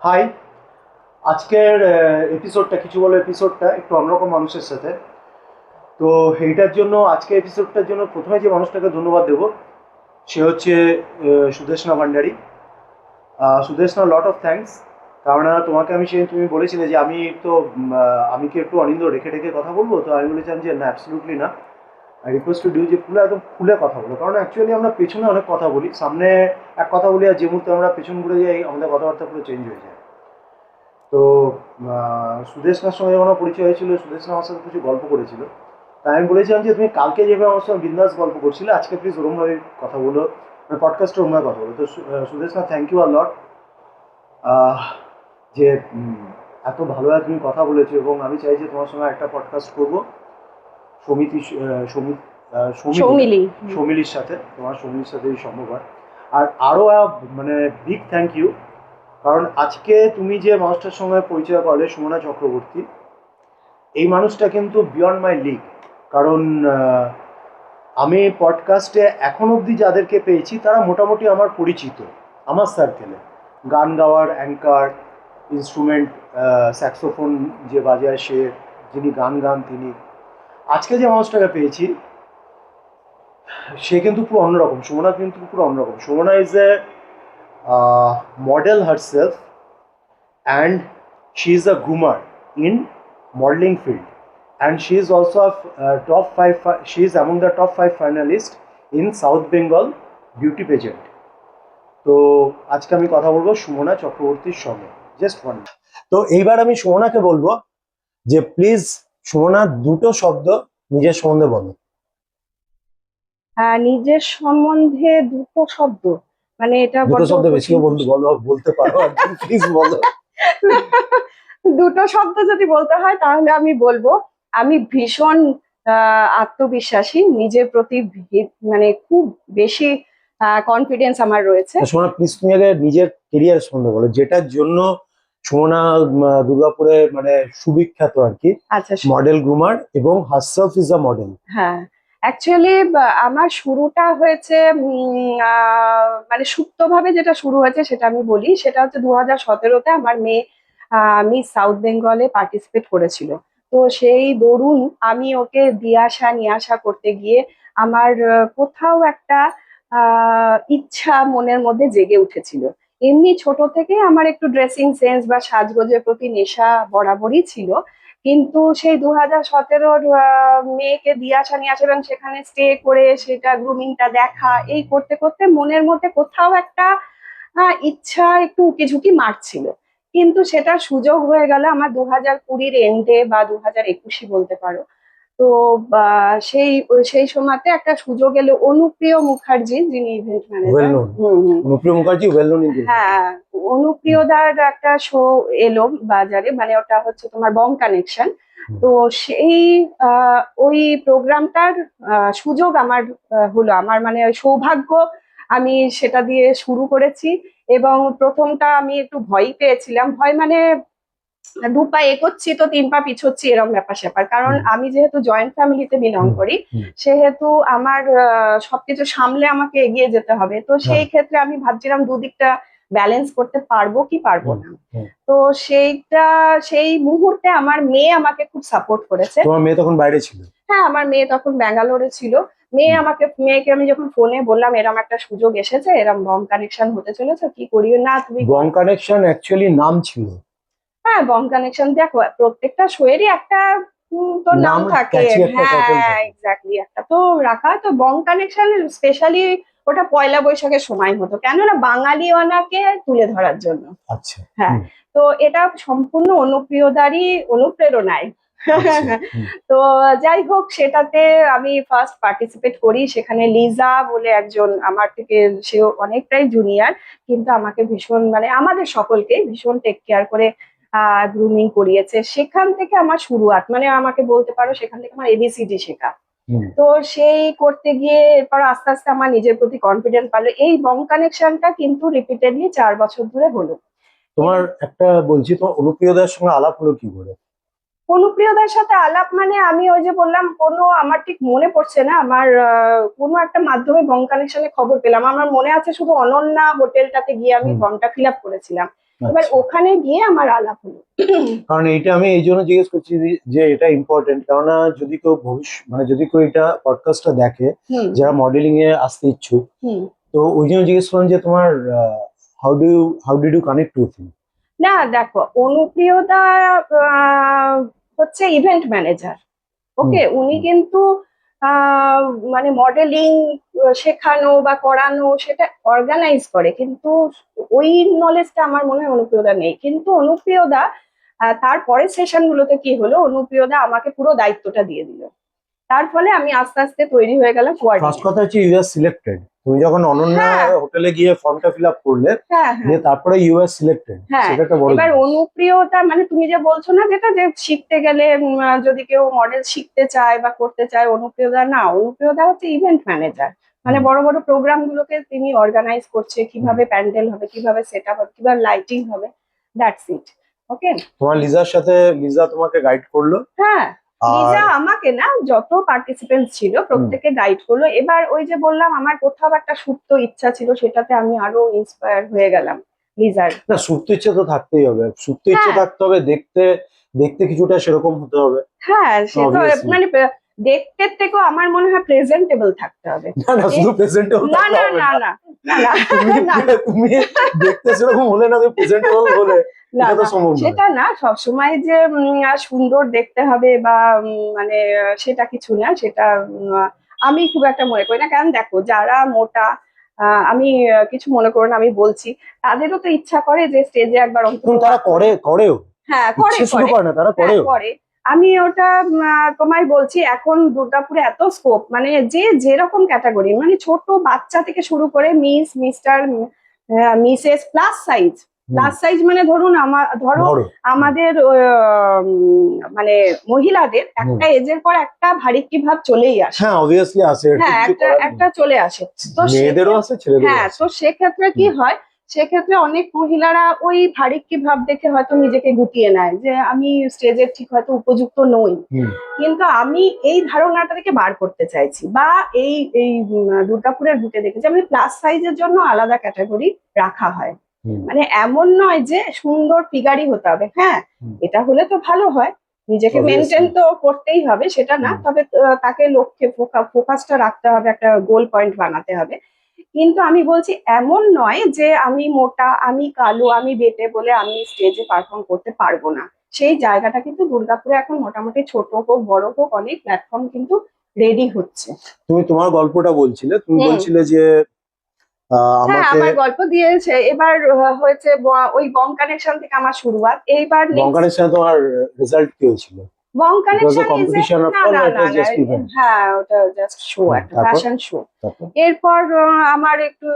High. আজকের এপিসোডটা কিছু বলো এপিসোডটা একটু অন্যরকম মানুষের সাথে। তো এইটার জন্য আজকের এপিসোডটার জন্য প্রথমে যে মানুষটাকে ধন্যবাদ দেবো সে হচ্ছে Sudeshna Bhandari. Sudeshna, lot of thanks. কারণ তোমাকে আমি সেদিন তুমি বলেছিলে যে আমি কি একটু অনিন্দ রেখে রেখে কথা বলবো, তো আমি বলেছিলাম যে না, অ্যাবসলিউটলি না। আই রিকোয়েস্ট টু ডিউ যে একদম খুলে কথা বলো, কারণ অ্যাকচুয়ালি আমরা পেছনে অনেক কথা বলি, সামনে এক কথা বলি, আর যে মুহূর্তে আমরা পেছন ঘুরে যাই আমাদের কথাবার্তা পুরো চেঞ্জ হয়ে যায়। তো সুদেষ্ণার সঙ্গে যখন আমার পরিচয় হয়েছিল, সুদেষ্ণা আমার সাথে কিছু গল্প করেছিল। তাই আমি বলেছিলাম যে তুমি কালকে যেভাবে আমার সঙ্গে বিন্দাস গল্প করছিলে, আজকে প্লিজ ওরমভাবে কথা বলো, মানে পডকাস্টে ওরমভাবে কথা বলো। তো সুদেষ্ণা, থ্যাংক ইউ আর লট যে এত ভালোভাবে তুমি কথা বলেছো, এবং আমি চাই যে তোমার সঙ্গে একটা পডকাস্ট করবো সমিতি সমিত সমিলি সৌমিলি। সমিলির সাথে, তোমার সমিলির সাথে যদি সম্ভব হয়। আর আরও মানে বিগ থ্যাংক ইউ, কারণ আজকে তুমি যে মানুষটার সঙ্গে পরিচয় করলে, সুমনা চক্রবর্তী, এই মানুষটা কিন্তু বিয়ন্ড মাই লিগ। কারণ আমি পডকাস্টে এখন অবধি যাদেরকে পেয়েছি তারা মোটামুটি আমার পরিচিত, আমার সার্কেলে। গান গাওয়ার অ্যাঙ্কার, ইনস্ট্রুমেন্ট, স্যাক্সোফোন যে বাজায় সে, যিনি গান গান তিনি। আজকে যে মানুষটাকে পেয়েছি সে কিন্তু পুরো অন্যরকম, সুমনা কিন্তু পুরো অন্যরকম। Sumana is a model herself, and she is a groomer in modeling field, and she is also she is among the top 5 finalists in South Bengal beauty pageant. তো আজকে আমি কথা বলবো সুমনা চক্রবর্তীর সঙ্গে, জাস্ট ওয়ান। তো এইবার আমি সুমনাকে বলবো যে প্লিজ সুমনা দুটো শব্দ নিজের সম্বন্ধে বলো। নিজের সম্বন্ধে দুটো শব্দ, মানে এটা দুটো বড্ড শব্দ বেশিও কঠিন প্রশ্ন। বলতে পারো, আর প্লিজ বলো। দুটো শব্দ যদি বলতে হয় তাহলে আমি বলবো আমি ভীষণ আত্মবিশ্বাসী, নিজের প্রতি মানে খুব বেশি কনফিডেন্স আমার রয়েছে। সুমনা প্লিজ তুমি আগে নিজের কেরিয়ার সম্বন্ধে বলো, যেটার জন্য সুমনা দুর্গাপুরে মানে সুবিখ্যাত আর কি। আচ্ছা, মডেল গ্রুমার এবং হারসেলফ ইজ আ মডেল। হ্যাঁ, অ্যাকচুয়ালি আমার শুরুটা হয়েছে মানে সুপ্তভাবে যেটা শুরু হয়েছে সেটা আমি বলি। সেটা হচ্ছে 2017-তে আমার মেয়ে মিস সাউথ বেঙ্গলে পার্টিসিপেট করেছিল। তো সেই দরুন আমি ওকে দিয়ে আসা নিয়ে আসা করতে গিয়ে আমার কোথাও একটা ইচ্ছা মনের মধ্যে জেগে উঠেছিল। এমনি ছোট থেকে আমার একটু ড্রেসিং সেন্স বা সাজগোজের প্রতি নেশা বরাবরই ছিল, কিন্তু সেই 2017-র মেয়েকে দিয়ে আসা নিয়ে আসা এবং সেখানে স্টে করে সেটা গ্রুমিংটা দেখা, এই করতে করতে মনের মধ্যে কোথাও একটা ইচ্ছা একটু উকিঝুঁকি মারছিল। কিন্তু সেটা সুযোগ হয়ে গেল আমার 2020-র এন্ডে বা 2021-ই বলতে পারো। তো সেই সেই সময়তে একটা সুযোগ এলো অনুপ্রিয় মুখার্জি, যিনি event well manager. Known. Hmm, hmm. Anupriya Mukherjee well known in Durgapur. হ্যাঁ, অনুপ্রিয়দার একটা শো এলো বাজারে, মানে ওটা হচ্ছে তোমার বং কানেকশন। তো সেই ওই প্রোগ্রামটার সুযোগ আমার হলো, আমার মানে ওই সৌভাগ্য। আমি সেটা দিয়ে শুরু করেছি, এবং প্রথমটা আমি একটু ভয় পেয়েছিলাম। ভয় মানে দু পা এগোচ্ছি তো তিন পা পিছোচ্ছি, এরকম ব্যাপার স্যাপার। কারণ আমি যেহেতু জয়েন্ট ফ্যামিলিতে বিলং করি, সেহেতু আমার সবকিছু সামলে আমাকে এগিয়ে যেতে হবে। তো সেই ক্ষেত্রে আমি ভাবছিলাম দুদিকটা ব্যালেন্স করতে পারবো কি পারবো না। তো সেই মুহূর্তে আমার মেয়ে আমাকে খুব সাপোর্ট করেছে। তোমার মেয়ে তখন বাইরে ছিল? হ্যাঁ, আমার মেয়ে তখন ব্যাঙ্গালোরে ছিল। মেয়েকে আমি যখন ফোনে বললাম এরম একটা সুযোগ এসেছে, এরম বং কানেকশন হতে চলেছে, কি করিও না তুমি। বং কানেকশন অ্যাকচুয়ালি নাম ছিল। হ্যাঁ, বং কানেকশন, দেখো প্রত্যেকটা শোয়েরই একটা তো নাম থাকে। ক্যাচি একটা টাইটেল হ্যাঁ, থাকে। এক্স্যাক্টলি, একটা তো রাখা। তো বং কানেকশন স্পেশালি ওটা পয়লা বৈশাখের সময় হতো, কেননা বাঙালিয়ানাকে তুলে ধরার জন্য। আচ্ছা। হ্যাঁ, তো এটা সম্পূর্ণ অনুপ্রিয়দারই অনুপ্রেরণায়। আচ্ছা। তো যাই হোক, সেটাতে আমি ফার্স্ট পার্টিসিপেট করি। সেখানে লিজা বলে একজন আমার থেকে, সে অনেকটাই জুনিয়র, কিন্তু আমাকে ভীষণ, মানে আমাদের সকলকে ভীষণ টেক কেয়ার করে গ্রুমিং করিয়েছে। সেখান থেকে আমার শুরুয়াত, মানে আমাকে বলতে পারো সেখান থেকে আমার এবিসিডি শেখা। তো সেই করতে গিয়ে এরপর আস্তে আস্তে আমার নিজের প্রতি কনফিডেন্স বাড়লো। এই বং কানেকশনটা কিন্তু রিপিটেডলি 4 বছর ধরে হলো। তোমার একটা বলছি, তোমার অনুপ্রিয়দার সঙ্গে আলাপ হলো কি করে? অনুপ্রিয়দার সাথে আলাপ মানে আমি ওই যে বললাম, আমার ঠিক মনে পড়ছে না, আমার কোনো একটা মাধ্যমে বং কানেকশনে খবর পেলাম। আমার মনে আছে শুধু অনন্যা হোটেলটাতে গিয়ে আমি ফর্মটা ফিল আপ করেছিলাম। এবার আচ্ছা। ওখানে গিয়ে আমার আলাপ হলো। কারণ এইটা আমি এই জন্য জিজ্ঞেস করছি যে এটা ইম্পর্টেন্ট, কেননা যদি কেউ মানে যদি কেউ এটা পডকাস্টটা দেখে হুম যারা মডেলিং এ আসতে ইচ্ছুক, হুম। তো ওই জন্য জিজ্ঞেস করলাম যে তোমার how did you connect with him? না দেখো, অনুপ্রিয়দা আহ, হচ্ছে ইভেন্ট ম্যানেজার। হুম ওকে, উনি হুম। কিন্তু আহ, মানে মডেলিং শেখানো বা করানো সেটা অর্গানাইজ করে, কিন্তু ওই নলেজটা আমার মনে হয় অনুপ্রিয়দা নেই। কিন্তু অনুপ্রিয়দা তারপরের সেশন গুলোতে কি হলো, অনুপ্রিয়দা আমাকে পুরো দায়িত্বটা দিয়ে দিল। তার ফলে আমি আস্তে আস্তে তৈরি হয়ে গেলাম ফার্স্ট কোঅর্ডিনেটর। কথা হচ্ছে ইউ আর সিলেক্টেড। তুমি যখন অনন্যা হ্যাঁ হোটেলে গিয়ে ফর্মটা ফিল আপ করলে, হ্যাঁ হ্যাঁ দিয়ে তারপরে ইউ আর সিলেক্টেড, হ্যাঁ। সেটা একটা বড় এবার জিনিস। অনুপ্রিয়তা মানে তুমি যে বলছো না, যেটা যে শিখতে গেলে যদি কেউ মডেল শিখতে চায় বা করতে চায়, অনুপ্রিয়তা না, অনুপ্রিয়তা হচ্ছে ইভেন্ট ম্যানেজার। মানে হুম বড় বড় প্রোগ্রাম গুলোকে তিনি অর্গানাইজ করছে, হুম। কিভাবে প্যান্ডেল হবে, কিভাবে সেট আপ হবে, কিভাবে লাইটিং হবে, দ্যাটস ইট। ওকে। তোমার লিজার সাথে, লিজা তোমাকে গাইড করলো। হ্যাঁ, আর লিজা আমাকে না, যত পার্টিসিপেন্ট ছিল হুম, প্রত্যেকে গাইড করলো। এবার ওই যে বললাম আমার কোথাও একটা সুপ্ত ইচ্ছা ছিল, সেটাতে আমি আরো ইন্সপায়ার হয়ে গেলাম লিজার। না সুপ্ত ইচ্ছে তো থাকতেই হবে, সুপ্ত ইচ্ছে হ্যাঁ থাকতে হবে, দেখতে দেখতে কিছুটা সেরকম হতে হবে হ্যাঁ, সে তো অবভিয়াসলি। মানে দেখতে থেকেও আমার মনে হয় প্রেজেন্টেবল থাকতে হবে। না না, যে শুধু প্রেজেন্টেবল না থাকলে না হবে না না। না না না তুমি না না তুমি দেখতে সেরকম হলে না, তুমি প্রেজেন্টেবল হলে না এটা তো না, সম্ভব নয়। সেটা না সবসময় যে সুন্দর দেখতে হবে বা মানে সেটা কিছু না, সেটা আমি খুব একটা মনে করি না। কারণ দেখো, যারা মোটা, আমি কিছু মনে করো না, আমি বলছি, তাদেরও তো ইচ্ছা করে যে স্টেজে একবার অন্তত এবং তারা করেও, হ্যাঁ করে ইচ্ছে শুধু করে করে না, তারা হ্যাঁ করেও। করে। আমি ওটা তোমায় বলছি, এখন দুর্গাপুরে এত স্কোপ, মানে যে যেরকম ক্যাটাগরি, মানে ছোট বাচ্চা থেকে শুরু করে miss, mister, missus, plus size. Hmm. Plus size মানে ধরুন ধরো ধরো। হুম আমাদের মানে মহিলাদের হুম। একটা এজের পর একটা ভারিক্কি ভাব চলেই আসে। হ্যাঁ অবভিয়াসলি আসে, এটা হ্যাঁ, কিছু একটা করার নেই। একটা চলে আসে। তো মেয়েদেরও আছে, ছেলেদেরও হ্যাঁ, আছে। তো সেক্ষেত্রে কি হুম হয়, সেক্ষেত্রে অনেক মহিলারা ওই ভারিক্কি ভাব দেখে হয়তো নিজেকে গুটিয়ে নেয় যে আমি স্টেজের ঠিক হয়তো উপযুক্ত নই। হুম কিন্তু আমি এই ধারণাটা থেকে বার করতে চাইছি, বা এই এই দুর্গাপুরের বুকে দেখেছি আমি প্লাস সাইজের জন্য আলাদা ক্যাটাগরি রাখা হয়। হুম মানে এমন নয় যে সুন্দর ফিগারই হতে হবে, হ্যাঁ হুম। এটা হলে তো ভালো হয়, নিজেকে মেনটেন অবভিয়াসলি। তো করতেই হবে সেটা না, হুম। তবে তাকে লক্ষ্যে ফোকাসটা রাখতে হবে, একটা গোল পয়েন্ট বানাতে হবে। কিন্তু আমি বলছি এমন নয় যে আমি মোটা, আমি কালো, আমি বেটে বলে আমি স্টেজে পারফর্ম করতে পারবো না। সেই জায়গাটা কিন্তু দুর্গাপুরে এখন মোটামুটি ছোট হোক বড় হোক অনেক প্ল্যাটফর্ম কিন্তু রেডি হচ্ছে। তুমি তোমার গল্পটা বলছিলে, তুমি হুম। বলছিলে যে হ্যাঁ, আমাকে আমার গল্প দিয়েছে এবার হয়েছে ওই বং কানেকশন থেকে আমার শুরুয়াত। এইবার নেক্সট বঙ্কারের সাথে তোমার রেজাল্ট কি হয়েছিল? বং ইট ওয়াজ এ কানেকশন ইজ এ, কম্পিটিশন না আফটার, না না ইট না ওয়াজ না, জাস্ট ইভেন্ট? হ্যাঁ ওটা জাস্ট শো, একটা তারপর ফ্যাশন শো। তারপর এরপর আমার একটু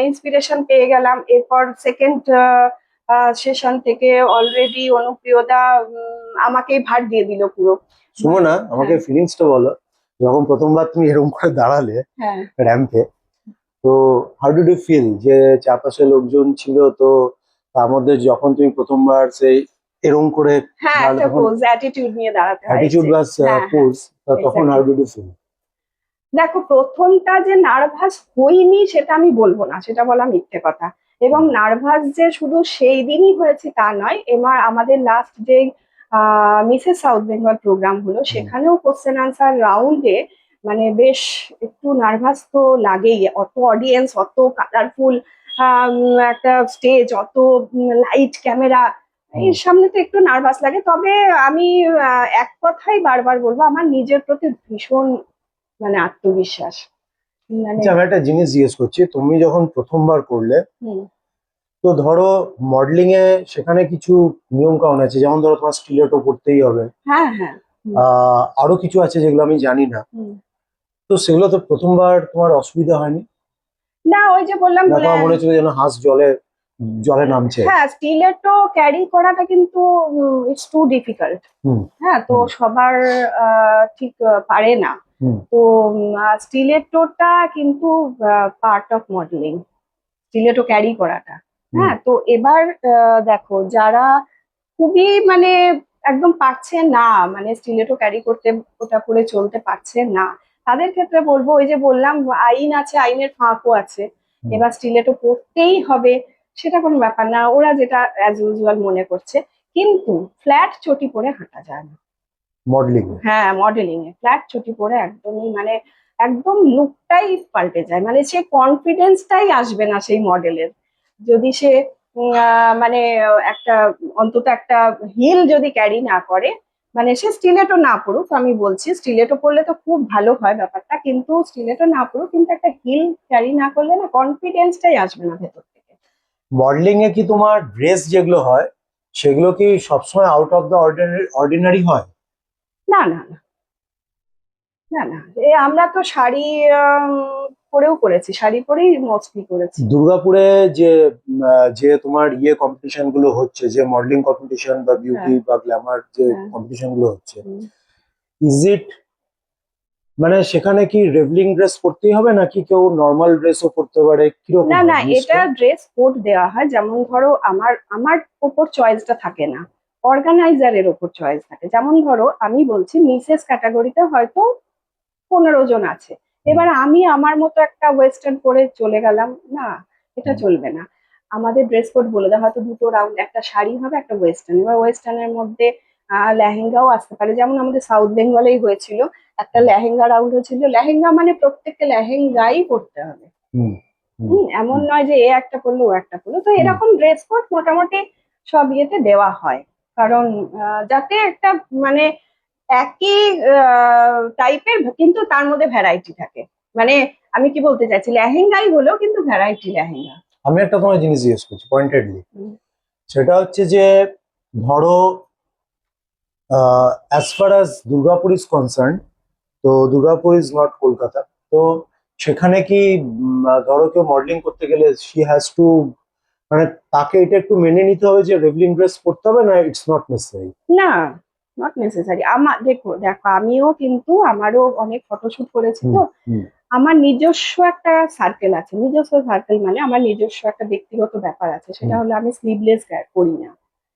ইন্সপিরেশন পেয়ে গেলাম, এরপর সেকেন্ড সেশন থেকে অলরেডি অনুপ্রিয়দা আমাকেই ভার দিয়ে দিল পুরো। শুনো না, আমাকে হ্যাঁ ফিলিংসটা বলো, যখন প্রথমবার তুমি এরকম করে দাঁড়ালে হ্যাঁ র্যাম্পে, তো হাউ ডিড ইউ ফিল? যে চারপাশে লোকজন ছিল, তো তার মধ্যে যখন তুমি প্রথমবার সেই এরকম করে হ্যাঁ, দাঁড়ালে, একটা তখন পোজ, অ্যাটিটিউড নিয়ে দাঁড়াতে হয় অ্যাটিটিউড যে। প্লাস হ্যাঁ হ্যাঁ, পোজ, তখন how exactly. Did you feel? দেখো, প্রথমটা যে নার্ভাস হইনি সেটা আমি বলবো না, সেটা বলা মিথ্যে কথা। এবং নার্ভাস যে শুধু সেই দিনই হয়েছে তা নয়, এবার আমাদের লাস্ট যে মিসেস সাউথ বেঙ্গল প্রোগ্রাম হলো, সেখানেও কোশ্চেন আনসার রাউন্ডে মানে বেশ একটু নার্ভাস তো লাগেই, অত অডিয়েন্স, অত কালারফুল একটা স্টেজ, অত লাইট ক্যামেরা, এর সামনে তো একটু নার্ভাস লাগে। তবে আমি এক কথাই বারবার বলবো, আমার নিজের প্রতি ভীষণ মানে আত্মবিশ্বাস, মানে আচ্ছা, আমি একটা জিনিস জিজ্ঞেস করছি, তুমি যখন প্রথমবার করলে, হুম। তো ধরো মডেলিং এ সেখানে কিছু নিয়ম কানুন আছে, যেমন ধরো তোমার স্টিলেটো করতেই হবে, হ্যাঁ হ্যাঁ। হুম আরো কিছু আছে যেগুলো আমি জানি না, হুম। তো সেগুলো তো প্রথমবার তোমার অসুবিধা হয়নি? না, ওই যে বললাম না বলে, তোমার মনে হচ্ছিল যেন হাঁস জলে জলে নামছে? হ্যাঁ স্টিলেটো ক্যারি করাটা কিন্তু ইটস টু ডিফিকাল্ট। হুম হ্যাঁ, তো হুম সবার ঠিক পারে না। হুম তো স্টিলেটোটা কিন্তু part of modelling, stiletto carry করাটা। হুম হ্যাঁ, তো এবার দেখো, যারা খুবই মানে একদম পারছে না, মানে স্টিলেটো ক্যারি করতে, ওটা পরে চলতে পারছে না, তাদের ক্ষেত্রে বলবো ওই যে বললাম আইন আছে, আইনের ফাঁকও আছে। হুম এবার স্টিলেটো পরতেই হবে, সেটা কোনো ব্যাপার না, ওরা যেটা অ্যাজ ইউজুয়াল মনে করছে। কিন্তু ফ্ল্যাট চটি পরে হাঁটা যায় না। মডেলিং এ হ্যাঁ, মডেলিং এ ফ্ল্যাট চটি পরে একদমই মানে একদম লুকটাই পাল্টে যায়, মানে সে কনফিডেন্সটাই আসবে না সেই মডেলের। যদি সে মানে একটা অন্তত একটা হিল যদি ক্যারি না করে, মানে সে স্টিলেটো না পড়ুক, আমি বলছি স্টিলেটো পরলে তো খুব ভালো হয় ব্যাপারটা, কিন্তু স্টিলেটো না পড়ুক, কিন্তু একটা হিল ক্যারি না করলে না কনফিডেন্সটাই আসবে না ভেতর থেকে। মডেলিং এ কি তোমার ড্রেস যেগুলো হয় সেগুলো কি সবসময় আউট অফ দ্য অর্ডিনারি হয়? না না না না না, আমরা তো শাড়ি পরেও করেছি, শাড়ি পরেই মোস্টলি করেছি। দুর্গাপুরে যে যে তোমার কম্পিটিশন গুলো হচ্ছে, যে মডেলিং কম্পিটিশন বা বিউটি হ্যাঁ বা গ্ল্যামার যে হ্যাঁ। কম্পিটিশন গুলো হচ্ছে, হুম। ইজ ইট মানে সেখানে কি রেভলিং ড্রেস পরতেই হবে নাকি কেউ নর্মাল ড্রেসও পরতে পারে, কিরকম না হয় না, জিনিসটা? এটা ড্রেস কোড দেওয়া হয়, যেমন ধরো আমার আমার ওপর চয়েসটা থাকে না, অর্গানাইজারের ওপর চয়েস থাকে। যেমন ধরো আমি বলছি মিসেস ক্যাটাগরিতে হয়তো 15 জন আছে, এবার আমি আমার মতো একটা ওয়েস্টার্ন পরে চলে গেলাম, না এটা হুম, চলবে না। আমাদের ড্রেস কোড বলে দেওয়া, হয়তো দুটো রাউন্ড, একটা শাড়ি হবে একটা ওয়েস্টার্ন, এবার ওয়েস্টার্নের মধ্যে লেহেঙ্গাও আসতে পারে, যেমন আমাদের সাউথ বেঙ্গলেই হয়েছিল, একটা লেহেঙ্গা রাউন্ড হয়েছিল। লেহেঙ্গা মানে প্রত্যেককে লেহেঙ্গাই পরতে হবে। হুম, হুম, এমন হুম, নয় যে এ একটা পরলো ও একটা পরলো, তো হুম। এরকম ড্রেস কোড মোটামুটি সব ইয়েতে দেওয়া হয়। কারণ যাতে একটা মানে একই টাইপের কিন্তু তার মধ্যে ভ্যারাইটি থাকে। মানে আমি কি বলতে চাইছি, লেহেঙ্গাই হলো কিন্তু ভ্যারাইটি লেহেঙ্গা। আমি একটা তোমার জিনিস জিজ্ঞেস করছি পয়েন্টেডলি, হুম। সেটা হচ্ছে যে ধরো as far as Durgapur is concern, তো দুর্গাপুর ইজ নট কলকাতা, তো সেখানে কি ধরো কেউ মডেলিং করতে গেলে শি হ্যাজ টু, মানে তাকে এটা একটু মেনে নিতে হবে যে রেভলিং ড্রেস পরতে হবে, না ইটস নট নেসেসারি? না, নট নেসেসারি। আমার দেখো দেখো আমিও কিন্তু আমারও অনেক ফটোশুট করেছি হুম, তো, হুম। আমার নিজস্ব একটা সার্কেল আছে, নিজস্ব সার্কেল মানে আমার নিজস্ব একটা ব্যক্তিগত ব্যাপার আছে, সেটা হুম। হলো আমি স্লিভলেস করি না।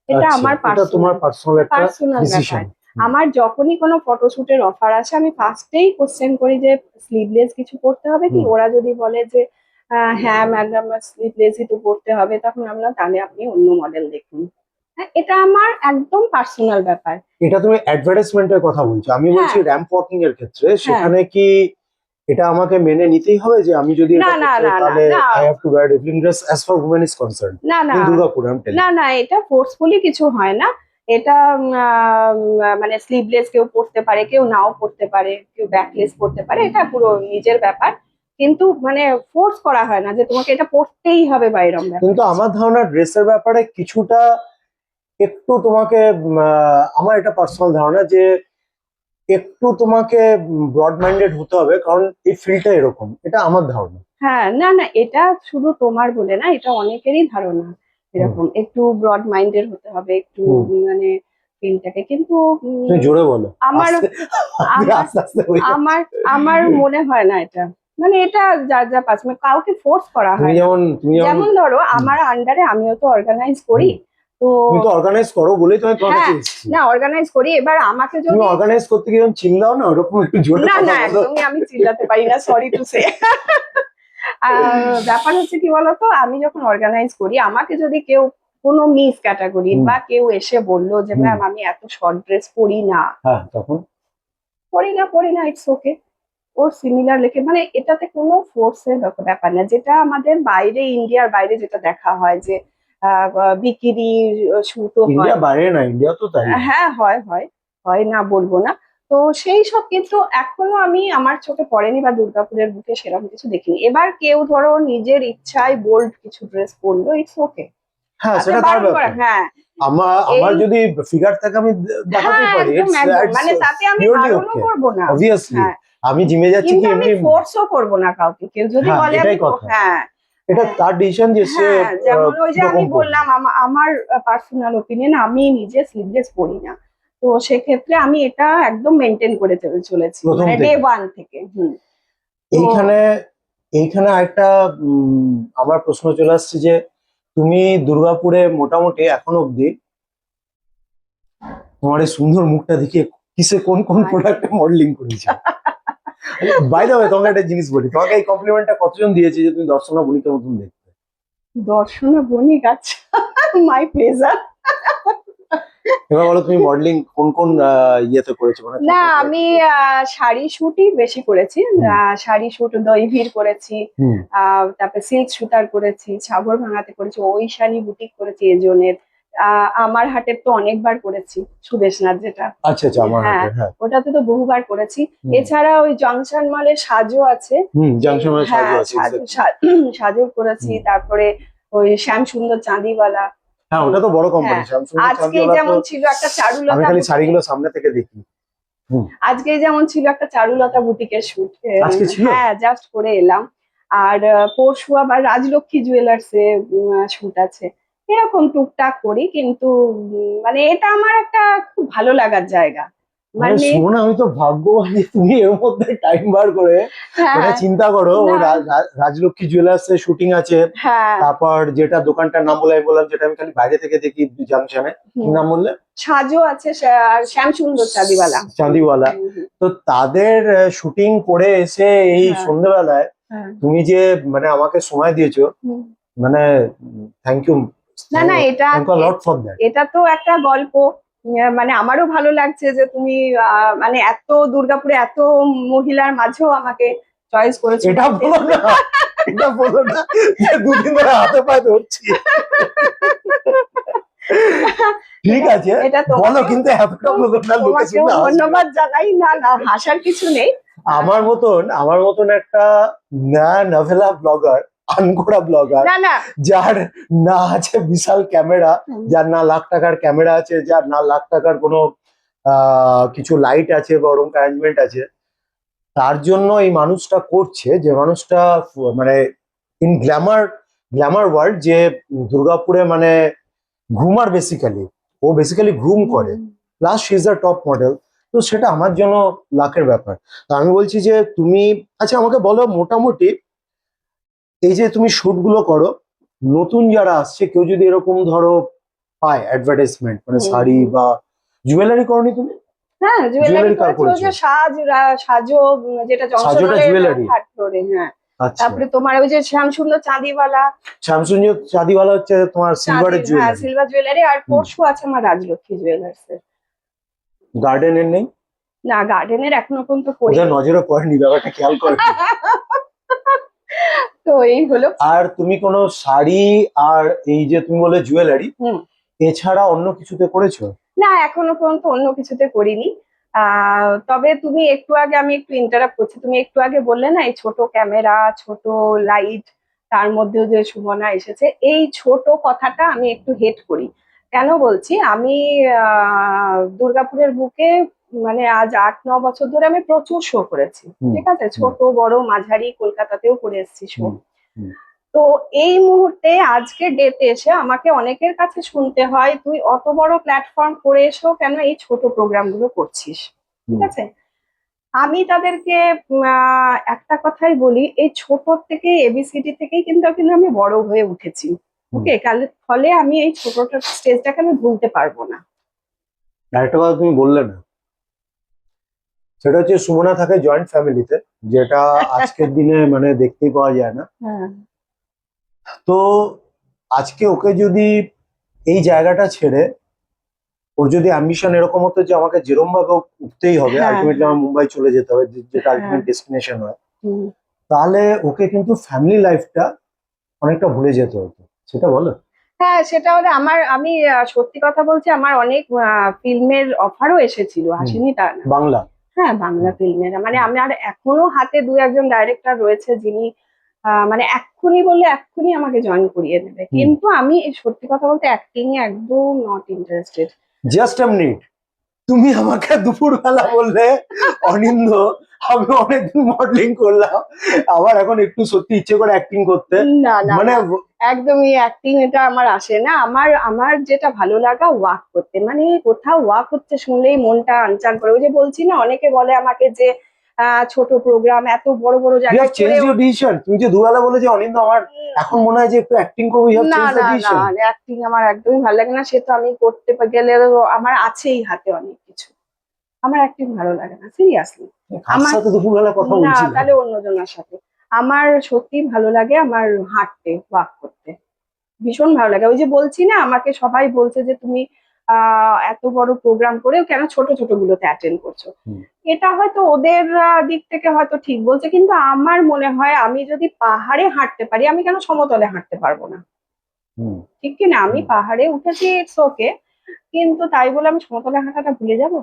এটা আচ্ছা, আমার এটা তোমার পার্সোনাল পার্সোনাল একটা পার্সোনাল ব্যাপার। ডিসিশন। আমার যখনই কোনো ফটোশুটের অফার আসে আমি ফার্স্টেই কোশ্চেন করি যে স্লিভলেস কিছু পড়তে হবে কি, হুম। ওরা যদি বলে যে হ্যাঁ ম্যাডাম স্লিভলেসই তো পড়তে হবে, তখন আমি বললাম তাহলে আপনি অন্য মডেল দেখুন। হ্যাঁ, এটা আমার একদম পার্সোনাল ব্যাপার। এটা তুমি অ্যাডভার্টাইজমেন্টের কথা বলছো, আমি বলছি হ্যাঁ র্যাম্প ওয়াকিং এর ক্ষেত্রে, হ্যাঁ। সেখানে কি এটা আমাকে মেনে নিতেই হবে যে আমি যদি না এটা না করতে চাই না না তাহলে না I have to wear revealing dress as far women is concern না না in Durgapur, I am telling? না না, এটা ফোর্সফুলি কিছু হয় না। এটা মানে স্লিভলেস কেউ পড়তে পারে, কেউ নাও পড়তে পারে, কেউ ব্যাকলেস পড়তে পারে, এটা পুরো নিজের ব্যাপার। কিন্তু মানে ফোর্স করা হয় না যে তোমাকে এটা পড়তেই হবে বা এরকম ব্যাপার কিন্তু কিছু। আমার ধারণা ড্রেসের ব্যাপারে কিছুটা একটু তোমাকে আমার এটা পার্সোনাল ধারণা যে একটু তোমাকে ব্রড মাইন্ডেড হতে হবে, কারণ এই ফিল্ডটা এরকম, এটা আমার ধারণা। হ্যাঁ, না না, এটা শুধু তোমার বলে না, এটা অনেকেরই ধারণা হুম, এরকম, একটু ব্রড মাইন্ডেড হতে হবে, একটু হুম। মানে ফিল্ডটাকে, কিন্তু তুমি জোরে বলো, আমার আস্তে আস্তে আমার আস্তে আস্তে হয়ে যাচ্ছে। আমার আমার মনে হয় না এটা, মানে এটা যার যা পাচ্ছে, কাউকে ফোর্স করা তুমি হয় না। যেমন তুমি যেমন যেমন ধরো হুম, আমার আন্ডারে আমিও তো অর্গানাইজ করি, হুম। তো তুমি তো অর্গানাইজ করো বলেই তো আমি তোমার কাছে হ্যাঁ, এসেছি। না অর্গানাইজ করি, এবার আমাকে তুমি যদি অর্গানাইজ করতে গিয়ে যখন চিল্লাও না, ওরকম একটু জোরে না কথা না, বলো। একদমই আমি চিল্লাতে পারি না, সরি টু সে। ব্যাপার হচ্ছে কি বলতো, আমি যখন অর্গানাইজ করি আমাকে যদি কেউ কোনো মিস ক্যাটাগরির হুম, বা কেউ এসে বললো যে হুম। ম্যাম আমি এত শর্ট ড্রেস পরি না, হ্যাঁ, তখন পরি না ইটস ওকে, ওর সিমিলার লেখে, মানে এটাতে কোনো ফোর্সের ব্যাপার না। যেটা আমাদের বাইরে, ইন্ডিয়ার বাইরে যেটা দেখা হয় যে বিকিনি শুটও ইন্ডিয়া হয়। বাইরে না, ইন্ডিয়া তো তাই হয়। হ্যাঁ, হয় হয় হয়, না বলবো না। তো সেই সব কিন্তু এখনো আমি আমার চোখে পড়েনি, বা দুর্গাপুরের বুকে সেরকম কিছু দেখিনি। এবার কেউ ধরো নিজের ইচ্ছায় বোল্ড কিছু ড্রেস পরলো, ইটস ওকে, হ্যাঁ, তাতে সেটা তার বারণ করা, ব্যাপার। হ্যাঁ। আমার এই আমার যদি ফিগার থাকে আমি দেখাতেই হ্যাঁ, পারি, একদম ইটস একদম, ইটস মানে তাতে আমি পিওরলি বারণও ওকে, করবো না। অবভিয়াসলি। হ্যাঁ, আমি জিমে যাচ্ছি কিন্তু কি আমি এমনি? ফোর্সও করবো না কাউকে, কেউ যদি হ্যাঁ, বলে আমি এটাই কথা। হ্যাঁ। এটা হ্যাঁ তার ডিসিশন যে সে হ্যাঁ, যেমন ওই যে আমি কিরকম পড়বে। বললাম আমার পার্সোনাল ওপিনিয়ন, আমি নিজে স্লিভলেস পরি না, তো সেক্ষেত্রে আমি এটা একদম মেনটেন করে চলেছি, প্রথম মানে ডে থেকে ওয়ান থেকে। তো এইখানে এইখানে একটা আমার প্রশ্ন চলে আসছে যে তুমি দুর্গাপুরে মোটামুটি এখন অব্দি তোমার এই সুন্দর মুখটা দেখে কিসে কোন কোন ভাই, প্রোডাক্টে মডেলিং করেছো? বাই দ্য ওয়ে, তোমাকে একটা জিনিস বলি, তোমাকে এই কমপ্লিমেন্টটা কতজন দিয়েছে যে তুমি দর্শনা বণিকের মতন দেখতে? দর্শনা বণিক, আচ্ছা, মাই প্লেজার। এবার বলো তুমি মডেলিং কোন কোন ইয়েতে করেছো, মানে না, আমি শাড়ি শুটই বেশি করেছি। শাড়ি শুট দইভির করেছি, হুম তারপরে সিল্ক সুতার করেছি, সাগর ভাঙাতে করেছি, ওই শাড়ি বুটিক করেছি এজনের। আমার হাটের তো অনেকবার করেছি, সুদেশনাথ যেটা। আচ্ছা আচ্ছা, আমার হ্যাঁ, হাতে, হ্যাঁ। ওটাতে তো বহুবার করেছি। হুম। এছাড়া ওই জংশন মলের সাজো আছে। জাংশন মানে সাজু হ্যাঁ, আছে, সাজো exactly। সাজো করেছি। হুম। তারপরে ওই শ্যাম সুন্দর চাঁদিওয়ালা। হ্যাঁ, ওটা তো বড় কোম্পানি, হ্যাঁ, স্যামসুং আজকে চান্দিওয়ালা তো। যেমন ছিল একটা আমি চারুলতা খালি বুটিক, শাড়িগুলো সামনে থেকে দেখি। হুম। আজকে যেমন ছিল একটা চারুলতা বুটিকের শুট। আজকে ছিল? হ্যাঁ, জাস্ট করে এলাম। আর পরশু আবার রাজলক্ষ্মী জুয়েলার্স এ শুট আছে। এরকম টুকটাক করি, কিন্তু মানে এটা আমার একটা খুব ভালো লাগার জায়গা। আরে মানে শোনো, আমি তো ভাগ্যবান যে তুমি এর মধ্যে টাইম বার করে, মানে হ্যাঁ, চিন্তা করো, ও না, রাজলক্ষ্মী জুয়েলার্স এর শুটিং আছে। হ্যাঁ, তারপর যেটা দোকানটার নাম বলে আমি বললাম, যেটা আমি খালি বাইরে থেকে দেখি জাংশনে, কি হুম, নাম বললে? সাজও আছে, আর শ্যাম সুন্দর চাঁদিওয়ালা। চাঁদিওয়ালা। হুম, হুম, তো তাদের শুটিং করে এসে এই হ্যাঁ, সন্ধ্যেবেলায় হ্যাঁ, তুমি যে মানে আমাকে সময় দিয়েছো, হুম। মানে থ্যাংক ইউ, না, না, thank you lot for that. এটা তো একটা গল্প। মানে আমারও ভালো লাগছে যে তুমি মানে এত দুর্গাপুরে এত মহিলার মাঝেও আমাকে চয়েস করেছো এটা বাড়িতে বলো এসে। না, এটা বলো না যে দুদিন ধরে হাতে পায়ে ধরছি। ঠিক এটা আছে, এটা বলো, তোমাকেও, কিন্তু এতটা বলো না, লোকে তোমাকেও শুনে হাসবে। ধন্যবাদ জানাই। না, না, হাসার কিছু নেই। আমার মতন একটা নভেলা ব্লগার, আনকোড়া ব্লগার, না, না, যার না আছে বিশাল ক্যামেরা, যার না লাখ টাকার ক্যামেরা আছে, যার না লাখ টাকার কোনো কিছু লাইট আছে বা ওরকম অ্যারেঞ্জমেন্ট আছে, তার জন্য এই মানুষটা করছে, যে মানুষটা মানে ইন গ্ল্যামার গ্ল্যামার ওয়ার্ল্ড, যে দুর্গাপুরে মানে গ্রুমার বেসিক্যালি, ও বেসিক্যালি গ্রুম করে, plus she is a top model. তো সেটা আমার জন্য লাখের ব্যাপার। তো আমি বলছি যে তুমি, আচ্ছা আমাকে বলো মোটামুটি, এই যে তুমি শুট গুলো করো, নতুন যারা আসছে, কেউ যদি এরকম ধরো পায় অ্যাডভার্টাইজমেন্ট, মানে শাড়ি বা জুয়েলারি করনি তুমি? হ্যাঁ, জুয়েলারি জুয়েলারি কার করেছি, ওই করেছো? যে সাজো, যেটা জংশন সাজোটা মলের জুয়েলারি? থার্ড ফ্লোরে। হ্যাঁ, আচ্ছা। তারপরে তোমার ওই যে শ্যাম সুন্দর চাঁদিওয়ালা, স্যামসুং চাঁদিওয়ালা হচ্ছে তোমার সিলভারের হ্যাঁ, জুয়েলারি। Silver jewellery. আর পরশু আছে আমার রাজলক্ষ্মী জুয়েলার্স এর। গার্ডেনের নেই? না, গার্ডেনের এখনো পর্যন্ত ওদের করিনি। নজরে পড়েনি, ব্যাপারটা খেয়াল করেনি। তো এই হলো। আর তুমি কোনো শাড়ি, আর এই যে তুমি বলে জুয়েলারি, হুম। এছাড়া অন্য কিছুতে করেছো? না, এখনো পর্যন্ত অন্য কিছুতে করিনি। তবে তুমি একটু আগে, আমি একটু ইন্টারাপ্ট করছি, তুমি একটু আগে বললে না এই ছোট ক্যামেরা, ছোট লাইট, তার মধ্যেও যে সুমনা এসেছে, এই ছোট কথাটা আমি একটু হেট করি। কেন বলছি, আমি দুর্গাপুরের বুকে মানে আজ 8-9 বছর ধরে আমি প্রচুর শো করেছি। হুম ঠিক আছে, হুম ছোট বড় মাঝারি কলকাতাতেও করে এসেছি শো। হুম হুম তো এই মুহূর্তে আজকের ডেতে এসে আমাকে অনেকের কাছে শুনতে হয়, তুই অত বড় প্ল্যাটফর্ম করে এসো কেন এই ছোট প্রোগ্রাম গুলো করছিস। ঠিক হুম আছে, আমি তাদেরকে একটা কথাই বলি, এই ছোট থেকে এবিসিডি থেকেই কিন্তু কিন্তু আমি বড় হয়ে উঠেছি। হুম। ওকে, ফলে আমি এই ছোটটা স্টেজটাকে আমি ভুলতে পারবো না। আরেকটা কথা তুমি বললে না, সেটা হচ্ছে সুমনা থাকে জয়েন্ট ফ্যামিলিতে, যেটা আজকের দিনে মানে দেখতেই পাওয়া যায় না। হ্যাঁ, তো আজকে ওকে যদি এই জায়গাটা ছেড়ে, ওর যদি অ্যাম্বিশন এরকম হতো যে আমাকে যেরকম ভাবে উঠতেই হবে, হ্যাঁ, আলটিমেটলি হ্যাঁ, আমার মুম্বাই চলে যেতে হবে, যেটা হ্যাঁ, আলটিমেট ডেস্টিনেশন হয়, হুম। তাহলে ওকে কিন্তু ফ্যামিলি লাইফটা অনেকটা ভুলে যেতে হতো, সেটা বলো। হ্যাঁ, সেটা হলে আমি সত্যি কথা বলছি, আমার অনেক ফিল্মের অফারও এসেছিল, হুম। আসেনি তা না। বাংলা। হ্যাঁ, বাংলা হুম ফিল্মের মানে হুম আমার এখনো হাতে দু একজন ডাইরেক্টর রয়েছে, যিনি মানে এক্ষুনি বললে এক্ষুনি আমাকে জয়েন করিয়ে দেবে, হুম। কিন্তু আমি এই সত্যি কথা বলতে অ্যাক্টিং এ একদম not interested. Just a minute, তুমি আমাকে দুপুরবেলা বললে অনিন্দ, আমি অনেকদিন মডেলিং করলাম, আবার এখন একটু সত্যি ইচ্ছে করে অ্যাক্টিং করতে, না, না, মানে না, একদমই অ্যাক্টিং এটা আমার আসে না। আমার আমার যেটা ভালো লাগা ওয়াক করতে, মানে কোথাও ওয়াক হচ্ছে শুনলেই মনটা আনচান করে। ওই যে বলছি না, অনেকে বলে আমাকে যে ছোট প্রোগ্রাম এত বড় বড় ইউ হ্যাভ জায়গায় চেঞ্জ করেও। Your decision. তুমি যে দুবেলা বলে যে অনিন্দ আমার এখন মনে হয় যে একটু অ্যাক্টিং করবো, ইউ হ্যাভ না, চেঞ্জ দ্য না, না, ডিসিশন। অ্যাক্টিং আমার একদমই ভালো লাগে না। সে তো আমি করতে গেলে আমার আছেই হাতে অনেক কিছু। আমার অ্যাক্টিং ভালো লাগে না, সিরিয়াসলি। কার আমার, সাথে দুপুরবেলা কথা না, বলছিলাম? তাহলে অন্যজনের সাথে। আমার সত্যি ভালো লাগে আমার হাঁটতে, ওয়াক করতে। ভীষণ ভালো লাগে। ওই যে বলছি না, আমাকে সবাই বলছে যে তুমি এত বড় প্রোগ্রাম করেও কেন ছোট ছোট গুলোতে অ্যাটেন্ড করছো। হুম। এটা হয়তো ওদের দিক থেকে হয়তো ঠিক বলছে, কিন্তু আমার মনে হয় আমি যদি পাহাড়ে হাঁটতে পারি, আমি কেন সমতলে হাঁটতে পারবো না? হুম। ঠিক কি না? আমি হুম। পাহাড়ে উঠেছি, ইটস ওকে, কিন্তু তাই বলে আমি সমতলে হাঁটাটা ভুলে যাব?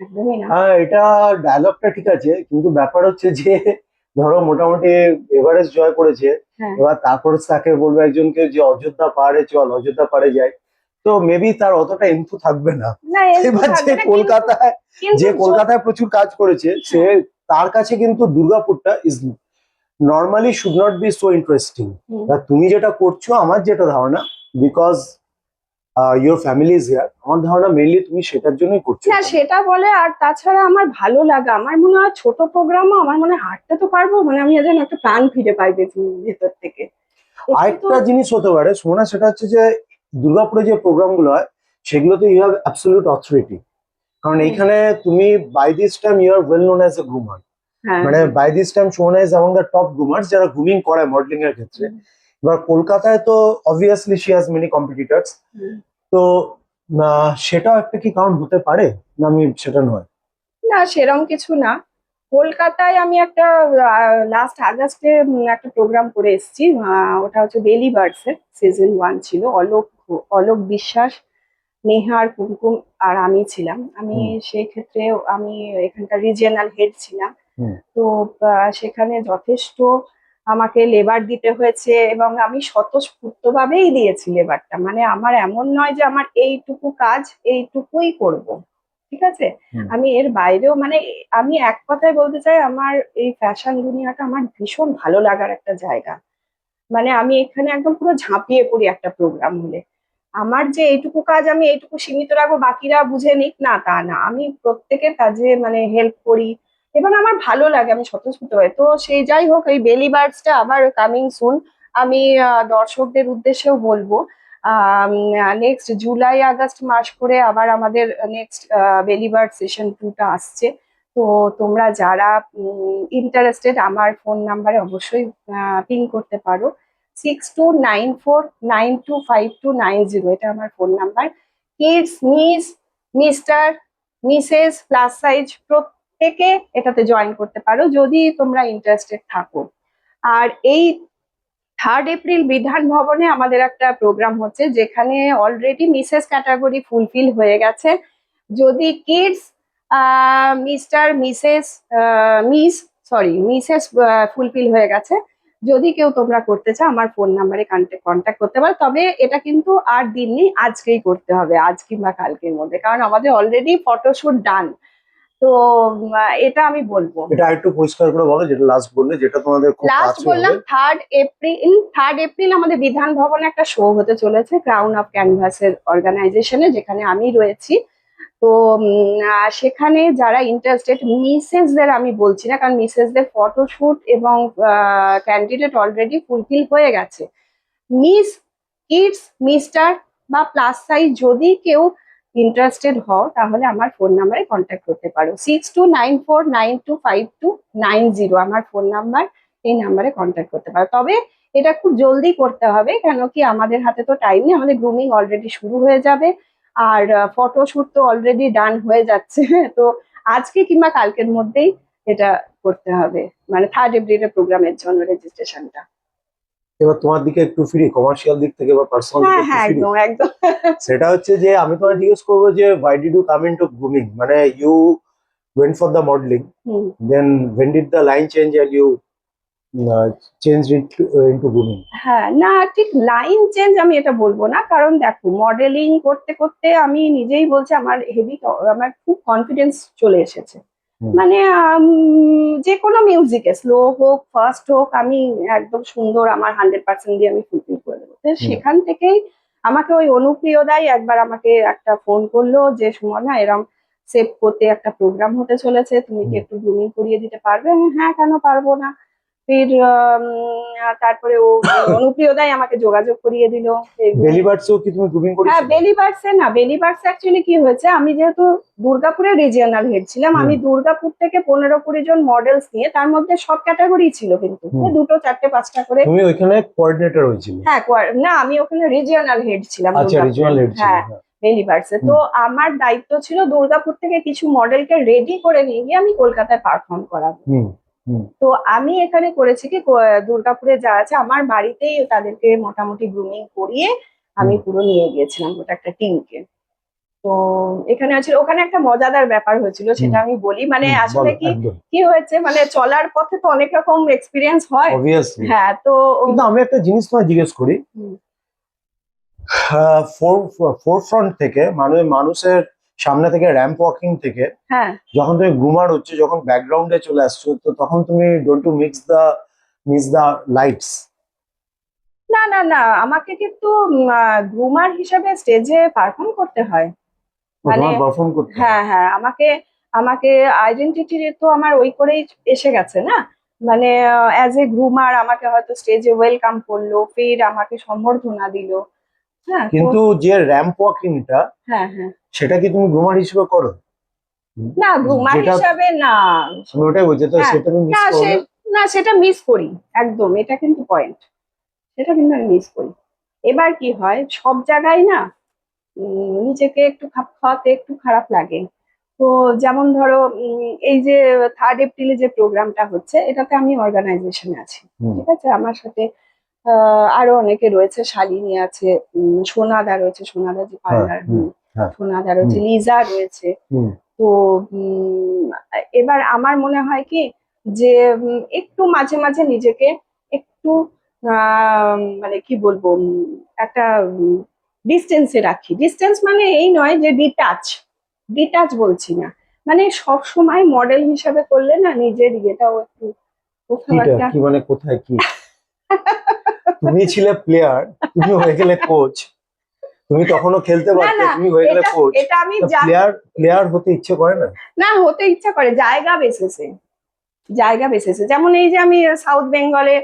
একদমই না। হ্যাঁ, এটা ডায়লগটা ঠিক আছে, কিন্তু ব্যাপার হচ্ছে যে ধরো মোটামুটি এভারেস্ট জয় করেছে, হ্যাঁ, এবার তারপর তাকে বলবো একজনকে যে অযোধ্যা পাহাড়ে চল, অযোধ্যা পাহাড়ে যাই, তো মেবি তার অতটা ইনফু থাকবে না। না এরকম এবার থাকবে না, কিন্তু কিন্তু যে কলকাতায় প্রচুর কাজ করেছে, সে হ্যাঁ। তার কাছে কিন্তু দুর্গাপুরটা is normally should not be so interesting. Hmm. তুমি যেটা করছো, আমার যেটা ধারণা, because your family is here, আমার ধারণা মেইনলি তুমি সেটার জন্যই করছো না এখানে। সেটা বলে, আর তাছাড়া আমার ভালো লাগা, আমার মনে হয় ছোট প্রোগ্রামও আমার মনে হয় হাঁটতে তো পারবো, মানে আমি যেন একটা প্রাণ ফিরে পাই ভেতর থেকে। একটু তো। আরেকটা জিনিস হতে পারে সোনা, সেটা হচ্ছে যে দুর্গাপুরে যে প্রোগ্রাম গুলো হয় সেগুলোতে ইউ হ্যাভ অ্যাবসলিউট অথরিটি। কারণ হুম, এইখানে তুমি by this time you are well known as a groomer, হ্যাঁ, মানে হ্যাঁ, by this time Sona is among the top groomers যারা গ্রুমিং করায় মডেলিং এর ক্ষেত্রে। হুম, এবার কলকাতায় তো obviously she has many competitors. Hmm. তো সেটাও একটা কি কারণ হতে পারে? না, আমি সেটা নয়। না সেরম কিছু না। কলকাতায় আমি একটা লাস্ট আগস্টে একটা প্রোগ্রাম করে এসেছি। ওটা হচ্ছে বেলি বার্ডস এর সিজন 1 ছিল। অলোক, অলোক বিশ্বাস, নেহার, কুমকুম আর আমি ছিলাম। আমি হুম। সেই ক্ষেত্রে আমি এখানকার রিজিয়নাল হেড ছিলাম। হুম। তো সেখানে যথেষ্ট আমাকে লেবার দিতে হয়েছে, এবং আমি স্বতঃস্ফূর্তভাবেই দিয়েছি লেবারটা। মানে আমার এমন নয় যে আমার এইটুকু কাজ এইটুকুই করব, ঠিক আছে? হুম। আমি এর বাইরেও, মানে আমি এক কথায় বলতে চাই, আমার এই ফ্যাশন দুনিয়াটা আমার ভীষণ ভালো লাগার একটা জায়গা। মানে আমি এখানে একদম পুরো ঝাঁপিয়ে পড়ি একটা প্রোগ্রাম হলে। আমার যে এইটুকু কাজ আমি এইটুকু সীমিত রাখবো, বাকিরা বুঝে নিক, না তা না, আমি প্রত্যেকের কাজে মানে হেল্প করি, এবং আমার ভালো লাগে, আমি স্বতঃস্ফূর্ত হয়। তো সেই যাই হোক, এই বেলি বার্ডসটা আবার কামিং সুন। আমি দর্শকদের উদ্দেশ্যেও বলবো, নেক্সট জুলাই আগস্ট মাস করে আবার আমাদের নেক্সট বেলি বার্ড সেশন 2টা আসছে। তো তোমরা যারা ইন্টারেস্টেড, আমার ফোন নাম্বারে অবশ্যই পিং করতে পারো। 6294925290, এটা আমার phone number. Kids, mister, missus, plus size প্রত্যেকে এটাতে জয়েন করতে পারো যদি তোমরা ইন্টারেস্টেড থাকো। আর এই 3rd এপ্রিল বিধান ভবনে আমাদের একটা প্রোগ্রাম হচ্ছে, যেখানে অলরেডি মিসেস ক্যাটাগরি ফুলফিল হয়ে গেছে। যদি kids, mister, missus, miss, sorry missus fulfil হয়ে গেছে। যদি কেউ তোমরা করতে চাও, আমার ফোন নাম্বারে কন্ট্যাক্ট করতে পারো। তবে এটা কিন্তু আর দিন নেই, আজকেই করতে হবে, আজ কিংবা কালকের মধ্যে, কারণ আমাদের অলরেডি ফটোশুট ডান। তো এটা আমি বলবো। এটা একটু পরিষ্কার করে বলো, যেটা লাস্ট বললে, যেটা তোমাদের খুব লাস্ট কাছে হবে। বললাম 3rd এপ্রিল। 3rd এপ্রিল আমাদের বিধান ভবনে একটা শো হতে চলেছে, ক্রাউন অফ ক্যানভাসের অর্গানাইজেশনে, যেখানে আমি রয়েছি। তো সেখানে যারা ইন্টারেস্টেড, মিসেসদের আমি বলছি না, কারণ মিসেসদের ফটোশুট এবং ক্যান্ডিডেট অলরেডি ফুলফিল হয়ে গেছে। মিস, কিডস, মিস্টার বা প্লাস সাইজ যদি কেউ ইন্টারেস্টেড হও, তাহলে আমার ফোন নাম্বারে কন্ট্যাক্ট করতে পারো। 6294925290 আমার ফোন নাম্বার। এই নাম্বারে কন্ট্যাক্ট করতে পারো, তবে এটা খুব জলদি করতে হবে, কেন কি আমাদের হাতে তো টাইম নেই, আমাদের গ্রুমিং অলরেডি শুরু হয়ে যাবে। আর ফটোশুট তো অলরেডি ডান হয়ে যাচ্ছে। তো আজকে কিংবা কালকের মধ্যেই এটা করতে হবে, মানে 3rd এপ্রিলের প্রোগ্রামের জন্য রেজিস্ট্রেশনটা। এবার তোমার দিকে একটু ফিরি, কমার্শিয়াল দিক থেকে বা পার্সোনাল দিকে হ্যাঁ, একটু হ্যাঁ, ফিরি। একদম, একদম। সেটা হচ্ছে যে আমি তোমায় জিজ্ঞেস করবো যে why did you come into grooming, মানে you went for the modeling, hmm. then when did the line change and you uh, changed it into grooming? হ্যাঁ, না ঠিক লাইন চেঞ্জ আমি এটা বলবো না, কারণ দেখো মডেলিং করতে করতে আমি নিজেই বলছি আমার আমার খুব কনফিডেন্স চলে এসেছে। হুম। মানে যে কোনো মিউজিকে, স্লো হোক ফাস্ট হোক, আমি একদম সুন্দর আমার 100% দিয়ে আমি ফুলফিল করে দেবো। তো হুম। সেখান থেকেই আমাকে ওই অনুপ্রিয়দাই একবার আমাকে একটা ফোন করলো যে সুমনা, এরম সেভ করতে একটা প্রোগ্রাম হতে চলেছে, তুমি কি হুম। একটু গ্রুমিং করিয়ে দিতে পারবে? আমি, হ্যাঁ, কেন পারবো না। ফির তারপরে ও অনুপ্রিয়দাই আমাকে যোগাযোগ করিয়ে দিল। বেলি বার্ডসেও কি তুমি গ্রুমিং হ্যাঁ, করেছিলে? বেলি বার্ডস অ্যাকচুয়ালি কি হয়েছে, আমি যেহেতু দুর্গাপুরের রিজিয়নাল হেড ছিলাম, হুম। আমি দুর্গাপুর থেকে 15-20 জন মডেলস নিয়ে, তার মধ্যে সব ক্যাটাগরি ছিল কিন্তু, হুম। 2, 4, 5টা করে। তুমি ওইখানে কোঅর্ডিনেটর হয়েছিলে? হ্যাঁ, না, আমি ওখানে রিজিয়নাল হেড ছিলাম আচ্ছা, রিজিওনাল দুর্গাপুরে। হেড ছিল। হ্যাঁ, হ্যাঁ। বেলি বার্ডসে। তো আমার দায়িত্ব ছিল দুর্গাপুর থেকে কিছু মডেলকে রেডি করে নিয়ে গিয়ে আমি কলকাতায় পারফর্ম করাবো। হুম হুম তো আমি এখানে করেছি কি, দুর্গাপুরে যা আছে আমার বাড়িতেই তাদেরকে মোটামুটি গ্রুমিং করিয়ে আমি হুম। পুরো নিয়ে গিয়েছিলাম গোটা একটা টিমকে। তো এখানে আছে, ওখানে একটা মজাদার ব্যাপার হয়েছিল, সেটা আমি বলি। মানে আসলে বলো কি একদম। কি হয়েছে, মানে চলার পথে তো অনেক রকম এক্সপিরিয়েন্স হয়। অবভিয়াসলি। হ্যাঁ, তো কিন্তু আমি একটা জিনিস তোমায় জিজ্ঞেস করি, হুম, ফোর ফ্রন্ট থেকে মানে মানুষের সামনে থেকে র্যাম্প ওয়াকিং থেকে হ্যাঁ, যখন তুমি গ্রুমার হচ্ছে, যখন ব্যাকগ্রাউন্ডে চলে আসছো, তো তখন তুমি don't to mix the lights? না, না, না, আমাকে কিন্তু গ্রুমার হিসাবে স্টেজে পারফর্ম করতে হয়। মানে তোমার পারফর্ম করতে হয়? হ্যাঁ, হ্যাঁ, আমাকে আমাকে আইডেন্টিটি তো আমার ওই করেই এসে গেছে না। মানে অ্যাজ এ গ্রুমার আমাকে হয়তো স্টেজে ওয়েলকাম করলো, ফির আমাকে সম্বর্ধনা দিল। হ্যাঁ, তো কিন্তু যে র্যাম্প ওয়াকিংটা, হ্যাঁ, হ্যাঁ, সেটা কি তুমি গ্রুমার হিসেবে করো? না, গ্রুমার যেটা হিসাবে না। আমি ওটাই বলছি, তো হ্যাঁ, সেটা তুমি মিস না, করো না? না, সেটা মিস করি একদম, এটা কিন্তু পয়েন্ট, সেটা কিন্তু আমি মিস করি। এবার কি হয়, সব জায়গায় না নিজেকে একটু খাপ খাওয়াতে একটু খারাপ লাগে। তো যেমন ধরো এই যে 3rd এপ্রিলে যে প্রোগ্রামটা হচ্ছে, এটাতে আমি অর্গানাইজেশনে আছি। হুম। ঠিক আছে, আমার সাথে আরো অনেকে রয়েছে, শালিনী আছে, সোনাদা রয়েছে, সোনাদা যে হ্যাঁ। পার্লার, হ্যাঁ। সোনাদা হুম। রয়েছে, লিজা রয়েছে। হুম। তো এবার আমার মনে হয় কি, যে একটু মাঝে মাঝে নিজেকে একটু মানে কি বলবো, একটা ডিস্টেন্সে রাখি। ডিস্টেন্স মানে এই নয় যে ডিটাচ, ডিটাচ বলছি না, মানে সব সময় মডেল হিসাবে করলে না নিজের ইয়েটাও একটু কোথাও কিটা একটা কি মানে কোথায় কি? তুমি ছিলে প্লেয়ার, তুমি হয়ে গেলে কোচ। তুমি তখনও খেলতে না, পারতে, না, তুমি হয়ে গেলে এটা কোচ। এটা আমি প্লেয়ার প্লেয়ার হতে ইচ্ছে করে না? না, হতে ইচ্ছা করে জায়গা বেসেসে, জায়গা বেসেছে। যেমন এই যে আমি সাউথ বেঙ্গলে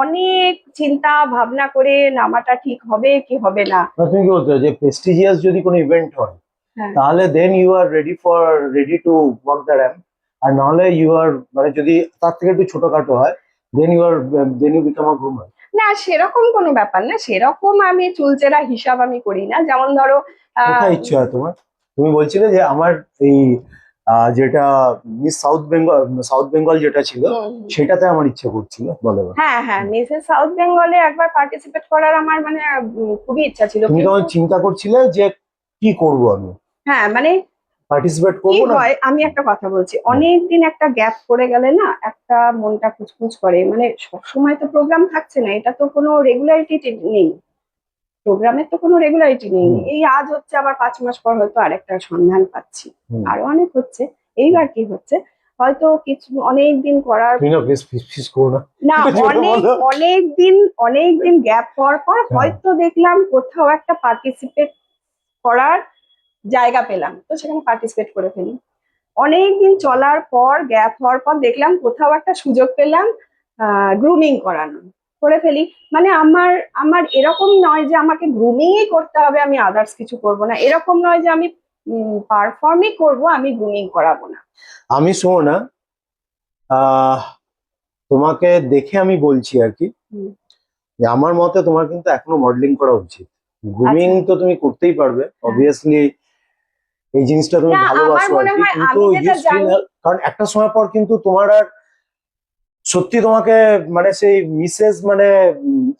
অনেক চিন্তা ভাবনা করে নামাটা ঠিক হবে কি হবে না। না, তুমি কি বলতে চাও যে প্রেস্টিজিয়াস যদি কোনো ইভেন্ট হয়, হ্যাঁ, তাহলে then you are ready to walk the ramp? আর নাহলে ইউ আর, মানে যদি তার থেকে একটু ছোটখাটো হয়, then you become a groomer? না, সেরকম কোনো ব্যাপার না, সেরকম আমি চুলচেরা হিসাব আমি করি না। যেমন ধরো কোথায় ইচ্ছে হয় তোমার? তুমি বলছিলে যে আমার এই যেটা মিস সাউথ বেঙ্গল যেটা ছিল, হুম, সেটাতে আমার ইচ্ছে করছিল, বলে বলো। হ্যাঁ, হ্যাঁ, মিসেস সাউথ বেঙ্গলে একবার পার্টিসিপেট করার আমার মানে খুবই ইচ্ছা ছিল, তুমি কিন্তু তখন চিন্তা করছিলে যে কি করব আমি, হ্যাঁ, মানে পার্টিসিপেট কি করবো না? হয়, আমি একটা কথা বলছি, হুম। অনেকদিন একটা গ্যাপ পড়ে গেলে না একটা মনটা কুচকুচ করে। মানে সবসময় তো প্রোগ্রাম থাকছে না, এটা তো কোনো রেগুলারিটি নেই, প্রোগ্রামের তো কোনো রেগুলারিটি নেই। হুম। এই আজ হচ্ছে, আবার 5 মাস পর হয়তো আরেকটা সন্ধান পাচ্ছি, হুম। আরো অনেক হচ্ছে। এইবার কি হচ্ছে, হয়তো কিছু অনেক দিন করার, তুমি না প্লিজ ফিস করো না, না, একটু জোরে অনেক বলো। অনেক দিন, অনেক দিন গ্যাপ পর পর হ্যাঁ। হয়তো দেখলাম কোথাও একটা পার্টিসিপেট করার জায়গা পেলাম, তো সেখানে পার্টিসিপেট করে ফেলি। অনেকদিন চলার পর, গ্যাপ হওয়ার পর দেখলাম কোথাও একটা সুযোগ পেলাম গ্রুমিং করানো, করে ফেলি। মানে আমার আমার এরকম নয় যে আমাকে গ্রুমিংই করতে হবে, আমি আদার্স কিছু করব না, এরকম নয় যে আমি পারফর্মই করব, আমি গ্রুমিং করাবো না। আমি শোনো না, আহ তোমাকে দেখে আমি বলছি আর কি, হুম, যে আমার মতে তোমার কিন্তু এখনো মডেলিং করা উচিত। গ্রুমিং আচ্ছা, তো তুমি করতেই পারবে হ্যাঁ, অবভিয়াসলি, এই জিনিসটা তুমি না, আমার ভালোবাসো আর মনে কি, হয় কিন্তু আমি ইউ যেটা স্টিল, জানি, কারণ একটা সময় পর কিন্তু তোমার আর সত্যি তোমাকে, মানে সেই মিসেস, মানে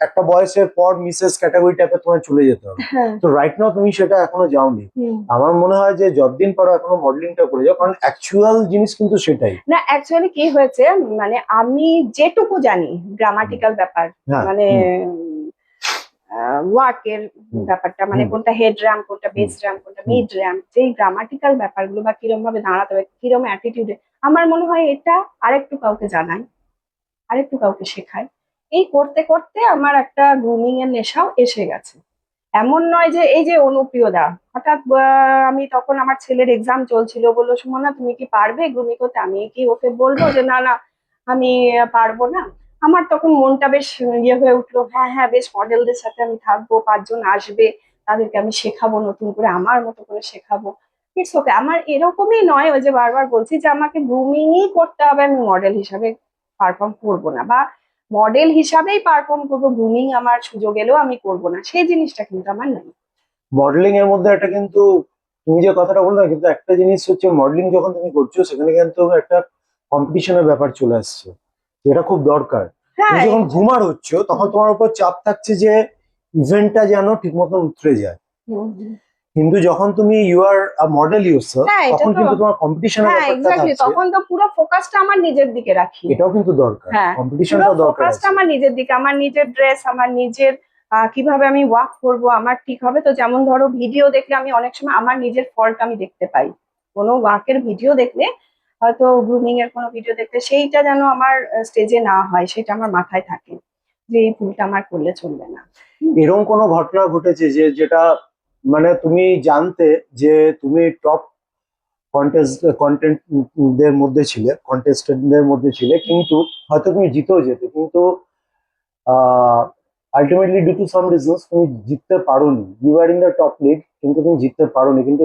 একটা বয়সের পর মিসেস ক্যাটাগরি টাইপের তোমায় চলে যেতে হবে। হ্যাঁ, তো রাইট নাও তুমি সেটা এখনো যাওনি। হুম। আমার মনে হয় যে যতদিন পারো এখনো মডেলিংটা করে যাও, কারণ অ্যাকচুয়াল জিনিস কিন্তু সেটাই। না, অ্যাকচুয়ালি কি হয়েছে, মানে আমি যেটুকু জানি হুম। গ্রামাটিক্যাল ব্যাপার, হ্যাঁ। মানে হুম। ওয়ার্কের হুম। ব্যাপারটা, মানে হুম। কোনটা হেড র্যাম্প, কোনটা হুম। বেস র্যাম্প, কোনটা হুম। মিড র্যাম্প, যেই গ্রামাটিক্যাল ব্যাপারগুলো বা কিরম ভাবে দাঁড়াতে হবে, কিরম অ্যাটিটিউডে, আমার মনে হয় এটা আরেকটু কাউকে জানাই, আরেকটু কাউকে শেখায়। এই করতে করতে আমার একটা গ্রুমিং এর নেশাও এসে গেছে। এমন নয় যে এই যে অনুপ্রিয়দা হঠাৎ আমি তখন আমার ছেলের এক্সাম চলছিল, বললো সুমনা তুমি কি পারবে গ্রুমিং করতে, আমি কি ওকে বলবো যে না, না, আমি পারবো না। আমার তখন মনটা বেশ ইয়ে হয়ে উঠলো, হ্যাঁ হ্যাঁ বেশ মডেলদের সাথে আমি থাকবো, 5 জন আসবে, তাদেরকে আমি শেখাবো, নতুন করে আমার মতো করে শেখাবো। ইটস ওকে, আমার এরকমই নয়, ওই যে বারবার বলছি যে আমাকে গ্রুমিংই করতে হবে, আমি মডেল হিসাবে পারফর্ম করবো না, বা মডেল হিসাবেই পারফর্ম করবো, গ্রুমিং আমার সুযোগ এলেও আমি করবো না, সেই জিনিসটা কিন্তু আমার নেই। মডেলিং এর মধ্যে একটা কিন্তু তুমি যে কথাটা বললে না, কিন্তু একটা জিনিস হচ্ছে মডেলিং যখন তুমি করছো সেখানে কিন্তু একটা কম্পিটিশনের ব্যাপার চলে আসছে, যেটা খুব দরকার। হ্যাঁ তুমি যখন ঘুমার হচ্ছ তখন তোমার উপর চাপ থাকছে যে ইভেন্টটা যেন ঠিক মতন উতরে যায়। হুম, হুম। কিন্তু যখন তুমি ইউ আর মডেল ইউরসেলফ, হ্যাঁ এটা তখন তো, কিন্তু তোমার কম্পিটিশনের হ্যাঁ ব্যাপারটা এক্স্যাক্টলি, থাকছে। তখন তো পুরো ফোকাসটা আমার নিজের দিকে রাখি। এটাও কিন্তু দরকার, হ্যাঁ, পুরো কম্পিটিশনটাও দরকার ফোকাসটা আছে। আমার নিজের দিকে, আমার নিজের ড্রেস, আমার নিজের কিভাবে আমি ওয়াক করব আমার ঠিক হবে তো। যেমন ধরো ভিডিও দেখলে আমি অনেক সময় আমার নিজের ফল্ট আমি দেখতে পাই, কোনো ওয়ার্কের ভিডিও দেখলে, হয়তো গ্রুমিং এর কোনো ভিডিও দেখলে, সেইটা যেন আমার স্টেজে না হয়, সেটা আমার মাথায় থাকে যে এই ভুলটা আমার করলে চলবে না। এরকম কোনো ঘটনা ঘটেছে যে যেটা মানে তুমি জানতে যে তুমি টপ কন্টেন্টদের মধ্যে ছিলে, কন্টেস্টেন্টদের মধ্যে ছিলে, কিন্তু হয়তো তুমি জিতেও যেতে, কিন্তু ultimately due to some reasons তুমি জিততে পারোনি, you are in the top league, কিন্তু তুমি জিততে পারোনি, কিন্তু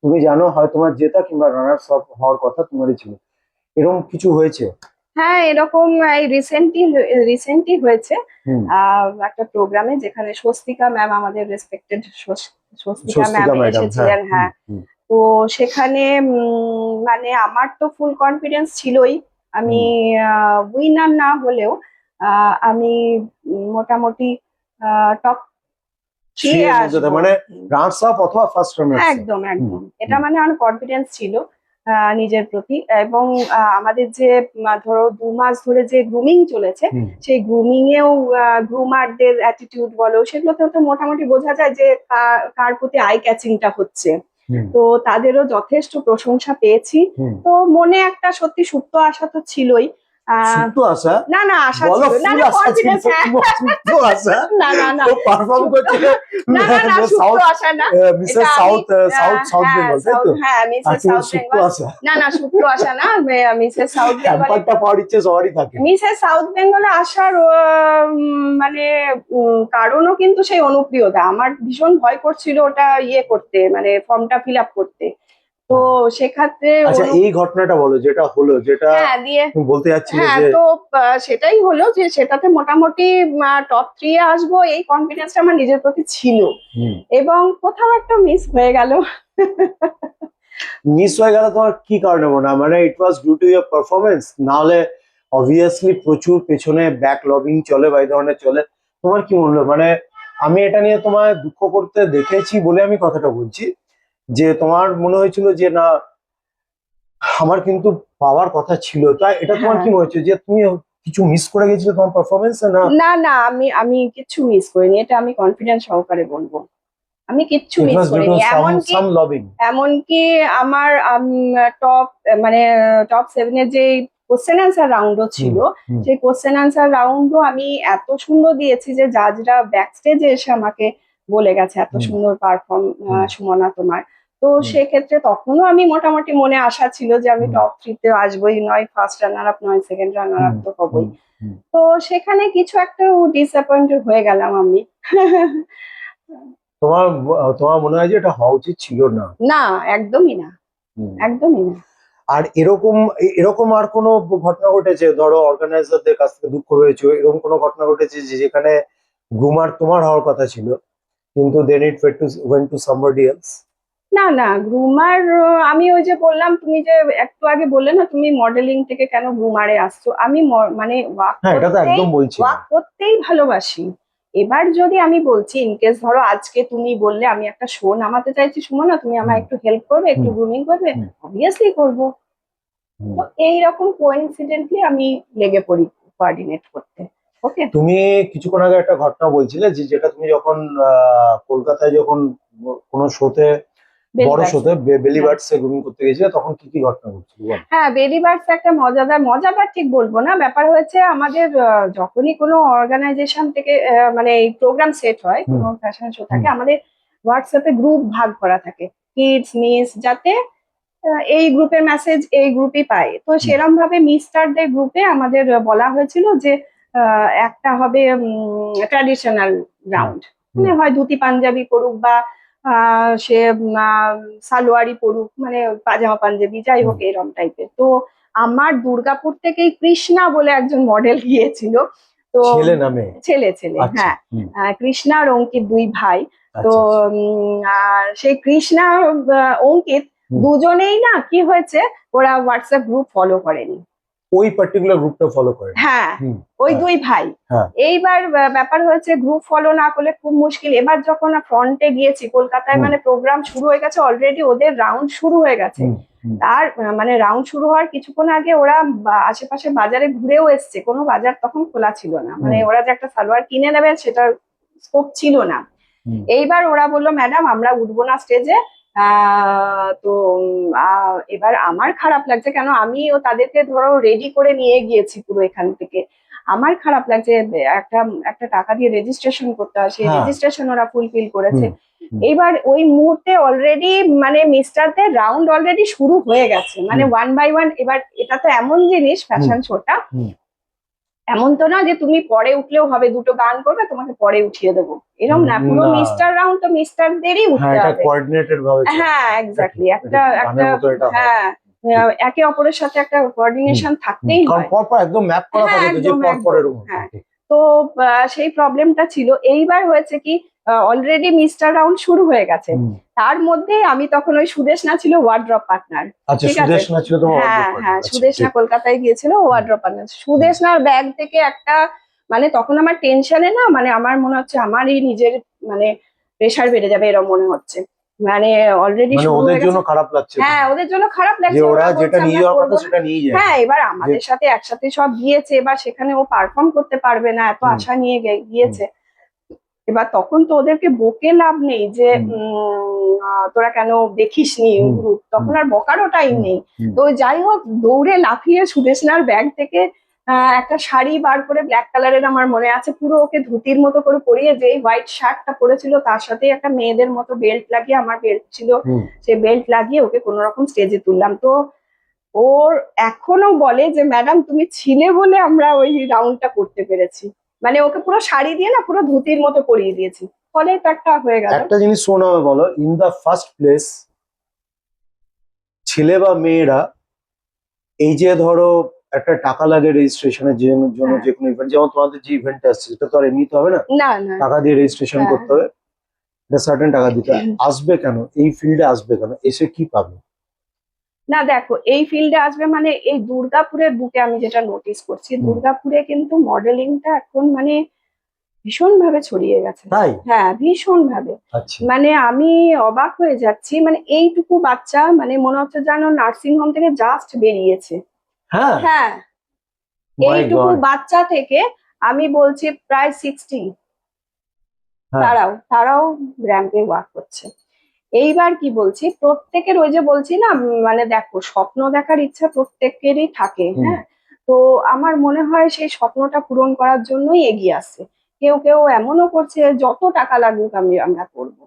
তুমি জানো হয় তোমার জেতা কিংবা রানার্স আপ হওয়ার কথা তোমারই ছিল, এরকম কিছু হয়েছে? হ্যাঁ এরকম এই রিসেন্টলি হয়েছে। হুম। একটা প্রোগ্রামে যেখানে স্বস্তিকা ম্যাম, আমাদের respected Swastika ma'am Swastika madam, হ্যাঁ। এসেছিলেন। হুম, হ্যাঁ, হুম, তো সেখানে মানে আমার তো ফুল কনফিডেন্স ছিলই, আমি হুম। উইনার না হলেও আমি মোটামুটি টপ থ্রি থ্রি এ এর মধ্যে আসবো। মানে রানার্স আপ অথবা ফার্স্ট রানার্স আপ। একদম হুম, একদম, এটা হুম, মানে আমার কনফিডেন্স ছিল নিজের প্রতি। এবং আমাদের যে ধরো 2 মাস ধরে যে গ্রুমিং চলেছে, হুম, সেই গ্রুমিং এও গ্রুমারদের অ্যাটিটিউড বলো, সেগুলোতে তো মোটামুটি বোঝা যায় যে কার প্রতি আই ক্যাচিংটা হচ্ছে। হুম, তো তাদেরও যথেষ্ট প্রশংসা পেয়েছি। হুম। তো মনে একটা সত্যি সুপ্ত আশা তো ছিলই। আহ সুপ্ত আশা? না না, আশা বলো ছিল না, ফুল না আশা ছিল, কনফিডেন্স, হ্যাঁ। তোমার সুপ্ত আশা? না না না, ও পারফর্ম সুপ্ত, করছিল না না না, সুপ্ত সাউথ, আশা না। এটা মিসেস আমি সাউথ, সাউথ হ্যাঁ বেঙ্গল, তাই সাউথ, তো? হ্যাঁ আর মিসেস তুমি সাউথ সুপ্ত বেঙ্গল। আশা? না না, সুপ্ত আশা না, মিসেস সাউথ বেঙ্গলে। হ্যাম্পারটা পাওয়ার ইচ্ছে সবারই থাকে। মিসেস সাউথ বেঙ্গলে আসার মানে কারণও কিন্তু সেই অনুপ্রিয়তা। আমার ভীষণ ভয় করছিল ওটা ইয়ে করতে, মানে ফর্মটা ফিল আপ করতে। তো হ্যাঁ। সেক্ষেত্রে আচ্ছা, এই ঘটনাটা বলো যেটা হলো, যেটা হ্যাঁ দিয়ে, তুমি বলতে যাচ্ছিলে হ্যাঁ যে। তো সেটাই হলো যে সেটাতে মোটামুটি টপ 3 এ আসবো, এই কনফিডেন্সটা আমার নিজের প্রতি ছিল। হুম। এবং কোথাও একটা মিস হয়ে গেল। মিস হয়ে গেল তোমার কি কারণে মনে হয়? মানে it was due to year performance, না হলে অবভিয়াসলি প্রচুর পেছনে ব্যাক লবিং চলে বা এই ধরনের চলে, তোমার কি মনে হলো? মানে আমি এটা নিয়ে তোমায় দুঃখ করতে দেখেছি বলে আমি কথাটা বলছি, যে তোমার মনে হয়েছিল যে না, আমার কিন্তু পাওয়ার কথা ছিল, তাই এটা তোমার হ্যাঁ, কি মনে হচ্ছে যে তুমি কিছু মিস করে গেছিলে তোমার পারফরমেন্সে, না না না, আমি কিচ্ছু মিস করিনি, এটা আমি কনফিডেন্স সহকারে বলবো, আমি কিচ্ছু ইট মিস ওয়াজ ডিউ টু করিনি। এমনকি সাম লবিং? এমনকি আমার টপ, মানে টপ 7 এর যে কোশ্চেন অ্যান্সার রাউন্ডও হুম, ছিল, হুম, সেই কোশ্চেন অ্যান্সার রাউন্ডও আমি এত সুন্দর দিয়েছি যে জাজরা ব্যাক স্টেজে এসে আমাকে বলে গেছে এত হুম, সুন্দর পারফর্ম হুম, সুমনা তোমার। তো হুম, সেক্ষেত্রে তখনও আমি মোটামুটি মনে আশা ছিল যে আমি হুম, টপ 3 তে আসবোই, নয় ফার্স্ট রানার আপ নয় সেকেন্ড রানার হুম, আপ তো হবই। হুম, হুম। তো সেখানে কিছু একটা ডিসঅ্যাপয়েন্টেড হয়ে গেলাম আমি। তোমার তোমার মনে হয় যে এটা হওয়া উচিত ছিল না? না, একদমই না, হুম। একদমই না। আর এরকম আর কোনো ঘটনা ঘটেছে, ধরো অর্গানাইজারদের কাছ থেকে দুঃখ পেয়েছো, এরকম কোনো ঘটনা ঘটেছে যে যেখানে গ্রুমার তোমার হওয়ার কথা ছিল কিন্তু then it went to somebody else? না না, গ্রুমার, আমি ওই যে বললাম, তুমি যে একটু আগে বললে না তুমি মডেলিং থেকে কেন গ্রুমারে আসছো, আমি মানে হ্যাঁ, এটা তো একদম বলছি না। ওয়াক করতেই ভালোবাসি। এবার যদি আমি বলছি ইনকেস ধরো আজকে তুমি বললে আমি একটা শো নামাতে চাইছি সুমনা, তুমি আমায় হুম, একটু হেল্প করবে, একটু হুম, গ্রুমিং করবে, হুম, অবভিয়াসলি করবো। হুম। তো এইরকম কোইন্সিডেন্টলি আমি লেগে পড়ি কোঅর্ডিনেট করতে। ওকে। তুমি কিছুক্ষণ আগে একটা ঘটনা বলছিলে যে যেটা তুমি যখন কলকাতায় যখন কোনো শোতে, বড় বেলিবার্স, শোতে, হ্যাঁ বেলিবার্ডস এ গ্রুমিং করতে গেছিলে, তখন কি কি ঘটনা ঘটছিল বলো? হ্যাঁ, বেলিবার্ডস একটা মজাদার, মজাদার ঠিক বলবো না, ব্যাপার হয়েছে আমাদের যখনই কোনো অর্গানাইজেশন থেকে মানে এই প্রোগ্রাম সেট হয়, হুম, কোনো ফ্যাশন শো হুম, থাকে, আমাদের হোয়াটসঅ্যাপে গ্রুপ ভাগ করা থাকে, কিডস মিস, যাতে এই গ্রুপের মেসেজ এই গ্রুপই পায়, তো সেরকম ভাবে মিস্টারদের গ্রুপে আমাদের বলা হয়েছিল যে একটা হবে ট্র্যাডিশনাল রাউন্ড, মানে হয় ধুতি পাঞ্জাবি পরুক বা সে সালোয়ারি পরুক, মানে পাজামা পাঞ্জাবি যাই হোক এরকম টাইপের। তো আমার দুর্গাপুর থেকেই কৃষ্ণা বলে একজন মডেল গিয়েছিল, তো ছেলে নামে? ছেলে ছেলে, আচ্ছা, হ্যাঁ। কৃষ্ণা আর অঙ্কিত দুই ভাই। তো আচ্ছা, সেই কৃষ্ণা অঙ্কিত দুজনেই না কি হয়েছে, ওরা হোয়াটসঅ্যাপ গ্রুপ ফলো করেনি, ওই পার্টিকুলার গ্রুপটা ফলো করে? হ্যাঁ, হুম, ওই হ্যাঁ, দুই ভাই। হ্যাঁ, এইবার ব্যাপার হয়েছে গ্রুপ ফলো না করলে খুব মুশকিল। এবার যখন ফ্রন্টে গিয়েছি কলকাতায়, মানে প্রোগ্রাম শুরু হয়ে গেছে অলরেডি, ওদের রাউন্ড শুরু হয়ে গেছে। তার মানে রাউন্ড শুরু হওয়ার কিছুক্ষণ আগে ওরা আশেপাশে বাজারে ঘুরেও এসছে, কোনো বাজার তখন খোলা ছিল না, মানে ওরা যে একটা সালোয়ার কিনে নেবে সেটার স্কোপ ছিল না। এইবার ওরা বললো ম্যাডাম আমরা উঠবো না স্টেজে। তো এবার আমার খারাপ লাগছে, কেন আমিও তাদেরকে ধরো রেডি করে নিয়ে গিয়েছি পুরো এখান থেকে, আমার খারাপ লাগছে। একটা একটা টাকা দিয়ে রেজিস্ট্রেশন করতে হয়, সেই রেজিস্ট্রেশন ওরা ফুলফিল করেছে। এইবার ওই মুহূর্তে অলরেডি মানে মিস্টারদের রাউন্ড অলরেডি শুরু হয়ে গেছে, মানে ওয়ান বাই ওয়ান। এবার এটা তো এমন জিনিস ফ্যাশন শোটা, এমন তো না যে তুমি পরে উঠলেও হবে, দুটো গান করবে তোমাকে পরে উঠিয়ে দেবো, এরকম না, পুরো মিস্টার রাউন্ড তো মিস্টারদেরই উঠতে হবে। কোঅর্ডিনেটেড ভাবে? হ্যাঁ, এক্স্যাক্টলি, একটা হ্যাঁ, একে অপরের সাথে একটা কোঅর্ডিনেশন থাকতেই হয়, পরপর একদম ম্যাপ করা থাকে তো, যে পরপর এরকম। হ্যাঁ, তো সেই প্রবলেমটা ছিল। এইবার হয়েছে কি, অলরেডি মিস্টার রাউন্ড শুরু হয়ে গেছে, তার মধ্যে আমি তখন ওই সুদেশনা ছিল ওয়ার্ড্রপ পার্টনার। আচ্ছা, সুদেশনা ছিল তোমার হ্যাঁ হ্যাঁ, সুদেশনা কলকাতায় গিয়েছিল ওয়ার্ড্রপ পার্টনার। সুদেশনার ব্যাগ থেকে একটা, মানে তখন আমার টেনশনে না, মানে আমার মনে হচ্ছে আমারই নিজের মানে প্রেশার বেড়ে যাবে এরকম মনে হচ্ছে, মানে অলরেডি শুরু হয়ে গেছে। ওদের জন্য খারাপ লাগছে? হ্যাঁ, ওদের জন্য খারাপ লাগছে, ওরা যেটা নিয়ে যাওয়ার কথা সেটা নিয়ে যায়। হ্যাঁ, এবার আমাদের সাথে একসাথে সব গিয়েছে, এবার সেখানে ও পারফর্ম করতে পারবে না, এত আশা নিয়ে গিয়েছে। এবার তখন তো ওদেরকে বকে লাভ নেই যে তোরা কেন দেখিসনি গ্রুপ, তখন আর বকারও টাইম নেই। তো যাই হোক, দৌড়ে লাফিয়ে সুদেশনার ব্যাগ থেকে একটা শাড়ি বার করে, ব্ল্যাক কালারের আমার মনে আছে, পুরো ওকে ধুতির মতো করে পরিয়ে, যে হোয়াইট শার্টটা পরেছিল তার সাথে একটা মেয়েদের মতো বেল্ট লাগিয়ে, আমার বেল্ট ছিল, সে বেল্ট লাগিয়ে ওকে কোন রকম স্টেজে তুললাম। তো ওর এখনো বলে যে ম্যাডাম তুমি ছিলে বলে আমরা ওই রাউন্ডটা করতে পেরেছি, মানে ওকে পুরো শাড়ি দিয়ে না পুরো ধুতির মতো পরিয়ে দিয়েছি, ফলে তো একটা হয়ে গেল। একটা জিনিস শোনা হবে, বলো, ইন দা ফার্স্ট প্লেস ছেলে বা মেয়েরা এই যে ধরো একটা টাকা লাগে রেজিস্ট্রেশনের জন্য, যে কোনো ইভেন্ট, যেমন তোমাদের যে ইভেন্টটা আসছে সেটা তো আর এমনিতে হবে না, টাকা দিয়ে রেজিস্ট্রেশন করতে হবে, একটা সার্টেন টাকা দিতে আসবে কেন, এই ফিল্ডে আসবে কেন, এসে কি পাবে? না দেখো, এই ফিল্ডে আসবে মানে এই দুর্গাপুরের বুকে আমি যেটা নোটিস করছি, দুর্গাপুরে কিন্তু মডেলিংটা এখন মানে ভীষণ ভাবে ছড়িয়ে গেছে। তাই? হ্যাঁ, ভীষণ ভাবে। মানে আমি অবাক হয়ে যাচ্ছি, মানে এইটুকু বাচ্চা, মানে মনে হচ্ছে যেন নার্সিং হোম থেকে জাস্ট বেরিয়েছে। হ্যাঁ, এইটুকু বাচ্চা থেকে আমি বলছি প্রায় 60, তারাও র্যাম্পে ওয়াক করছে। এইবার কি বলছি, প্রত্যেকের ওই যে বলছি না, মানে দেখো স্বপ্ন দেখার ইচ্ছা প্রত্যেকেরই থাকে, হ্যাঁ। তো আমার মনে হয় সেই স্বপ্নটা পূরণ করার জন্যই এগিয়ে আসছে। কেউ কেউ এমনও করছে যত টাকা লাগুক আমরা করবো,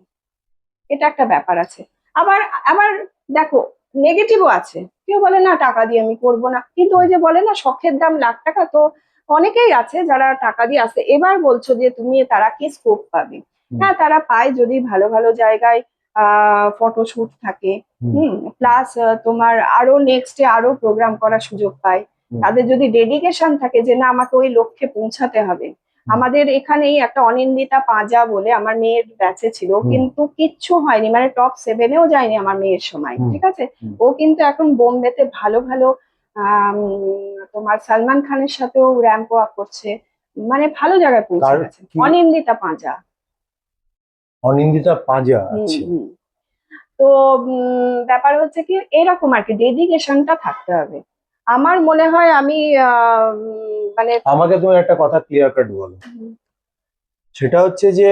এটা একটা ব্যাপার আছে। আবার আবার দেখো নেগেটিভও আছে, কেউ বলে না টাকা দিয়ে আমি করবো না, কিন্তু ওই যে বলে না শখের দাম লাখ টাকা, তো অনেকেই আছে যারা টাকা দিয়ে আসে। এবার বলছো যে তুমি তারা কি স্কোপ পাবে? হ্যাঁ, তারা পায় যদি ভালো ভালো জায়গায় ফটোশুট থাকে, প্লাস তোমার আরো নেক্সটে আরো প্রোগ্রাম করার সুযোগ পায়, তাদের যদি ডেডিকেশন থাকে যে না আমাকে ওই লক্ষ্যে পৌঁছাতে হবে। আমাদের এখানেই একটা অনিন্দিতা পাঁজা বলে আমার মেয়ের ব্যাচে ছিল, কিন্তু কিচ্ছু হয়নি, মানে টপ 7-এও যায়নি আমার মেয়ের সময়, ঠিক আছে। ও কিন্তু এখন বোম্বেতে ভালো ভালো তোমার সালমান খানের সাথেও র্যাম্প ওয়াক করছে, মানে ভালো জায়গায় পৌঁছে গেছে। অনিন্দিতা পাঁজা। অনিন্দিতা পাঁজা, আচ্ছা। তো ব্যাপার হচ্ছে কি, এরকম আর কি ডেডিকেশনটা থাকতে হবে আমার মনে হয়। আমি মানে আমাকে তুমি একটা কথা ক্লিয়ার কাট বলো, সেটা হচ্ছে যে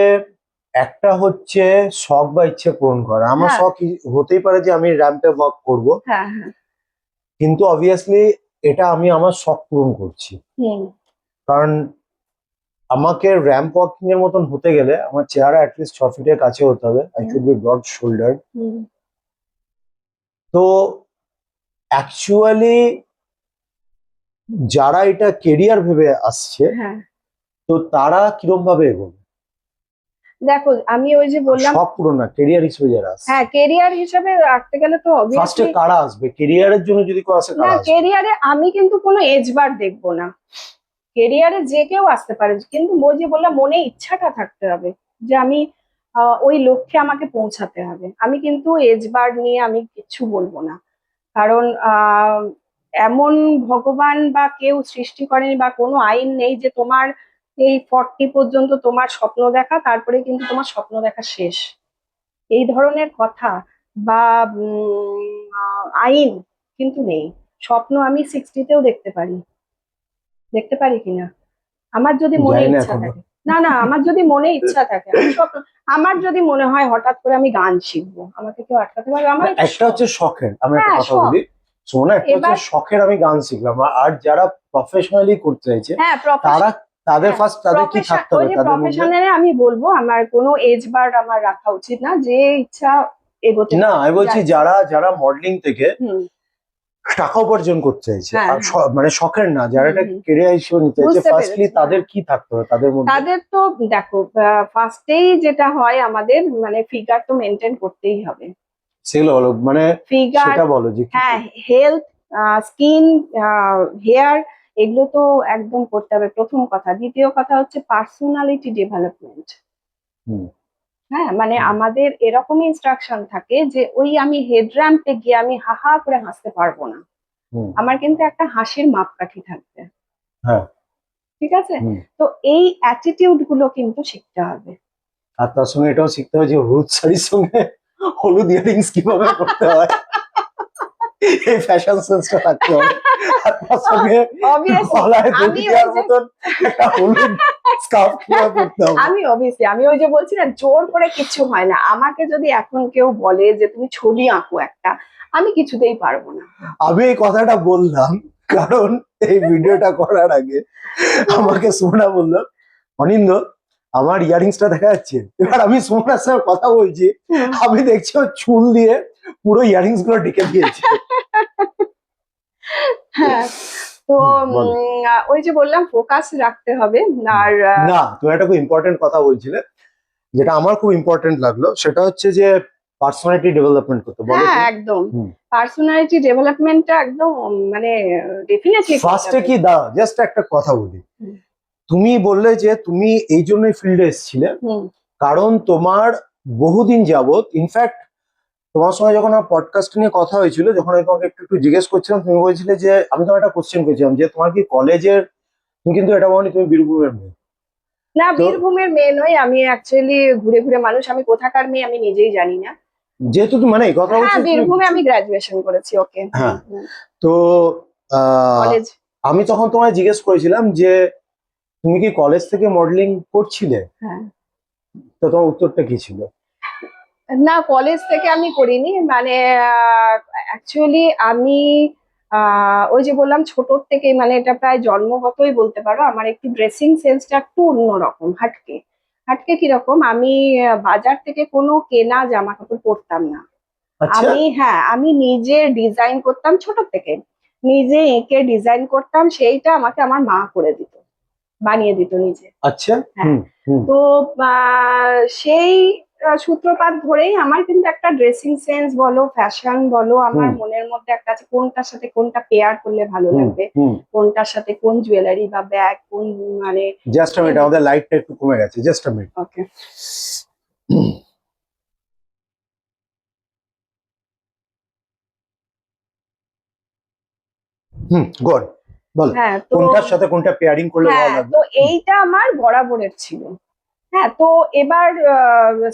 একটা হচ্ছে শখ বা ইচ্ছে পূরণ করা। আমার শখ হতেই পারে যে আমি র্যাম্পে ওয়াক করব, কিন্তু অবভিয়াসলি এটা আমি আমার শখ পূরণ করছি, কারণ আমাকে র্যাম্প ওয়াকিং এর মতন হতে গেলে আমার চেহারা অ্যাটলিস্ট 6 ফিটের কাছে হতে হবে, I should be broad shoulder. তো অ্যাকচুয়ালি যারা এটা কেরিয়ার ভেবে আসছে, হ্যাঁ তো তারা কিরম ভাবে এগোবে? দেখো, আমি ওই যে বললাম, সব পুরো না, কেরিয়ার হিসেবে যারা আসছে, হ্যাঁ কেরিয়ার হিসাবে রাখতে গেলে তো ফার্স্টে অবভিয়াসলি, কারা আসবে কেরিয়ারের জন্য? যদি কেউ আসে, না কারা আসবে? কেরিয়ারে আমি কিন্তু কোনো এজ বার দেখবো না। কেরিয়ারে যে কেউ আসতে পারে, কিন্তু ওই যে বললাম মনে ইচ্ছাটা থাকতে হবে যে আমি ওই লক্ষ্যে আমাকে পৌঁছাতে হবে। আমি কিন্তু এজ বার নিয়ে আমি কিচ্ছু বলবো না, কারণ এমন ভগবান বা কেউ সৃষ্টি করেনি বা কোনো আইন নেই যে তোমার এই 40 পর্যন্ত তোমার স্বপ্ন দেখা, তারপরে কিন্তু তোমার স্বপ্ন দেখা শেষ, এই ধরনের কথা বা আইন কিন্তু নেই। স্বপ্ন আমি 60-তেও দেখতে পারি, দেখতে পারি কিনা আমার যদি মনে জানি না ইচ্ছা এখনো। থাকে। না না, আমার যদি মনে ইচ্ছা থাকে, আমি স্বপ্ন, আমার যদি মনে হয় হঠাৎ করে আমি গান শিখবো, আমাকে কেউ আটকাতে পারবে? আমার এটা একটা শখ। হচ্ছে শখের, আমি একটা হ্যাঁ কথা শখ। বলি, শোনো, একটা হচ্ছে এবার শখের আমি গান শিখলাম, আর যারা প্রফেশনালি করতে চাইছে হ্যাঁ তারা, তাদের হ্যাঁ ফার্স্ট তাদের কি প্রফেশন, থাকতে ওই হবে যে তাদের মধ্যে? প্রফেশনালে আমি বলবো আমার কোনো এজ বার আমার রাখা উচিত না, যে ইচ্ছা এগোতে না, পারে আমি বলছি যাচ্ছে। যারা যারা মডেলিং থেকে হুম। টাকা উপার্জন করতে চাইছে, হ্যাঁ আর হ্যাঁ। মানে শখের না, যারা হুম এটা হুম। কেরিয়ার হিসেবে নিতে চাইছে, বুঝতে ফার্স্টলি পেরেছি, তাদের হ্যাঁ। কি থাকতে হবে তাদের মধ্যে? তাদের তো দেখো, ফার্স্টেই যেটা হয় আমাদের মানে ফিগার তো মেনটেন করতেই হবে। সেগুলো বলো, মানে ফিগার, সেটা বলো যে কি হ্যাঁ করবে। হেলথ, স্কিন, হেয়ার, এগুলো তো একদম করতে হবে প্রথম কথা। দ্বিতীয় কথা হচ্ছে পার্সোনালিটি ডেভেলপমেন্ট। হুম হ্যাঁ মানে হুম আমাদের এরকমই ইনস্ট্রাকশন থাকে যে ওই আমি হেড র্যাম্পে গিয়ে আমি হা হা করে হাসতে পারবো না, হুম, আমার কিন্তু একটা হাসির মাপকাঠি থাকবে। হ্যাঁ, ঠিক আছে? হুম। তো এই অ্যাটিটিউড গুলো কিন্তু শিখতে হবে। আর তার সঙ্গে এটাও শিখতে হবে যে হলুদ শাড়ির সঙ্গে হলুদ ইয়ারিংস কিভাবে করতে হয়, এই ফ্যাশন সেন্সটা থাকতে হবে। আর তার সঙ্গে অবভিয়াসলি গলায় দড়ি আমি ওই দেওয়ার যে মতন একটা হলুদ স্কার্ফ কিভাবে পরতে হবে। আমি অবভিয়াসলি আমি ওই যে বলছি না, জোর করে কিচ্ছু হয় না। আমাকে যদি এখন কেউ বলে যে তুমি ছবি আঁকো একটা, আমি কিছুতেই পারবো না। আমি এই কথাটা বললাম কারণ এই ভিডিওটা করার আগে আমাকে সোনা বললো, অনিন্দ আমার ইয়ারিংসটা দেখা যাচ্ছে। এবার আমি সোনার সঙ্গে কথা বলছি, হুম। আমি দেখছি ও চুল দিয়ে পুরো ইয়ারিংস গুলো ঢেকে দিয়েছে। হ্যাঁ, তো বলো। ওই যে বললাম ফোকাস রাখতে হবে। আর না, তুমি একটা খুব ইম্পর্টেন্ট কথা বলছিলে, যেটা আমার খুব ইম্পর্টেন্ট লাগলো, সেটা হচ্ছে যে পার্সোনালিটি ডেভেলপমেন্ট করতে বলো হ্যাঁ তুমি। একদম, হুম। পার্সোনালিটি ডেভেলপমেন্টটা একদম মানে ডেফিনেটলি করতে ফার্স্টে হবে। কি দাঁড়া, জাস্ট একটা কথা বলি, হুম তুমি বললে যে তুমি এই জন্যই ফিল্ডে এসেছিলে হুম কারণ তোমার বহুদিন যাবত, ইনফ্যাক্ট তোমার সঙ্গে যখন আমার পডকাস্ট নিয়ে কথা হয়েছিল, যখন আমি তোমাকে একটু একটু জিজ্ঞেস করছিলাম, তুমি বলছিলে যে, আমি তোমার একটা কোশ্চেন করেছিলাম যে তোমার কি কলেজের, তুমি কিন্তু এটা বলনি তুমি বীরভূমের মেয়ে। না, তো বীরভূমের মেয়ে নই আমি, অ্যাকচুয়ালি ঘুরে ঘুরে মানুষ, আমি কোথাকার মেয়ে আমি নিজেই জানি না। যেহেতু তুমি মানে এই কথা হ্যাঁ বলছো তুমি, বীরভূমে আমি গ্রাজুয়েশন করেছি। ওকে। হ্যাঁ, তো কলেজ, আমি তখন তোমায় জিজ্ঞেস করেছিলাম যে তুমি কি কলেজ থেকে মডেলিং করছিলে, হ্যাঁ। তো তোমার উত্তরটা কি ছিল? না কলেজ থেকে আমি করিনি, মানে অ্যাকচুয়ালি আমি ওই যে বললাম ছোট থেকে, মানে এটা প্রায় জন্মগতই বলতে পারো, আমার একটু ড্রেসিং সেন্সটা একটু অন্যরকম, হাটকে। হাটকে কিরকম, আমি বাজার থেকে কোনো কেনা জামা কাপড় পরতাম না। আচ্ছা আমি, হ্যাঁ আমি নিজে ডিজাইন করতাম ছোট থেকে, নিজে এঁকে ডিজাইন করতাম, সেইটা আমাকে আমার মা করে দিত, বানিয়ে দিত নিজে। আচ্ছা, হ্যাঁ। হুম হুম তো সেই সূত্রপাত ধরেই আমার কিন্তু একটা ড্রেসিং সেন্স বলো, ফ্যাশন বলো, আমার হুম মনের মধ্যে একটা আছে কোনটার সাথে কোনটা পেয়ার করলে ভালো হুম লাগবে, হুম। কোনটার সাথে কোন জুয়েলারি বা ব্যাগ, কোন মানে। জাস্ট মিনিট, আমাদের লাইটটা একটু কমে গেছে, জাস্ট মিনিট। ওকে। হুম, গুড, বলো হ্যাঁ তো, কোনটার সাথে কোনটা পেয়ারিং করলে ভালো হ্যাঁ লাগবে। তো এইটা আমার বরাবরের ছিল। হ্যাঁ তো এবার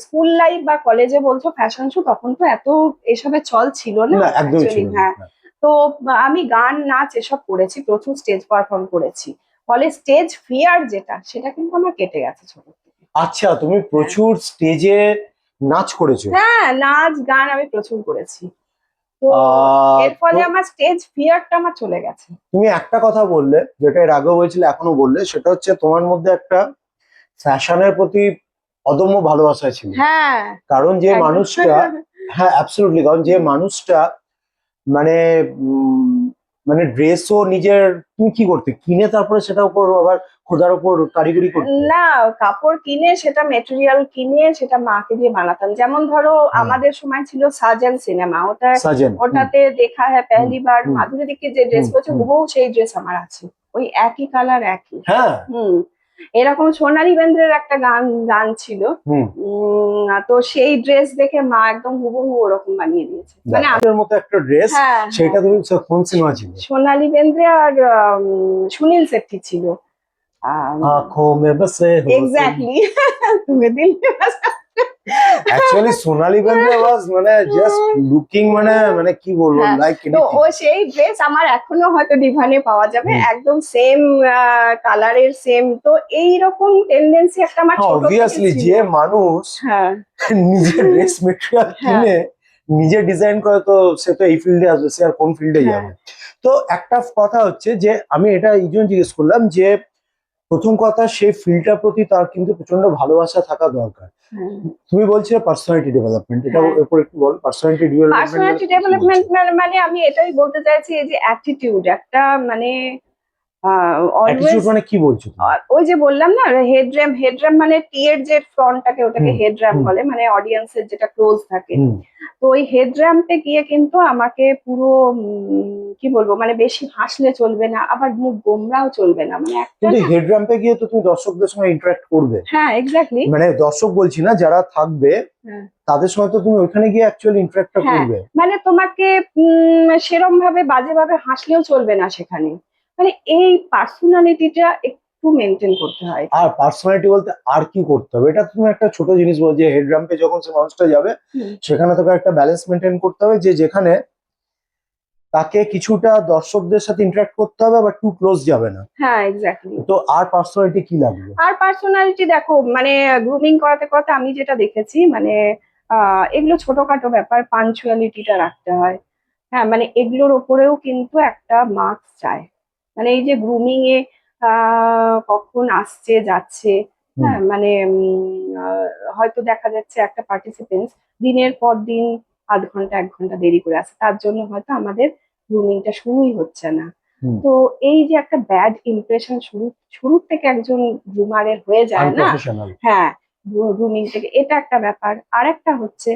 স্কুল লাইফ বা কলেজে বলছো ফ্যাশন শো, তখন তো এত এসবের চল ছিল না না, একদমই অ্যাকচুয়ালি। ছিল না, হ্যাঁ, হ্যাঁ। তো আমি গান নাচ এসব করেছি, প্রচুর স্টেজ পারফর্ম করেছি, ফলে স্টেজ ফিয়ার যেটা, সেটা কিন্তু আমার কেটে গেছে ছোট থেকে। আচ্ছা, তুমি হ্যাঁ প্রচুর স্টেজে নাচ করেছো। হ্যাঁ, নাচ গান আমি প্রচুর করেছি, তো এর তো ফলে আমার স্টেজ ফিয়ারটা আমার চলে গেছে। তুমি একটা কথা বললে, যেটা এর আগেও বলছিলে এখনো বললে, সেটা হচ্ছে তোমার মধ্যে একটা ফ্যাশনের প্রতি অদম্য ভালোবাসা ছিল। হ্যাঁ কারণ যে একদম। মানুষটা, হ্যাঁ অ্যাবসলিউটলি, কারণ যে মানুষটা মানে মানে ড্রেসও নিজের তুমি কি করতে কিনে তারপরে সেটার উপর আবার খোদার উপর কারিগরি করতে? না, কাপড় কিনে সেটা মেটেরিয়াল কিনে সেটা মাকে দিয়ে বানাতাম। যেমন ধরো আমাদের সময় ছিল সাজন সিনেমা, সাজেন। ওটাতে দেখা হ্যায় পেহলি বার মাধুরী দীক্ষিত যে ড্রেস পরেছে হুবহু সেই ড্রেস আমার আছে, ওই একই কালার একই। হ্যাঁ। এরকম সোনালী বেন্দ্রের একটা গান গান ছিল, তো সেই ড্রেস দেখে মা একদম হুবহু ওরকম বানিয়ে দিয়েছে। মানে আপনার মতো একটা ড্রেস, হ্যাঁ, সেটা তুমি কোন সিনেমা ছিল? সোনালী বেন্দ্রে আর সুনীল শেট্টি ছিল। आंखों में बसे हो এক্স্যাক্টলি তুমি দিল অ্যাকচুয়ালি সোনালী বেন্দ্রে ওয়াজ মানে জাস্ট লুকিং মানে মানে কি বলবো লাইক তো ও সেই ড্রেস আমার এখনো হয়তো ডিভানে পাওয়া যাবে, একদম সেম কালারের সেম। তো এইরকম টেন্ডেন্সি একটা আমার ছোট থেকে অবভিয়াসলি ছিল। যে মানুষ নিজের ড্রেস মেটেরিয়াল কিনে নিজে ডিজাইন করে, তো সে তো এই ফিল্ডে আসবে, সে আর কোন ফিল্ডে যাবে? তো একটা কথা হচ্ছে যে আমি এটা এই জন্য জিজ্ঞেস করলাম যে প্রথম কথা সেই ফিল্ডটার প্রতি তার কিন্তু প্রচন্ড ভালোবাসা থাকা দরকার। তুমি বলছিলে পার্সোনালিটি ডেভেলপমেন্ট, এটা উপর একটু বল। পার্সোনালিটি ডেভেলপমেন্ট মানে আমি এটাই বলতে চাইছি যে অ্যাটিটিউড একটা মানে অ্যাটিটিউড মানে কি বলছো? ওই যে বললাম না হেড র্যাম্প মানে টি এর যে ফ্রন্টটাকে ওটাকে হেড র্যাম্প বলে, মানে অডিয়েন্সের যেটা ক্লোজ থাকে। তো ওই হেড র্যাম্পে গিয়ে কিন্তু আমাকে পুরো কি বলবো মানে বেশি হাসলে চলবে না, আবার মুখ গোমরাও চলবে না, মানে কিন্তু হেড র্যাম্পে গিয়ে তো তুমি দর্শকদের সঙ্গে ইন্টারঅ্যাক্ট করবে। হ্যাঁ এক্স্যাক্টলি, মানে দর্শক বলছি না, যারা থাকবে তাদের সঙ্গে তো তুমি ওইখানে গিয়ে অ্যাকচুয়ালি ইন্টারঅ্যাক্টটা করবে। মানে তোমাকে সেরকম ভাবে বাজেভাবে হাসলেও চলবে না সেখানে, মানে এই পার্সোনালিটিটা একটু মেনটেন করতে হয়। আর পার্সোনালিটি বলতে আর কি করতে হবে? এটা তুমি একটা ছোট জিনিস বল যে হেড র্যাম্পে যখন সে মানুষটা যাবে সেখানে তোকে একটা ব্যালেন্স মেনটেন করতে হবে, যে যেখানে তাকে কিছুটা দর্শকদের সাথে ইন্টারঅ্যাক্ট করতে হবে আবার টু ক্লোজ যাবে না। হ্যাঁ এক্স্যাক্টলি। তো আর পার্সোনালিটি কি লাগবে? আর পার্সোনালিটি দেখো মানে গ্রুমিং করাতে করাতে আমি যেটা দেখেছি মানে এগুলো ছোটখাটো ব্যাপার, পাঞ্চুয়ালিটিটা রাখতে হয়। হ্যাঁ মানে এগুলোর ওপরেও কিন্তু একটা মার্কস চায়। মানে এই যে গ্রুমিং এ কখন আসছে যাচ্ছে, হ্যাঁ মানে হয়তো দেখা যাচ্ছে একটা পার্টিসিপেন্টস দিনের পর দিন আধ ঘন্টা 1 ঘন্টা দেরি করে আসে, তার জন্য হয়তো আমাদের গ্রুমিংটা শুরুই হচ্ছে না। তো এই যে একটা ব্যাড ইমপ্রেশন শুরু থেকে একজন গ্রুমারের হয়ে যায় না, হ্যাঁ গ্রুমিং থেকে, এটা একটা ব্যাপার। আর একটা হচ্ছে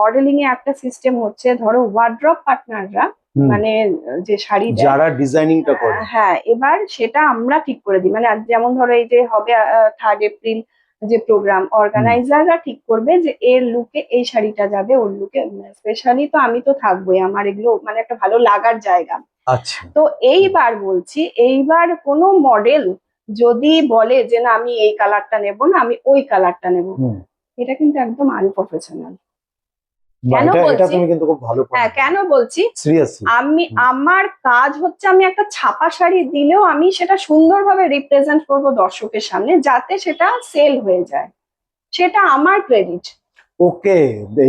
মডেলিং এ একটা সিস্টেম হচ্ছে, ধরো ওয়ার্ড্রপ পার্টনাররা মানে যে শাড়ি যারা ডিজাইনিংটা করে, হ্যাঁ এবার সেটা আমরা ঠিক করে দিই। মানে যেমন ধরো এই যে হবে 3rd এপ্রিল যে প্রোগ্রাম, অর্গানাইজাররা ঠিক করবে যে এর লুকে এই শাড়িটা যাবে, ওর লুকে স্পেশালি তো আমি তো থাকবোই, আমার এগুলো মানে একটা ভালো লাগার জায়গা। আচ্ছা। তো এইবার বলছি, এইবার কোনো মডেল যদি বলে যে না আমি এই কালারটা নেব না, আমি ওই কালারটা নেব, এটা কিন্তু একদম আনপ্রফেশনাল। কেন বলছি? হ্যাঁ কেন বলছি, আমি আমার কাজ হচ্ছে আমি একটা ছাপা শাড়ি দিলেও আমি সেটা সুন্দরভাবে রিপ্রেজেন্ট করব দর্শকের সামনে, যাতে সেটা সেল হয়ে যায়, সেটা আমার ক্রেডিট। ওকে,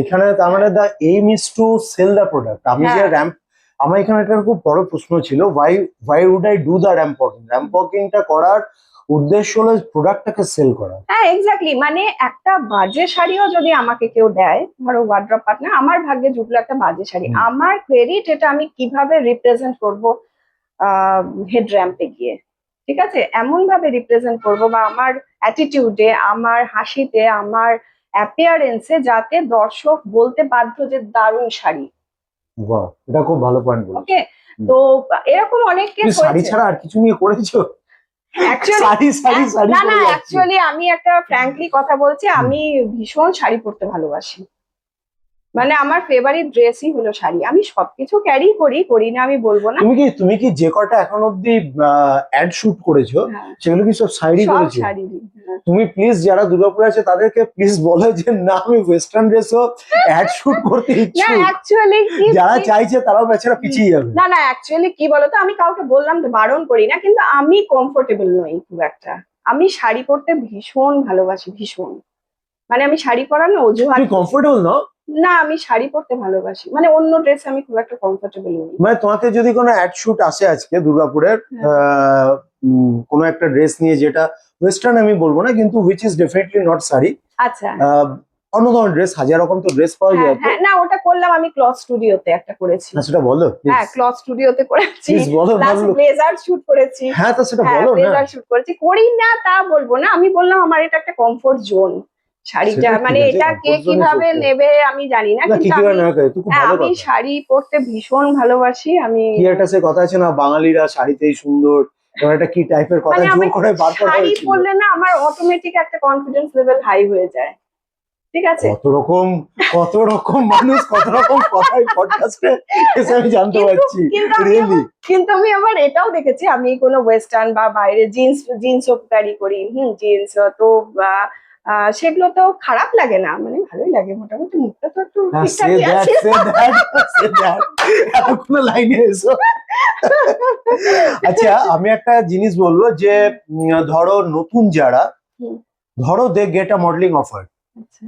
এখানে তার মানে the aim is to sell the product. আমি যে র্যাম্প, আমার এখানে একটা খুব বড় প্রশ্ন ছিল, why would I do the ramp walking? Ramp ওয়াকিংটা করার উদ্দেশ্য হলো প্রোডাক্টটাকে সেল করা। হ্যাঁ এক্স্যাক্টলি, মানে একটা বাজে শাড়িও যদি আমাকে কেউ দেয়, ধরো ওয়ার্ড্রপ পার্টনার, আমার ভাগ্যে জুটলো একটা বাজে শাড়ি, আমার ক্রেডিট এটা আমি কিভাবে রিপ্রেজেন্ট করব হেড র্যাম্পে গিয়ে, ঠিক আছে, এমন ভাবে রিপ্রেজেন্ট করব বা আমার অ্যাটিটিউডে, আমার হাসিতে, আমার অ্যাপিয়ারেন্সে, যাতে দর্শক বলতে বাধ্য যে দারুণ শাড়ি। বাহ, এটা খুব ভালো পয়েন্ট বলেছো। ওকে, তো এরকম অনেক কেস হয়েছে। শাড়ি ছাড়া আর কিছু নিয়ে করেছো? না না, অ্যাকচুয়ালি আমি একটা ফ্র্যাঙ্কলি কথা বলছি, আমি ভীষণ শাড়ি পরতে ভালোবাসি, মানে আমার ফেভারিট ড্রেসই হলো শাড়ি। আমি সবকিছু ক্যারি করি না আমি বলবো না। তুমি কি যে কটা এখন অব্দি অ্যাড শুট করেছো সেগুলো কি সব শাড়ি করেছো? তুমি প্লিজ যারা দুর্গাপুরে আছে তাদেরকে প্লিজ বলো যে না আমি ওয়েস্টার্ন ড্রেসও অ্যাড শুট করতে ইচ্ছুক। না অ্যাকচুয়ালি যারা চাইছে তারাও বেচারা পিছিয়ে যাবে। না না, অ্যাকচুয়ালি কি বলতো, আমি কাউকে বললাম তো বারণ করি না, কিন্তু আমি কমফোর্টেবল নই খুব একটা। আমি শাড়ি পরতে ভীষণ ভালোবাসি, ভীষণ, মানে আমি শাড়ি পরার না অজুহাত। তুমি কমফোর্টেবল নও? না আমি শাড়ি পরতে ভালোবাসি, মানে অন্য ড্রেস আমি খুব একটা কমফোর্টেবল নই। মানে তোমাকে যদি কোনো অ্যাড শুট আসে আজকে দুর্গাপুরের কোনো একটা ড্রেস নিয়ে, যেটা ওয়েস্টার্ন আমি বলবো না কিন্তু which is definitely not sari, আচ্ছা অন্য ধরনের ড্রেস, হাজার রকম তো ড্রেস পাওয়া হ্যাঁ যায় তো। হ্যাঁ, না ওটা করলাম আমি ক্লথ স্টুডিওতে একটা করেছি। না সেটা বলো হ্যাঁ প্লিজ, ক্লথ স্টুডিওতে করেছি, প্লিজ বলো প্লাস বলো। ব্লেজার শুট করেছি। হ্যাঁ তো সেটা হ্যাঁ বলো না। ব্লেজার শুট করেছি, করি না তা বলবো না, আমি বললাম আমার এটা একটা কমফোর্ট জোন শাড়িটা, সেটা মানে ঠিক আছে, এটা কে কমফোর্ট জোন ইজ কিভাবে ওকে। নেবে আমি জানি না, না কি কিন্তু কি আমি না করে তো খুব হ্যাঁ ভালো আমি কথা। শাড়ি পরতে ভীষণ ভালোবাসি আমি। কি একটা সে কথা আছে না, বাঙালিরা শাড়িতেই সুন্দর, এবার একটা কি টাইপের কথা মানে জোর আমি করে বার করা শাড়ি হয়েছিল। পরলে না আমার অটোমেটিক একটা কনফিডেন্স লেভেল হাই হয়ে যায়, ঠিক আছে। কত রকম মানুষ কত রকম কথাই পডকাস্টে এসে আমি জানতে কিন্তু পারছি। কিন্তু আমি রিয়েলি কিন্তু আমি আবার এটাও দেখেছি, আমি কোনো ওয়েস্টার্ন বা বাইরে জিন্সও ক্যারি করি, জিন্স তো সেগুলো তো খারাপ লাগে না, মানে ভালোই লাগে, মোটামুটি মুখটা তো একটু হ্যাঁ সে ঠিকঠাকই দ্যাট আছে। সে দ্যাট সে দ্যাট কোনো লাইনে এসো। আচ্ছা আমি একটা জিনিস বলবো যে ধরো নতুন যারা, হুম, ধরো they get a modelling offer আচ্ছা।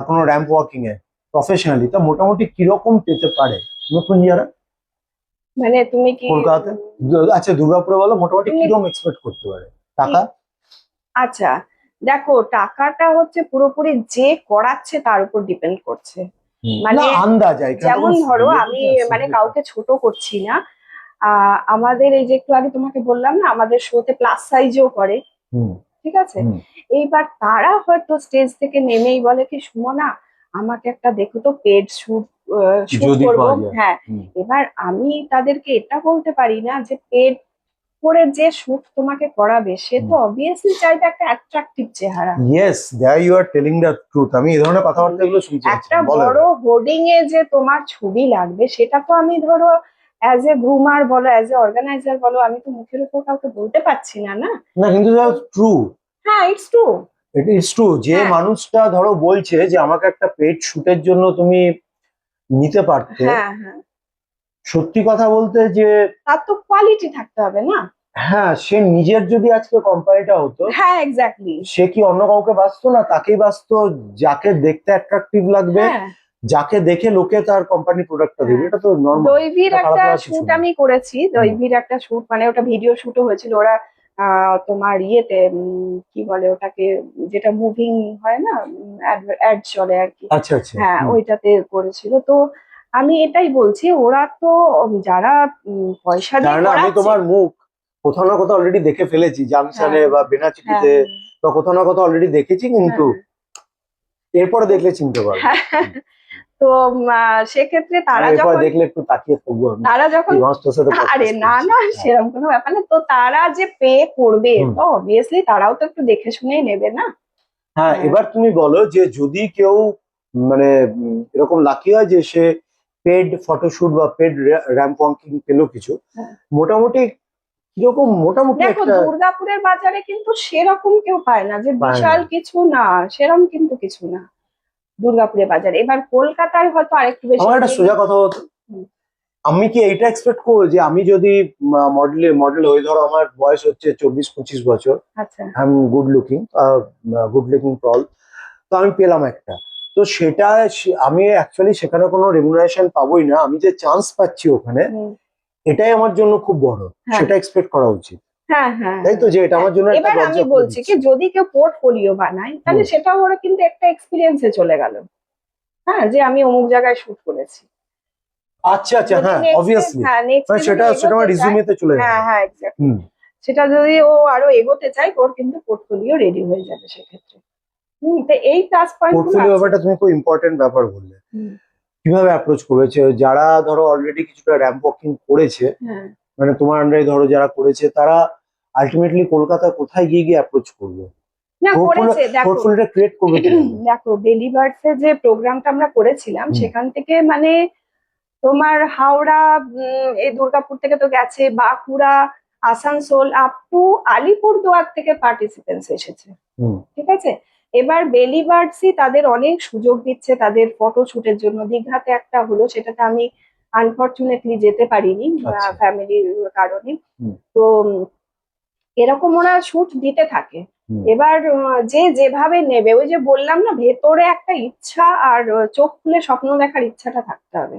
কোনো র্যাম্প ওয়াকিং এ প্রফেশনালি, তা মোটামুটি কিরকম পেতে পারে নতুন যারা মানে তুমি কি কলকাতাতে? আচ্ছা দুর্গাপুরে বলো মোটামুটি তুমি কিরকম এক্সপেক্ট করতে পারে টাকা? কি- আচ্ছা দেখো, টাকাটা হচ্ছে পুরোপুরি যে করাচ্ছে তার উপর ডিপেন্ড করছে, না মানে আন্দাজ এখানে তো যেমন কোনো ধরো ইয়ে আমি তো মানে secret না। কাউকে ছোট করছি না, আমাদের এই যে একটু আগে তোমাকে বললাম না আমাদের শোতে প্লাস সাইজও করে, হুম ঠিক আছে। হুম। এইবার তারা হয়তো স্টেজ থেকে নেমেই বলে কি সুমনা আমাকে একটা দেখো তো পেড শুট শুট যদি করবো, পাওয়া যায়। হ্যাঁ। হুম। এবার আমি তাদেরকে এটা বলতে পারি না যে পেড করে যে শুট তোমাকে করাবে সে তো অবভিয়াসলি চাইবে একটা অ্যাট্রাকটিভ চেহারা। Yes there you are telling the truth, আমি এই ধরনের কথাবার্তা এগুলো শুনছি। আচ্ছা একটা বলো বড় এবার। হোর্ডিং এ যে তোমার ছবি লাগবে সেটা তো আমি ধরো অ্যাজ এ গ্রুমার বলো অ্যাজ এ অর্গানাইজার বলো আমি তো মুখের উপর কাউকে বলতে পারছি না, না। না কিন্তু ট্রু, হ্যাঁ it's true. It is true যে হ্যাঁ মানুষটা ধরো বলছে যে আমাকে একটা পেট শুটের জন্য তুমি নিতে পারতে, হ্যাঁ হ্যাঁ, সত্যি কথা বলতে যে তার তো কোয়ালিটি থাকতে হবে না। হ্যাঁ সে নিজের যদি আজকে কোম্পানিটা হতো, হ্যাঁ এক্স্যাক্টলি। সে কি অন্য কাউকে বাঁচতো না? তাকেই বাঁচতো, যাকে দেখতে অ্যাট্রাকটিভ লাগবে, হ্যাঁ যাকে দেখে লোকে তার কোম্পানি প্রোডাক্টটা দেবে, হ্যাঁ, এটা তো নর্মাল, দৈভীর এটা খারাপ একটা লাগার কিছু শুট না। আমি করেছি, হুম। দৈভীর একটা শুট মানে ওটা ভিডিও শুটও হয়েছিল, ওরা তোমার ইয়েতে কি বলে ওটাকে, যেটা মুভিং হয় না, অ্যাড চলে আর কি, আচ্ছা আচ্ছা। হ্যাঁ হুম। ওইটাতে করেছিল তো। আমি এটাই বলছি ওরা তো যারা পয়সা দিয়ে কারণ আমি করাচ্ছে। তোমার মুখ কোথাও না কোথাও অলরেডি দেখে ফেলেছি, হ্যাঁ জামশানে বা হ্যাঁ বেনাচিটিতে বা কোথাও না কোথাও অলরেডি দেখেছি, হ্যাঁ কিন্তু হ্যাঁ। এরপরে দেখলে চিনতে পারবো। হ্যাঁ, তো সেক্ষেত্রে আর তারা এরপরে যখন দেখলে একটু তাকিয়ে থাকবো আমি, তারা যখন এই মানুষটার সাথে আরে পডকাস্ট না করছি। না হ্যাঁ। সেরকম কোনো ব্যাপার না, তো তারা যে পে করবে হুম। তো অবভিয়াসলি তারাও তো একটু দেখে শুনেই নেবে না। হ্যাঁ হ্যাঁ এবার তুমি বলো যে যদি কেউ মানে এরকম লাকি হয় যে সে পেড ফটোশুট বা পেড র্যাম্প ওয়াকিং পেলো কিছু, হ্যাঁ। মোটামুটি কিরকম মোটামুটি দেখো একটা দুর্গাপুরের বাজারে কিন্তু সেরকম কেউ পায় না যে পায় না? বিশাল কিছু না, সেরকম কিন্তু কিছু না দুর্গাপুরের বাজারে। এবার কলকাতায় হয়তো আরেকটু বেশি আমার একটা আমি সোজা কথা হতো, হুম, আমি কি এইটা এক্সপেক্ট করবো যে আমি যদি মডেল হই, ধরো আমার বয়স হচ্ছে 24-25 বছর, আচ্ছা আই এম গুড লুকিং টল, তো আমি পেলাম একটা, তো সেটা আমি অ্যাকচুয়ালি সেখানে কোনো রেমুনারেশন পাবোই না, আমি যে চান্স পাচ্ছি ওখানে হুম, এটাই আমার জন্য খুব বড়, হ্যাঁ সেটা এক্সপেক্ট করা উচিত, হ্যাঁ হ্যাঁ তাই তো? যে এটা হ্যাঁ। আমার জন্য একটা এবার আমি দরজা খুলে বলছি কি দিচ্ছে। যদি কেউ পোর্টফোলিও বানায় তাহলে হুম। সেটাও ওরা কিন্তু একটা এক্সপিরিয়েন্সে চলে গেল, হ্যাঁ যে আমি অমুক জায়গায় শুট করেছি। আচ্ছা আচ্ছা, যদি হ্যাঁ নেক্সট অবভিয়াসলি, হ্যাঁ নেক্সট সেটা যদি সেটা আমার এগোতে চায়, রিজিউমেতে চলে হ্যাঁ যাবে। হ্যাঁ এক্স্যাক্টলি, হুম। সেটা যদি ও আরো এগোতে চায় ওর কিন্তু পোর্টফোলিও রেডি হয়ে যাবে সেক্ষেত্রে। তো এই প্লাস পয়েন্ট গুলো পোর্টফোলিও আছে। ব্যাপারটা তুমি খুব ইম্পর্টেন্ট ব্যাপার বললে, হুম, কিভাবে অ্যাপ্রোচ করেছে যারা ধরো অলরেডি কিছুটা র্যাম্প ওয়াকিং করেছে, হ্যাঁ মানে তোমার আন্ডারে ধরো যারা করেছে, তারা আলটিমেটলি কলকাতা কোথায় গিয়ে গিয়ে অ্যাপ্রোচ করবে, না করেছে দেখো। পোর্টফোলিওটা ক্রিয়েট করবে কিভাবে? দেখো বেলি বার্ডসে যে প্রোগ্রামটা আমরা করেছিলাম হুম। সেখান থেকে মানে তোমার হাওড়া এই দুর্গাপুর থেকে তো গেছে, বাঁকুড়া, আসানসোল আপ টু আলিপুরদুয়ার থেকে পার্টিসিপেন্টস এসেছে, হুম। ঠিক আছে। এবার বেলি বার্ডসই তাদের অনেক সুযোগ দিচ্ছে তাদের ফটো শুটের জন্য, দীঘাতে একটা হলো সেটাতে আমি আনফরচুনেটলি যেতে পারিনি আচ্ছা। ফ্যামিলির কারণে। হুম। তো এরকম ওরা শুট দিতে থাকে। হুম। এবার যে যেভাবে নেবে ওই যে বললাম না ভেতরে একটা ইচ্ছা আর চোখ খুলে স্বপ্ন দেখার ইচ্ছাটা থাকতে হবে,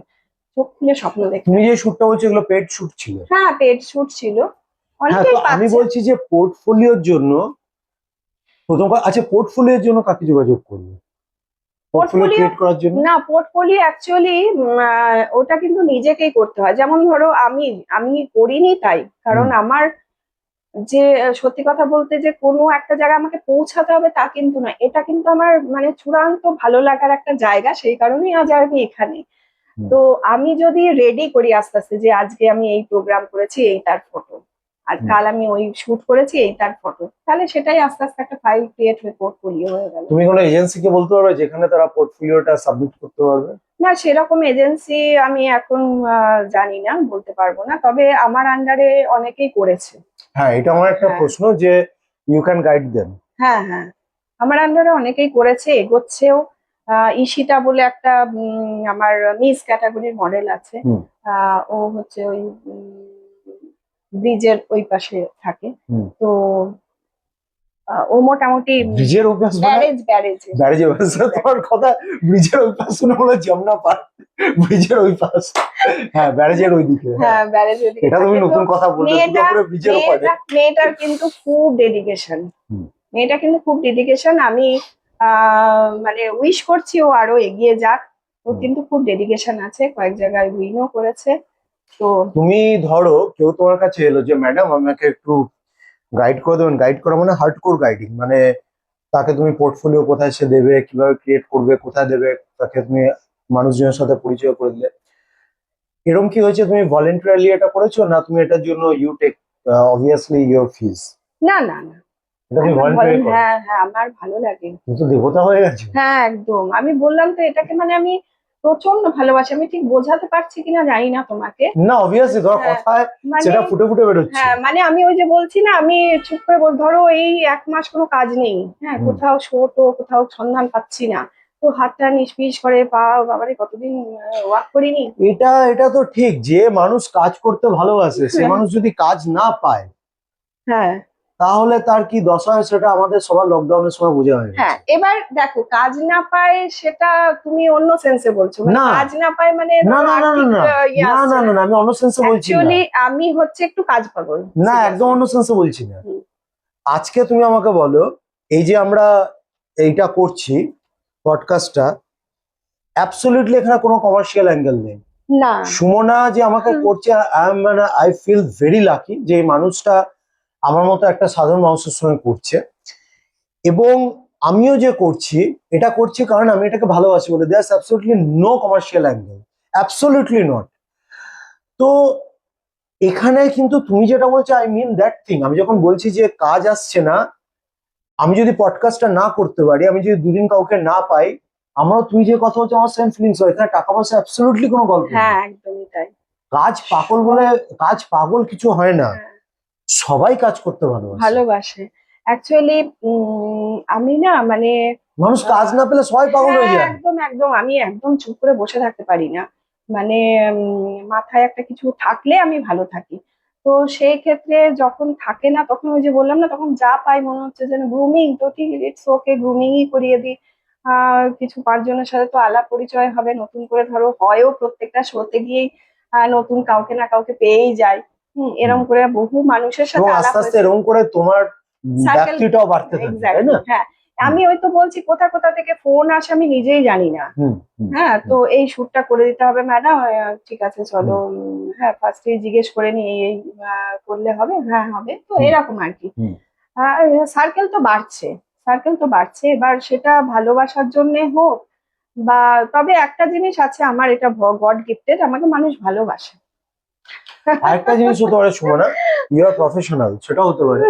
চোখ খুলে স্বপ্ন দেখতে তুমি হবে। যে শুটটা বলছো এগুলো পেড শুট ছিল? হ্যাঁ পেড শুট ছিল, হ্যাঁ অনেকেই তো আমি পাচ্ছে। বলছি যে পোর্টফোলিওর জন্য প্রথম আচ্ছা পোর্টফোলিওর জন্য কাকে যোগাযোগ করবে? পোর্টফোলিও ক্রিয়েট করার জন্য? না, পোর্টফোলিও অ্যাকচুয়ালি ওটা কিন্তু নিজেকেই করতে হয়। যেমন ধরো আমি আমি করিনি তাই, কারণ আমার যে সত্যি কথা বলতে যে কোনো একটা জায়গায় আমাকে পৌঁছাতে হবে তা কিন্তু না, এটা কিন্তু আমার মানে চূড়ান্ত ভালো লাগার একটা জায়গা, সেই কারণেই আজ আমি এখানে। হুম। তো আমি যদি রেডি করি আস্তে আস্তে যে আজকে আমি এই প্রোগ্রাম করেছি, এই তার ফটো, আর কাল আমি ওই শুট করেছি, এই তার ফটো, তাহলে সেটাই আস্তে আস্তে একটা ফাইল ক্রিয়েট হয়ে পোর্টফোলিও হয়ে গেল। তুমি কোনো এজেন্সিকে বলতে পারবে যেখানে তারা পোর্টফোলিওটা সাবমিট করতে পারবে? না, সেরকম এজেন্সি আমি এখন জানি না, বলতে পারবো না, তবে আমার আন্ডারে অনেকেই করেছে। হ্যাঁ, এটা আমার একটা হ্যাঁ। প্রশ্ন যে ইউ ক্যান গাইড দেম। হ্যাঁ, হ্যাঁ, আমার আন্ডারে অনেকেই করেছে, এগোচ্ছেও। ঈশিতা বলে একটা আমার মিস ক্যাটাগরির মডেল আছে। হুম। ও হচ্ছে ওই ব্রিজের ওই পাশে থাকে। হুম। তো ও মোটামুটি ব্রিজের অভ্যাস ব্যারেজে ব্যারেজে তোমার কথা, ব্রিজের ওই পাশ শুনে হলো যমুনা পার্ক, ব্রিজের ওই পাশ। হ্যাঁ, ব্যারেজের ওইদিকে। হ্যাঁ, ব্যারেজের দিকে এটা তুমি থাকে। তো নতুন কথা বললে, পুরো ব্রিজের ওপারে। মেয়েটার কিন্তু খুব ডেডিকেশন। হুম। মেয়েটা কিন্তু খুব ডেডিকেশন। আমি মানে উইশ করছি ও আরো এগিয়ে যাক। ও কিন্তু খুব ডেডিকেশন আছে, কয়েক জায়গায় উইনও করেছে। তো তুমি ধরো কেউ তোমার কাছে এলো যে ম্যাডাম আমাকে একটু গাইড করে দেবেন, গাইড করা মানে হার্ডকোর গাইডিং, মানে তাকে তুমি পোর্টফোলিও কোথায় সে দেবে, কিভাবে ক্রিয়েট করবে, কোথায় দেবে, তাকে তুমি মানুষজনের সাথে পরিচয় করে দিলে, এরকম কি হয়েছে তুমি ভলেন্টারিলি এটা করেছো, না তুমি এটার জন্য ইউ টেক অবভিয়াসলি ইওর ফিজ? না, না, না, এটা তুমি আমার ভলেন্টারি করো? হ্যাঁ, হ্যাঁ, আমার ভালো লাগে। তুমি তো দেবতা হয়ে গেছো। হ্যাঁ, একদম। আমি বললাম তো, এটাকে মানে আমি প্রচন্ড ভালোবাসি। আমি ঠিক বোঝাতে পারছি কিনা জানি না তোমাকে। না, অবভিয়াসলি তোমার হ্যাঁ, কথায় মানে সেটা ফুটে ফুটে বেরোচ্ছে। হ্যাঁ, মানে আমি ওই যে বলছি না, আমি চুপ করে ধরো এই 1 মাস কোনো কাজ নেই, হ্যাঁ, কোথাও শোটো, কোথাও সন্ধান পাচ্ছি না, তো হাতটা নিষ্পিস করে, পা বাবারে কতদিন ওয়াক করিনি। এটা এটা তো ঠিক, যে মানুষ কাজ করতে ভালোবাসে সে মানুষ যদি কাজ না পায় হ্যাঁ, তাহলে তার কি দশা হয় সেটা আমাদের সবার লকডাউনের সময় বোঝা হয়ে হ্যাঁ, গেছে। এবার দেখো, কাজ না পায় সেটা তুমি অন্য সেন্সে বলছো, মানে না, কাজ না পায় মানে না, ধরো না, না, আর্থিক না, ইয়ে না, আসছে না, না। না, আমি অন্য সেন্সে বলছি না। অ্যাকচুয়ালি আমি হচ্ছে একটু কাজ পাগল। না, একদম অন্য সেন্সে বলছি না। আজকে তুমি আমাকে বলো, এই যে আমরা এইটা করছি পডকাস্টটা, অ্যাবসলিউটলি এখানে কোনো কমার্শিয়াল অ্যাঙ্গেল নেই। না, সুমনা যে আমাকে করছে, মানে আই ফিল ভেরি লাকি যে এই মানুষটা আমার মতো একটা সাধারণ মানুষের সঙ্গে করছে, এবং আমিও যে করছি এটা করছি কারণ আমি এটাকে ভালোবাসি বলে। There absolutely no commercial angle, absolutely not. তো এখানে কিন্তু তুমি যেটা বলছো, আই মিন দ্যাট থিং। আমি যখন বলছি যে কাজ আসছে না, আমি যদি পডকাস্টটা না করতে পারি, আমি যদি দুদিন কাউকে না পাই, আমারও তুমি যে কথা বলছো আমার সেম ফিলিংস হয়। এখানে টাকা পয়সা অ্যাবসলিউটলি কোনো গল্প নেই। হ্যাঁ, একদমই তাই। কাজ পাগল বলে, কাজ পাগল কিছু হয় না, হ্যাঁ, সবাই কাজ করতে ভালোবাসে। ভালোবাসে অ্যাকচুয়ালি। আমি না মানে মানুষ কাজ না পেলে সবাই পাগল হয়ে হ্যাঁ, যায়। একদম, একদম। আমি একদম চুপ করে বসে থাকতে পারি না, মানে মাথায় একটা কিছু থাকলে আমি ভালো থাকি। তো সেই ক্ষেত্রে যখন থাকে না, তখন ওই যে বললাম না, তখন যা পাই মনে হচ্ছে যেন গ্রুমিং, তো ঠিক ইটস ওকে, গ্রুমিংই করিয়ে দিই। কিছু 5 জনের সাথে তো আলাপ পরিচয় হবে নতুন করে, ধরো হয়ও প্রত্যেকটা শোতে গিয়েই নতুন কাউকে না কাউকে পেয়েই যায়। এরকম করে বহু মানুষের এবং সাথে আলাপ আস্তে আস্তে হয়েছে। এরকম করে তোমার সার্কেল, ব্যাপ্তিটাও বাড়তে থাকে, তাই এক্স্যাক্টলি, না? হ্যাঁ। আমি ওই তো বলছি, কোথা কোথা থেকে ফোন আসে আমি নিজেই জানি না। হুম, হুম, হ্যাঁ, তো এই শ্যুটটা করে দিতে হবে ম্যাডাম, ঠিক আছে চলো। হ্যাঁ, ফার্স্টে জিজ্ঞেস করে নি এই করলে হবে, হ্যাঁ হবে, তো এরকম আর কি। হুম। সার্কেল তো বাড়ছে, সার্কেল তো বাড়ছে, এবার সেটা ভালোবাসার জন্য হোক বা, তবে একটা জিনিস আছে আমার, এটা গড গিফটেড, আমাকে মানুষ ভালোবাসে। আরেকটা জিনিস হতে পারে সুমনা, ইউ আর প্রফেশনাল, সেটা হতে পারে।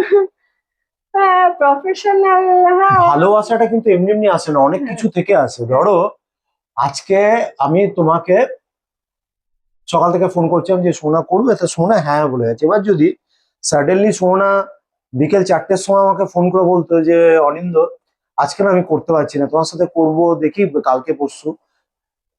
হ্যাঁ, প্রফেশনাল। হ্যাঁ, ভালোবাসাটা কিন্তু এমনি এমনি আসে না, অনেক কিছু থেকে আসে। ধরো আজকে আমি তোমাকে সকাল থেকে ফোন করছিলাম যে সোনা করবে, তো সোনা হ্যাঁ বলে গেছে। এবার যদি সাডেনলি সোনা বিকেল 4টের সময় আমাকে ফোন করে বলতো যে অনিন্দ আজকে না আমি করতে পারছি না, তোমার সাথে করবো দেখি কালকে পরশু,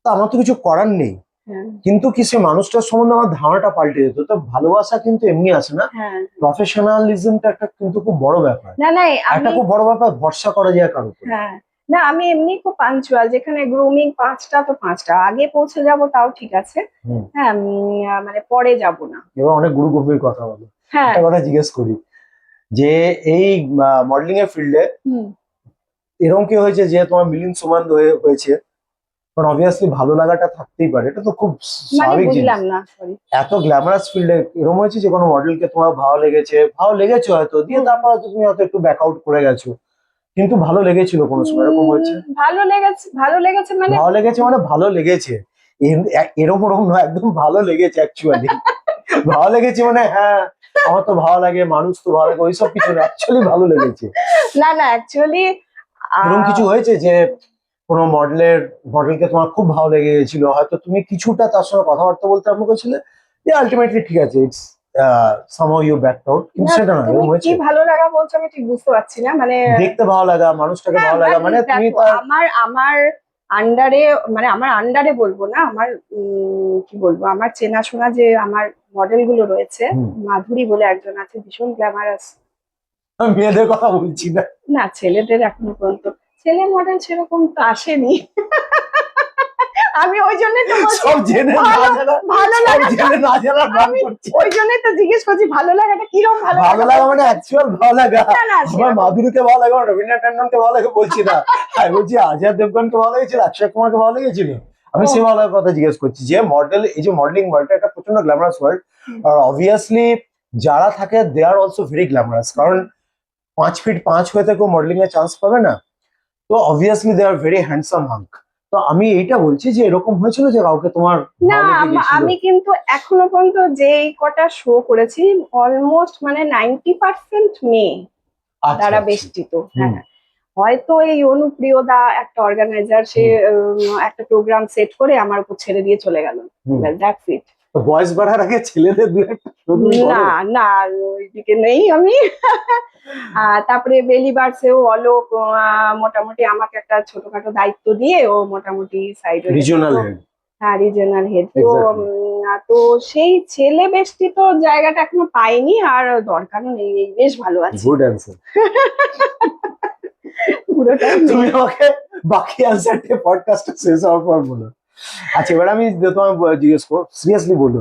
তো আমার তো কিছু করার নেই। হ্যাঁ, কিন্তু কি সে মানুষটার সম্বন্ধে আমার ধারণাটা পাল্টে যেত। তো ভালোবাসা কিন্তু এমনি আসে না, হ্যাঁ। প্রফেশনালিজমটা একটা কিন্তু খুব বড় ব্যাপার। না, না, একটা আমি খুব বড় ব্যাপার, ভরসা করা যায় কারোর উপরে। হ্যাঁ, না, আমি এমনি খুব পাঞ্চুয়াল, যেখানে গ্রুমিং 5টা তো 5টা আগে পৌঁছে যাব, তাও ঠিক আছে। হুম। হ্যাঁ, মানে পরে যাব না। এবার অনেক গুরু গম্ভীর কথা বলো। হ্যাঁ। একটা কথা জিজ্ঞেস করি, যে এই মডেলিং এর ফিল্ডে হুম। এরকম কি হয়েছে যে তোমার মিলিন্দ সুমন হয়েছে, কারণ অবভিয়াসলি ভালো লাগাটা থাকতেই পারে, এটা তো খুব মানে স্বাভাবিক জিনিস। বুঝলাম না, সরি। এত গ্ল্যামারাস ফিল্ডে এরকম হয়েছে যে কোনো মডেলকে তোমার ভালো লেগেছে হয়তো, দিয়ে তারপর হয়তো তুমি হয়তো একটু ব্যাক আউট করে গেছো, কিন্তু ভালো লেগেছিল কোনো সময়, এরকম হয়েছে? ভালো লেগেছে, ভালো লেগেছে মানে ভালো লেগেছে মানে ভালো লেগেছে, এরকম ওরকম নয়, একদম ভালো লেগেছে অ্যাকচুয়ালি। ভালো লেগেছে মানে হ্যাঁ আমার তো ভালো লাগে, মানুষ তো ভালো লাগে, ওইসব কিছু না, অ্যাকচুয়ালি ভালো লেগেছে। না না, অ্যাকচুয়ালি এরকম কিছু হয়েছে যে কোনো মডেলকে তোমার খুব ভালো লেগে গেছিল, হয়তো তুমি কিছুটা তার সঙ্গে কথাবার্তা বলতে আরম্ভ করেছিলে, যে আলটিমেটলি ঠিক আছে, it's somehow you back out, কিন্তু না, সেটা না, তুমি এরকম কি হয়েছে? ভালো লাগা বলছো আমি ঠিক বুঝতে পারছি না, মানে দেখতে ভালো লাগা, মানুষটাকে হ্যাঁ, ভালো লাগা, but মানে তুমি দেখো, তার আমার আমার আন্ডারে, মানে আমার আন্ডারে বলবো না, আমার কি বলবো, আমার চেনাশোনা যে আমার মডেল গুলো রয়েছে, হুম, মাধুরী বলে একজন আছে, ভীষণ গ্ল্যামারাস। আমি মেয়েদের কথা বলছি না, না, ছেলেদের এখনো পর্যন্ত ছেলে মডেল সেরকম তো আসেনি। আমি ওই জন্যই তো বলছি সব জেনে না ভালো, জানা, ভালো সব লাগাটা, জেনে না জানার ভান আমি করছে। ওই জন্যই তো জিজ্ঞেস করছি ভালো লাগাটা কিরকম ভালো ভালো লাগা মানে অ্যাকচুয়াল ভালো লাগা, না না, আমার সেরকম মাধুরীকে ভালো লাগে, আমার রবীন্দ্রনাথ ট্যান্ডনকে ভালো লাগে বলছি না, আমি বলছি অজয় দেবগনকে ভালো লেগেছিল, অক্ষয় কুমারকে ভালো লেগেছিল, আমি ও, সেই ভালো লাগার কথা জিজ্ঞেস করছি। যে মডেল, এই যে মডেলিং ওয়ার্ল্ডটা একটা প্রচন্ড গ্ল্যামারাস ওয়ার্ল্ড, আর অবভিয়াসলি যারা থাকে দে আর অলসো ভেরি গ্ল্যামারাস, কারণ 5 ফিট 5 হয়ে থেকেও মডেলিং এর চান্স পাবে না, তো obviously they are very handsome hunk. তো আমি এইটা বলছি যে এরকম হয়েছিল যে কাউকে তোমার না, ভালো লেগে গেছিল? আমি কিন্তু এখনো পর্যন্ত যেই কটা শো করেছি, অলমোস্ট মানে 90% মেয়ে আচ্ছা দ্বারা আচ্ছা। বেষ্টিত। হুম হ্যাঁ, হয়তো এই অনুপ্রিয়দা একটা অর্গানাইজার, সে হুম একটা প্রোগ্রাম সেট করে আমার উপর ছেড়ে দিয়ে চলে গেল, হুম। That's it. তো বয়স বাড়ার আগে ছেলেদের দু একটা show তুমি না করো? না, ওইদিকে নেই আমি। তারপরে বেলিবার্সেও অলোক মোটামুটি আমাকে একটা ছোটখাটো দায়িত্ব দিয়ে ও মোটামুটি সাইড হয়ে গেছে রিজিওনাল তো। হেড। হ্যাঁ, রিজনাল হেড তো। এক্স্যাক্টলি। তো সেই ছেলে বেষ্টিত জায়গাটা এখনো পাইনি, আর দরকারও নেই, এই বেশ ভালো আছি। Good answer. পুরোটাই তুমি মেয়ে। আমাকে বাকি অ্যান্সারটা পডকাস্টটা শেষ হওয়ার পর বলো। আচ্ছা এবার আমি তোমায় জিজ্ঞেস করবো, সিরিয়াসলি বলো।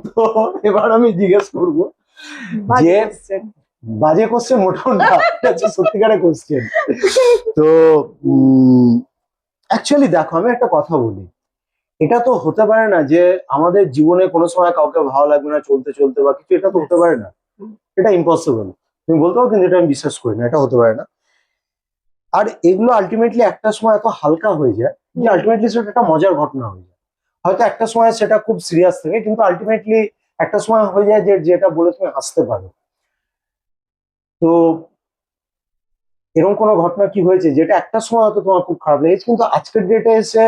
তো এবার আমি জিজ্ঞেস করবো বাজে যে কোশ্চেন। বাজে কোশ্চেন মোটেও না, এটা হচ্ছে সত্যিকারের কোশ্চেন। তো অ্যাকচুয়ালি দেখো আমি একটা কথা বলি, এটা তো হতে পারে না যে আমাদের জীবনে কোনো সময় কাউকে ভালো লাগবে না চলতে চলতে বা কিছু, এটা তো হতে পারে না, এটা ইম্পসিবল। তুমি বলতে পারো কিন্তু এটা আমি বিশ্বাস করি না, এটা হতে পারে না। আর এগুলো আলটিমেটলি একটা সময় এত হালকা হয়ে যায় যে আলটিমেটলি সেটা একটা মজার ঘটনা হয়ে যায়। হয়তো একটা সময় সেটা খুব সিরিয়াস থাকে, কিন্তু আলটিমেটলি একটা সময় হয়ে যায় যে যেটা বলে তুমি হাসতে পারো। তো এরকম কোনো ঘটনা কি হয়েছে যেটা একটা সময় হয়তো তোমার খুব খারাপ লেগেছে, কিন্তু আজকের ডেটে এসে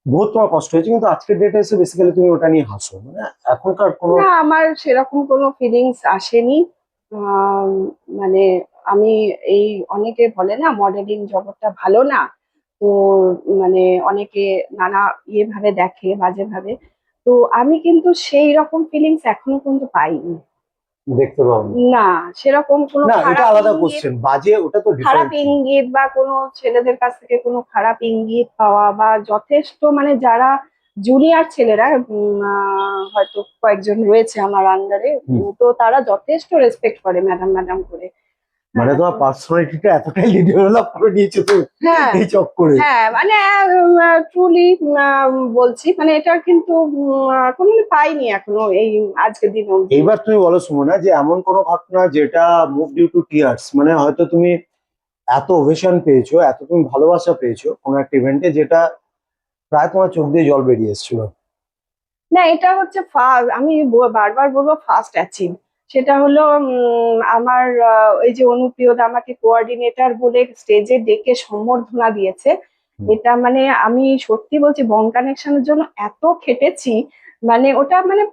বহুত তোমার কষ্ট হয়েছে, কিন্তু আজকের ডেটে এসে বেসিক্যালি তুমি ওটা নিয়ে হাসো, মানে এখনকার কোনো? না, আমার সেরকম কোনো ফিলিংস আসেনি। আম, মানে আমি এই, অনেকে বলে না মডেলিং জগৎটা ভালো না, তো মানে অনেকে নানা ইয়ে ভাবে দেখে, বাজে ভাবে। তো আমি কিন্তু সেই রকম ফিলিংস এখনো পর্যন্ত পাইনি। দেখতে পাবো না, সেরকম কোনো না, এটা খারাপ আলাদা ইঙ্গিত, কোশ্চেন, বাজে ওটা তো খারাপ ডিফারেন্ট। ইঙ্গিত বা কোনো ছেলেদের কাছ থেকে কোনো খারাপ ইঙ্গিত পাওয়া, বা যথেষ্ট মানে যারা জুনিয়র ছেলেরা, হয়তো কয়েকজন রয়েছে আমার আন্ডারে, তো তারা যথেষ্ট রেসপেক্ট করে ম্যাডাম ম্যাডাম করে। মানে হ্যাঁ, তোমার তো পার্সোনালিটিটা এতটাই ডেভেলপ করে নিয়েছো তো হ্যাঁ এই চক্করে। হ্যাঁ, মানে ট্রুলি বলছি, মানে এটা কিন্তু কোনোদিন পাইনি এখনো এই আজকের দিন অবধি। এইবার তুমি বলো সুমনা, যে এমন কোনো ঘটনা যেটা মুভ ডিউ টু টিয়ার্স, মানে হয়তো তুমি এত ওভেশন পেয়েছো, এত তুমি ভালোবাসা পেয়েছো কোনো একটা ইভেন্টে, যেটা প্রায় তোমার চোখ দিয়ে জল বেরিয়ে এসেছিল? না, এটা হচ্ছে আমি বারবার বলবো ফার্স্ট অ্যাচিভ। সেটা হলো আমার এই যে অনুপ্রিয়দা আমাকে কোঅর্ডিনেটর বলে স্টেজে ডেকে সম্বর্ধনা দিয়েছে। হুম। এটা মানে আমি সত্যি বলছি, বং কানেকশনের জন্য এত খেটেছি, মানে ওটা মানে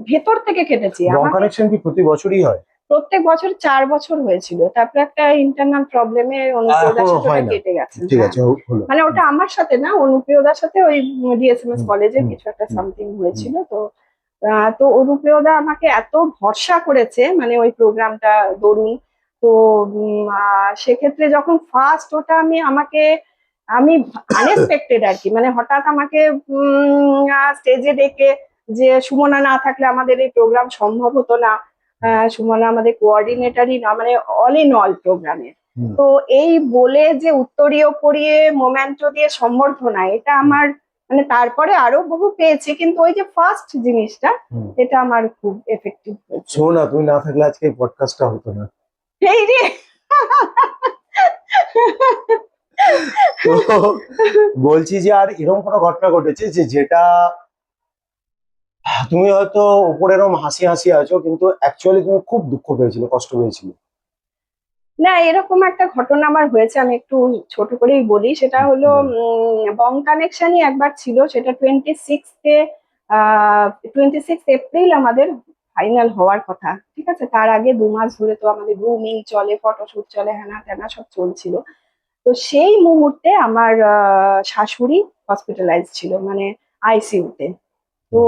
ভেতর থেকে খেটেছি। রং আমাকে কানেকশন কি প্রতি বছরই হয়? প্রত্যেক বছর 4 বছর হয়েছিল, তারপরে একটা ইন্টারনাল প্রবলেমে অনুপ্রিয়দার এখনো সাথে ওটা হয় না? কেটে গেছে। ঠিক হ্যাঁ, আছে, হলো। মানে ওটা আমার সাথে না, অনুপ্রিয়দার সাথে ওই ডিএসএমএস হুম কলেজে হুম কিছু একটা হুম সামথিং হুম। হয়েছিল তো। তো অনুপ্রিয়দা আমাকে এত ভরসা করেছে, মানে ওই প্রোগ্রামটা দরুন। তো সেক্ষেত্রে যখন ফার্স্ট ওটা আমি আনএক্সপেক্টেড আর কি, মানে হঠাৎ আমাকে স্টেজে ডেকে, যে সুমনা না থাকলে আমাদের এই প্রোগ্রাম সম্ভব হতো না। সুমনা আমাদের কোঅর্ডিনেটরই না, মানে অল ইন অল প্রোগ্রামের। হুম। তো এই বলে যে উত্তরীয় পরিয়ে মোমেন্টো দিয়ে সম্বর্ধনা, এটা আমার মানে তারপরে আরো বহু পেয়েছি, কিন্তু ওই যে ফার্স্ট জিনিসটা হুম। এটা আমার খুব এফেক্টিভ হয়েছে। শোনো না, তুমি না থাকলে আজকে এই পডকাস্টটা হতো না। এই রে তো বলছি যে আর এরকম কোনো ঘটনা ঘটেছে যে যেটা তুমি হয়তো উপরে এরকম হাসি হাসি আছো, কিন্তু অ্যাকচুয়ালি তুমি খুব দুঃখ পেয়েছিলে, কষ্ট পেয়েছিলে? না, এরকম একটা ঘটনা আমার হয়েছে, আমি একটু ছোট করেই বলি। সেটা হলো বং কানেকশনই একবার ছিল, সেটা 26 এপ্রিল আমাদের ফাইনাল হওয়ার কথা। ঠিক আছে, তার আগে 2 মাস ধরে তো আমাদের গ্রুমিং চলে, ফটোশুট চলে, হ্যানা ত্যানা সব চলছিল। তো সেই মুহূর্তে আমার শাশুড়ি হসপিটালাইজ ছিল, মানে আইসিইউতে। তো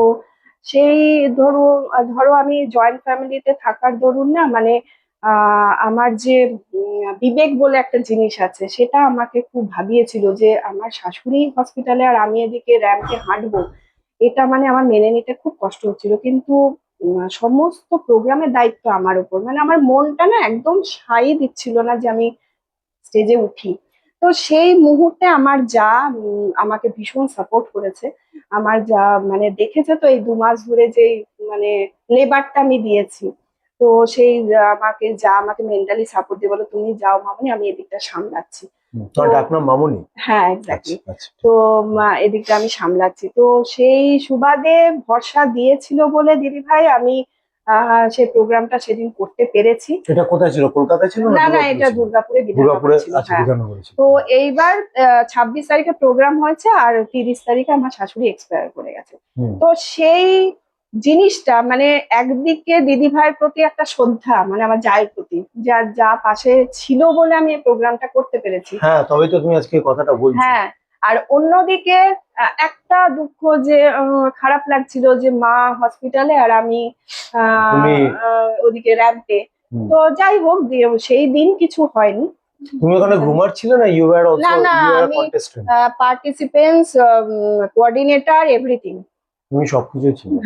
সেই ধরো আমি জয়েন্ট ফ্যামিলিতে থাকার দরুন না, মানে আমার যে বিবেক বলে একটা জিনিস আছে, সেটা আমাকে খুব ভাবিয়েছিল যে আমার শাশুড়ি হসপিটালে আর আমি এদিকে র্যাম্পে হাঁটবো। এটা মানে আমার মেনে নিতে খুব কষ্ট হচ্ছিল, কিন্তু সমস্ত প্রোগ্রামের দায়িত্ব আমার উপর, মানে আমার মনটা না একদম সাই দিচ্ছিল না যে আমি স্টেজে উঠি। তো সেই মুহূর্তে আমার যা আমাকে ভীষণ সাপোর্ট করেছে। আমার যা মানে দেখেছে তো এই 2 মাস ধরে যে মানে লেবারটা আমি দিয়েছি। তো সেই আমাকে মেন্টালি সাপোর্ট দিয়ে বলো, তুমি যাও মামনি, আমি এদিকটা সামলাচ্ছি। তো তোমার ডাক নাম মামুনি? হ্যাঁ, আচ্ছা এক্স্যাক্টলি। আচ্ছা। তো এদিকটা আমি সামলাচ্ছি, তো সেই সুবাদে ভরসা দিয়েছিল বলে দিদি ভাই আমি সেই প্রোগ্রামটা সেদিন করতে পেরেছি। এটা কোথায় ছিল, কলকাতায় ছিল না না না, দুর্গাপুরে এটা ছিল? দুর্গাপুরে বিধাননগরে দুর্গাপুরে, ছিল, আচ্ছা, হ্যাঁ। বিধাননগরে ছিল। তো এইবার 26 তারিখে প্রোগ্রাম হয়েছে আর 30 তারিখে আমার শাশুড়ি এক্সপায়ার করে গেছে। হুম। তো সেই জিনিসটা মানে একদিকে দিদি ভাইয়ের প্রতি একটা শ্রদ্ধা, মানে আমার জায়ের প্রতি, যা যা পাশে ছিল বলে আমি এই প্রোগ্রামটা করতে পেরেছি। হ্যাঁ, তবেই তো তুমি আজকে এই কথাটা বলছো। হ্যাঁ, আর অন্যদিকে একটা দুঃখ যে খারাপ লাগছিল যে মা হসপিটালে আর আমি তুমি ওদিকে র্যাম্পে। হুম। তো যাই হোক, সেই দিন কিছু হয়নি। তুমি ওখানে গ্রুমার ছিলে না, ইউ আর না অলসো, না, ইউ আর আমি কন্টেস্টেন্ট? Participants, coordinator, everything. তুমি সবকিছু ছিলে।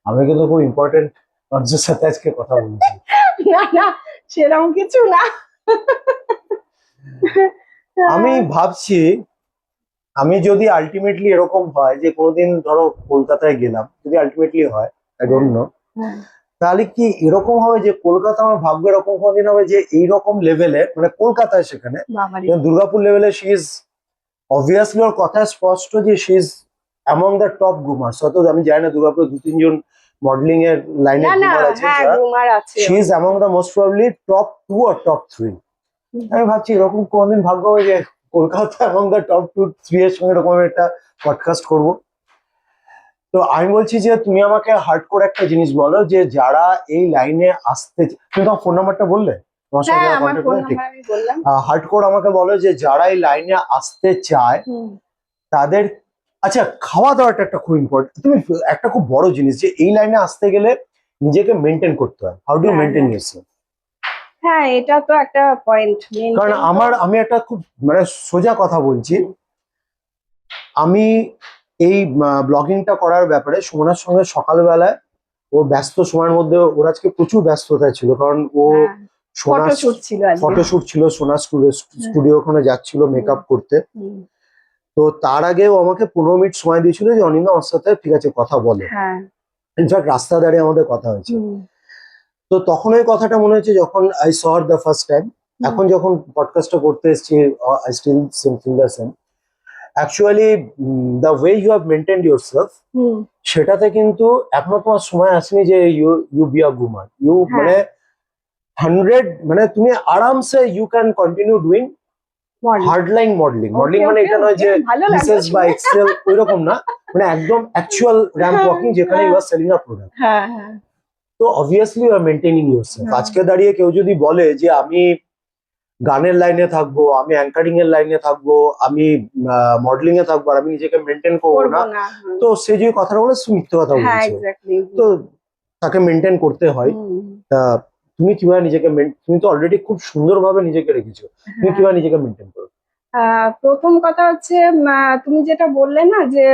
আমি কিন্তু খুব ইম্পর্টেন্ট মানুষের সাথে আজকে কথা বলছি। না না, সেরকম কিছু না। আমি ভাবছি, আমি যদি আলটিমেটলি এরকম হয় যে কোনোদিন ধরো কলকাতায় গেলাম, যদি আলটিমেটলি হয়, আই ডোন্ট নো, হ্যাঁ, তাহলে কি এরকম হবে যে কলকাতা, আমার ভাগ্য এরকম কোনোদিন হবে যে এইরকম লেভেলে, মানে কলকাতায় সেখানে, বাবারে। যেমন দুর্গাপুর লেভেলে শি ইজ অবভিয়াসলি, ওর কথা স্পষ্ট যে she is among the top groomers. হয়তো আমি জানি না দুর্গাপুরে 2-3 জন মডেলিং এর লাইনে না না, গ্রুমার আছে, হ্যাঁ, যারা গ্রুমার আছে। She is among the most probably top 2 or top 3। আমি ভাবছি এরকম কোনদিন ভাগ্য হবে যে কলকাতা এবং দ্য টপ 2-3 এর সঙ্গে এরকম একটা পডকাস্ট করব। তো আমি বলছি যে তুমি আমাকে হার্ড করে একটা জিনিস বলো, যে যারা এই লাইনে আসতে তুমি তোমার ফোন নাম্বারটা বললে, তোমার সঙ্গে হ্যাঁ, আমার কন্ট্যাক্ট ফোন করে, ঠিক। নাম্বার আমি বললাম। হার্ড কোড আমাকে বলো যে যারা এই লাইনে আসতে চায় হুম। তাদের, আচ্ছা, খাওয়া দাওয়াটা একটা খুব ইম্পর্টেন্ট, তুমি একটা খুব বড় জিনিস যে এই লাইনে আসতে গেলে নিজেকে মেনটেন করতে হয়। হাউ ডু হ্যাঁ মেনটেন হ্যাঁ ইয়োরসেলফ? হ্যাঁ, এটা তো একটা পয়েন্ট। কারণ আমি একটা খুব মানে সোজা কথা বলছি, আমি এই ব্লগিংটা করার ব্যাপারে সুমনার সঙ্গে সকালবেলায়, ও ব্যস্ত সময়ের মধ্যে, ওর আজকে প্রচুর ব্যস্ততায় ছিল, কারণ ও সোনার ফটোশুট ছিল আজকে। ফটোশুট ছিল, সোনার হ্যাঁ। স্টুডিও ওখানে যাচ্ছিল মেকআপ করতে। হুম। তো তার আগে ও আমাকে 15 মিনিট সময় দিয়েছিল যে অনিন্দা আমার সাথে ঠিক আছে কথা বলো। হ্যাঁ। ইনফ্যাক্ট রাস্তা দাঁড়িয়ে আমাদের কথা হয়েছে। হুম। তো তখন ওই কথাটা মনে হচ্ছে যখন I saw her the first time. এখন যখন পডকাস্টটা করতে এসেছি, I still feel the same. Actually the way you have maintained yourself, hmm. সেটাতে কিন্তু এখনো তোমার সময় আসেনি যে you you be a groomer. You হ্যাঁ। মানে 100, মানে তুমি আরামসে you can continue doing hardline modelling. Modelling মানে এটা নয় যে ভালো লাগলো পিসেস বা শুনে। এক্সেল ওই রকম না, মানে একদম অ্যাকচুয়াল র্যাম্প ওয়াকিং, যেখানে you are selling a product. হ্যাঁ হ্যাঁ তো obviously you are maintaining yourself. হ্যাঁ। আজকে দাঁড়িয়ে কেউ যদি বলে যে আমি গানের লাইনে থাকবো, আমি অ্যাঙ্কারিং এর লাইনে থাকবো, আমি মডেলিং এ থাকবো, আর আমি নিজেকে মেনটেন করবো করবো না, না। তো সে যে কথাটা বলে সে মিথ্যে কথা হ্যাঁ, বলছে। এক্স্যাক্টলি। তো তাকে মেনটেন করতে হয়। তা তুমি কিভাবে নিজেকে তুমি তো অলরেডি খুব সুন্দরভাবে নিজেকে রেখেছো, তুমি হ্যাঁ। কিভাবে নিজেকে মেনটেন করো? প্রথম কথা হচ্ছে, তুমি যেটা বললে না যে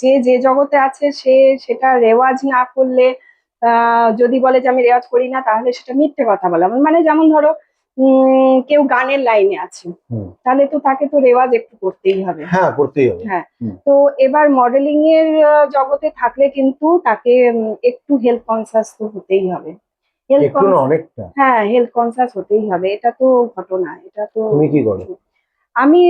যে যে জগতে আছে সে সেটা রেওয়াজ না করলে যদি বলে যে আমি রেওয়াজ করি না তাহলে সেটা মিথ্যে কথা বলা। মানে যেমন ধরো কেউ গানের লাইনে আছে, হুম। তাহলে তো তাকে তো রেওয়াজ একটু করতেই হবে। হ্যাঁ, করতেই হবে। হ্যাঁ, হুম। তো এবার মডেলিং এর জগতে থাকলে কিন্তু তাকে একটু হেলথ কনসাস তো হতেই হবে। হেলথ একটু না, অনেকটা। হ্যাঁ, হেলথ কনসাস হতেই হবে, এটা তো ঘটনা, এটা তো। তুমি কি করো? আমি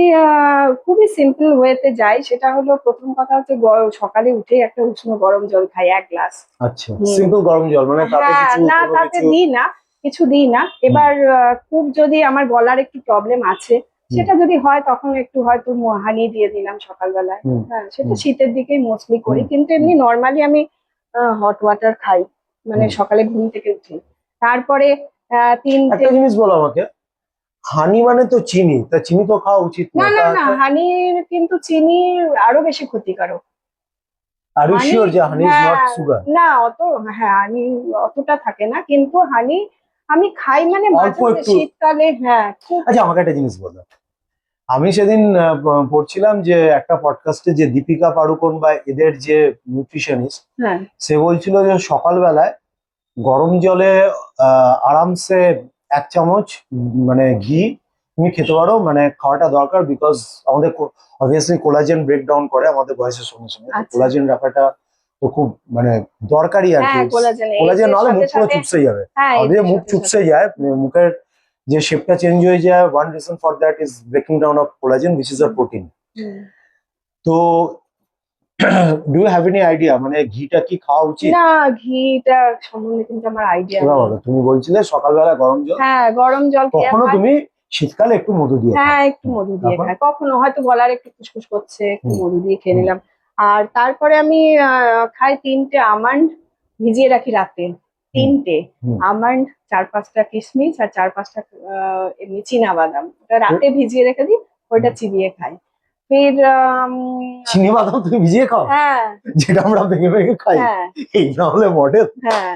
খুবই সিম্পল ওয়েতে যাই। সেটা হলো, প্রথম কথা হচ্ছে সকালে উঠে একটা উষ্ণ গরম জল খাই 1 গ্লাস। আচ্ছা, সিম্পল গরম জল, মানে তাতে হ্যাঁ, কিছু না কোনো তাতে কিছু? দিই না, কিছু দিই না। এবার খুব যদি আমার গলার একটু প্রবলেম আছে, সেটা যদি হয় তখন একটু হয়তো হানি দিয়ে দিলাম সকালবেলায়। হুম। হ্যাঁ, সেটা হুম। শীতের দিকেই মোস্টলি করি, হুম। কিন্তু এমনি নর্মালি আমি হট ওয়াটার খাই, মানে হুম। সকালে ঘুম থেকে উঠে। তারপরে তিনটে। একটা জিনিস বলো আমাকে, হানি মানে তো চিনি, তা চিনি তো খাওয়া উচিত না নয় না না, তা? হানির কিন্তু চিনি আরো বেশি ক্ষতিকারক। আর ইউ হানি, শিওর যে হানি ইজ নট হ্যাঁ, সুগার? না অত, হ্যাঁ হানি অতটা থাকে না, কিন্তু হানি আমি খাই মানে অল্প মাঝে মাঝে একটু। শীতকালে, হ্যাঁ খুব। আচ্ছা, আমাকে একটা জিনিস বলো, আমি সেদিন পড়ছিলাম যে একটা পডকাস্টে যে দীপিকা পাড়ুকোন বা এদের যে নিউট্রিশনিস্ট, হ্যাঁ, সে বলছিল যে সকালবেলায় গরম জলে আরামসে 1 চামচ মানে ঘি তুমি খেতে পারো, মানে খাওয়াটা দরকার, বিকজ আমাদের অবভিয়াসলি কোলাজেন ব্রেক ডাউন করে আমাদের বয়সের সঙ্গে সঙ্গে, তো আচ্ছা, কোলাজেন রাখাটা তো খুব মানে দরকারি আর কি। হ্যাঁ কোলাজেন কোলাজেন এজের নাহলে সাথে মুখ পুরো সাথে, চুপসে যাবে, হ্যাঁ আমাদের এজের মুখ সাথে চুপসে সাথে, যায়, মুখের যে শেপটা চেঞ্জ হয়ে যায়, one reason for that is breaking down of collagen which is a protein. Hmm. তো do you have any idea মানে ঘিটা কি খাওয়া উচিত? না, ঘিটা সম্বন্ধে কিন্তু আমার আইডিয়া এবার নেই। বলো, তুমি বলছিলে সকালবেলা গরম জল, হ্যাঁ, গরম জল খেয়ে কখনো খাই। তুমি শীতকালে একটু মধু দিয়ে খাও? হ্যাঁ, একটু মধু দিয়ে তারপর? খাই, কখনো হয়তো গলার একটু খুসখুস করছে, একটু হুম। মধু দিয়ে খেয়ে হুম। নিলাম। আর তারপরে আমি খাই 3টে আমন্ড, ভিজিয়ে রাখি রাতে। হুম। 3টে হুম। আমন্ড, 4-5টা কিশমিশ আর 4-5টা এমনি চীনা বাদাম, ওটা এ- রাতে ভিজিয়ে রেখে দিই, ওইটা হুম। চিবিয়ে খাই। ফির চিনি বাদাম তুমি ভিজিয়ে খাও? হ্যাঁ, যেটা আমরা ভেঙে ভেঙে খাই, হ্যাঁ, এই না হলে মডেল। হ্যাঁ,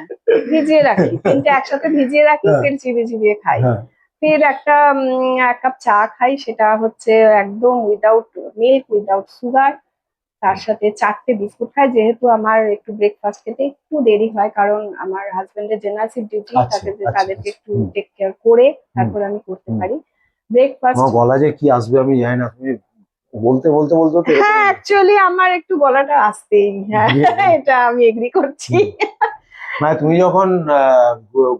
ভিজিয়ে রাখি, 3টে একসাথে ভিজিয়ে রাখি, হ্যাঁ। ফির চিবিয়ে চিবিয়ে খাই। হ্যাঁ। ফির একটা 1 কাপ চা খাই, সেটা হচ্ছে একদম উইদাউট মিল্ক, উইদাউট সুগার। তার সাথে 4টে বিস্কুট খাই, যেহেতু আমার একটু ব্রেকফাস্ট খেতে একটু দেরি হয়, কারণ আমার হাজবেন্ডের জেনারেল ডিউটি, আচ্ছা, আচ্ছা, তাদেরকে আচ্ছা। একটু হুম। টেক কেয়ার করে হুম। তারপর আমি করতে হুম। পারি ব্রেকফাস্ট। আমার গলা যে কি আসবে আমি জানি না, তুমি বলতে বলতে বলতে তো এরকম হ্যাঁ, হয়ে যাচ্ছে। অ্যাকচুয়ালি আমার একটু গলাটা আসতেই, হ্যাঁ এটা আমি এগ্রি করছি। হুম। মানে তুমি যখন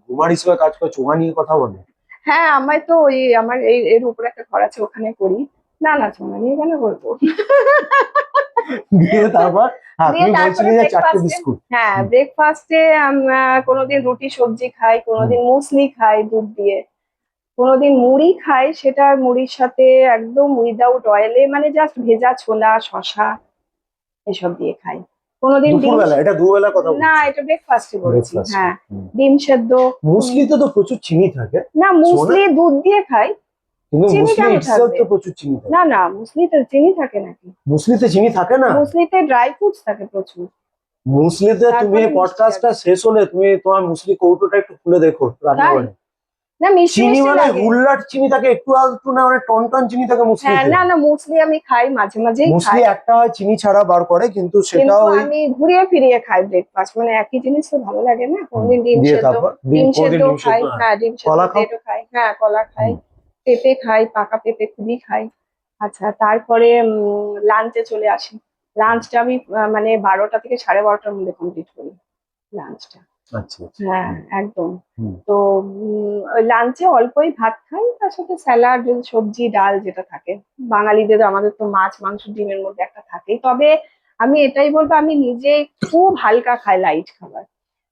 ঘুমার হিসেবে কাজ করো, চোখা নিয়ে কথা বলো? হ্যাঁ, আমায় তো ওই আমার এর উপরে একটা ঘর আছে, ওখানে করি। না না, সোনা নিয়ে কেন করবো। দিয়ে তারপর, হ্যাঁ দিয়ে তুমি তারপরে বলছিলে যে 4টে ব্রেকফাস্টে, বিস্কুট। হ্যাঁ হুম। ব্রেকফাস্টে কোনোদিন রুটি সবজি খাই, হুম। কোনোদিন মুসলি খাই দুধ দিয়ে, কোনোদিন মুড়ি খাই, সেটা মুড়ির সাথে একদম উইদাউট অয়েলে, মানে জাস্ট ভেজা ছোলা শসা এসব দিয়ে খাই। কোনোদিন ডিম, দুপুরবেলা? এটা দুবেলা কথা না বলছো? এটা ব্রেকফাস্টে বলছি, ব্রেকফাস্ট? হ্যাঁ। ডিম সেদ্ধ। মুসলিতে তো প্রচুর চিনি থাকে, না, সোনা। মুসলি দুধ দিয়ে খাই। কিন্তু চিনি মুসলি কেন ইটসেলফ থাকবে? তো প্রচুর চিনি থাকে। না না, মুসলিতে চিনি থাকে নাকি? মুসলিতে চিনি থাকে না? মুসলিতে ড্রাই ফ্রুটস থাকে প্রচুর, মুসলিতে তুমি তারপরে মিষ্টি পডকাস্টটা আছে। শেষ হলে তুমি তোমার মুসলি কৌটোটা একটু খুলে দেখো তাই? রান্নাঘরে। না, মিষ্টি চিনি মিষ্টি মানে লাগে। হুল্লাট চিনি থাকে, একটু আধটু না, মানে টন টন চিনি থাকে হ্যাঁ, মুসলিতে। না না, মুসলি আমি খাই, মাঝে মাঝেই মুসলি খাই। একটা হয় চিনি ছাড়া বার করে, কিন্তু কিন্তু সেটাও ওই। আমি ঘুরিয়ে ফিরিয়ে খাই ব্রেকফাস্ট, মানে একই জিনিস তো ভালো লাগে না। কোনদিন ডিম দিয়ে সেদ্ধ, তারপর ডিম কোনোদিন সেদ্ধ ডিম খাই, সেদ্ধ, হ্যাঁ। হ্যাঁ ডিম সেদ্ধ কলা খাও? ব্রেডও খাই, হ্যাঁ কলা খাই, হুম। পেঁপে খাই, পাকা পেঁপে খুবই খাই। আচ্ছা, তারপরে লাঞ্চে চলে আসি। লাঞ্চটা আমি মানে 12টা থেকে 12:30টার মধ্যে কমপ্লিট করি লাঞ্চটা। আচ্ছা, আচ্ছা। হ্যাঁ, হুম। একদম। হুম। তো ওই লাঞ্চে অল্পই ভাত খাই, তার সাথে স্যালাড, সবজি ডাল যেটা থাকে। বাঙালিদের, আমাদের তো মাছ মাংস ডিমের মধ্যে একটা থাকেই। তবে আমি এটাই বলবো, আমি নিজে খুব হালকা খাই, লাইট খাবার।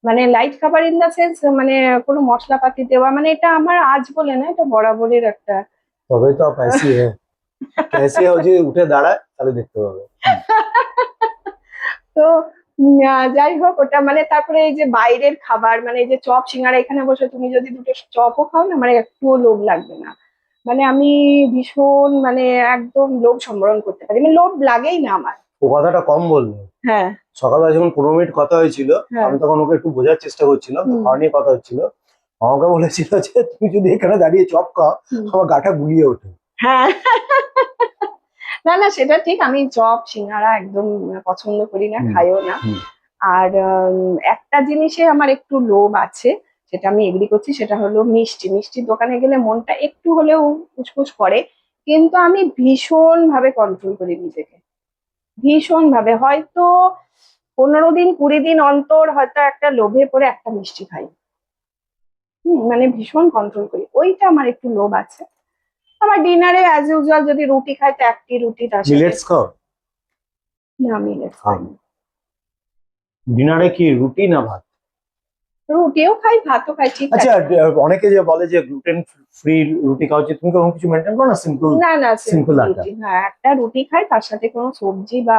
মানে লাইট খাবার ইন দা সেন্স, মানে কোনো মশলাপাতি দেওয়া, মানে এটা আমার আজ বলে না, এটা বরাবরের একটা। তবে তো আপ ऐसी है, कैसे हो যে উঠে দাঁড়ায় তাহলে দেখতে পাবে। তো যাই হোক, ওটা মানে তারপরে এই যে বাইরের খাবার, মানে এই যে চপ সিঙ্গারা, এখানে বসে তুমি যদি দুটো চপও খাও না, মানে একটুও লোভ লাগবে না। মানে আমি ভীষণ, মানে একদম লোভ সম্বরণ করতে পারি, মানে লোভ লাগেই না আমার। ও কথাটা কম বললো। হ্যাঁ, সকালবেলা যখন 15 মিনিট কথা হয়েছিল, হ্যাঁ, আমি তখন ওকে একটু বোঝার চেষ্টা করছিলাম, তো হুম, খাওয়া নিয়ে কথা হচ্ছিল। আমাকে বলেছিল যে তুমি যদি এখানে দাঁড়িয়ে চপ খাও, হুম, আমার গাটা গুলিয়ে ওঠে। হ্যাঁ। না না, সেটা ঠিক, আমি চপ সিঙ্গারা একদম পছন্দ করি না, হুম। খাইও না। হুম। আর একটা জিনিসে আমার একটু লোভ আছে, সেটা আমি এগ্রি করছি, সেটা হলো মিষ্টি। মিষ্টির দোকানে গেলে মনটা একটু হলেও উসখুস করে, কিন্তু আমি ভীষণ ভাবে কন্ট্রোল করি নিজেকে, ভীষণ ভাবে। হয়তো 15 দিন 20 দিন অন্তর হয়তো একটা লোভে পড়ে একটা মিষ্টি খাই। মানে ভীষণ কন্ট্রোল করি, ওইটা আমার একটু লোভ আছে। আমার ডিনারে অ্যাজ ইউজুয়াল যদি রুটি খাই তো একটি রুটি, তার সাথে মিলেটস খাও? না মিলেটস খাও। খাই না। ডিনারে কি রুটি না ভাত? রুটিও খাই, ভাতও খাই, ঠিক আচ্ছা, আছে। অনেকে যে বলে যে গ্লুটেন ফ্রি রুটি খাওয়া উচিত, তুমি কোনো কিছু মেনটেন করো না? সিম্পল না না, সিম্পল সিম্পল আটা? রুটি, হ্যাঁ একটা রুটি খাই, তার সাথে কোনো সবজি বা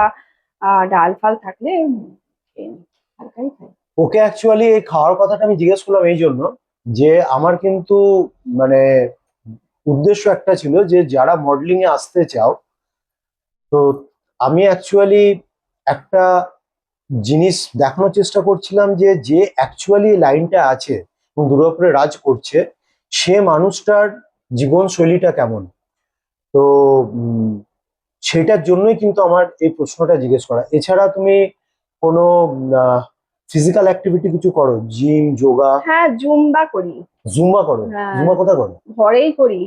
ডাল ফাল থাকলে খেয়ে নিই, হালকাই খাই। ওকে অ্যাকচুয়ালি এই খাওয়ার কথাটা আমি জিজ্ঞেস করলাম এই জন্য যে আমার কিন্তু মানে উদ্দেশ্য একটা ছিল যে যারা মডেলিং এ আসতে চাও, তো আমি অ্যাকচুয়ালি একটা জিনিস দেখানোর চেষ্টা করছিলাম যে যে অ্যাকচুয়ালি লাইনটা আছে এবং দুর্গাপুরে রাজ করছে, সে মানুষটার জীবনশৈলীটা কেমন। তো সেটার জন্যই কিন্তু আমার এই প্রশ্নটা জিজ্ঞেস করা। এছাড়া তুমি কোনো ফিজিক্যাল অ্যাক্টিভিটি কিছু করো? জিম, যোগা? হ্যাঁ জুম্বা করি। জুম্বা করো? হ্যাঁ জুম্বা কোথায় করো? ঘরেই করি,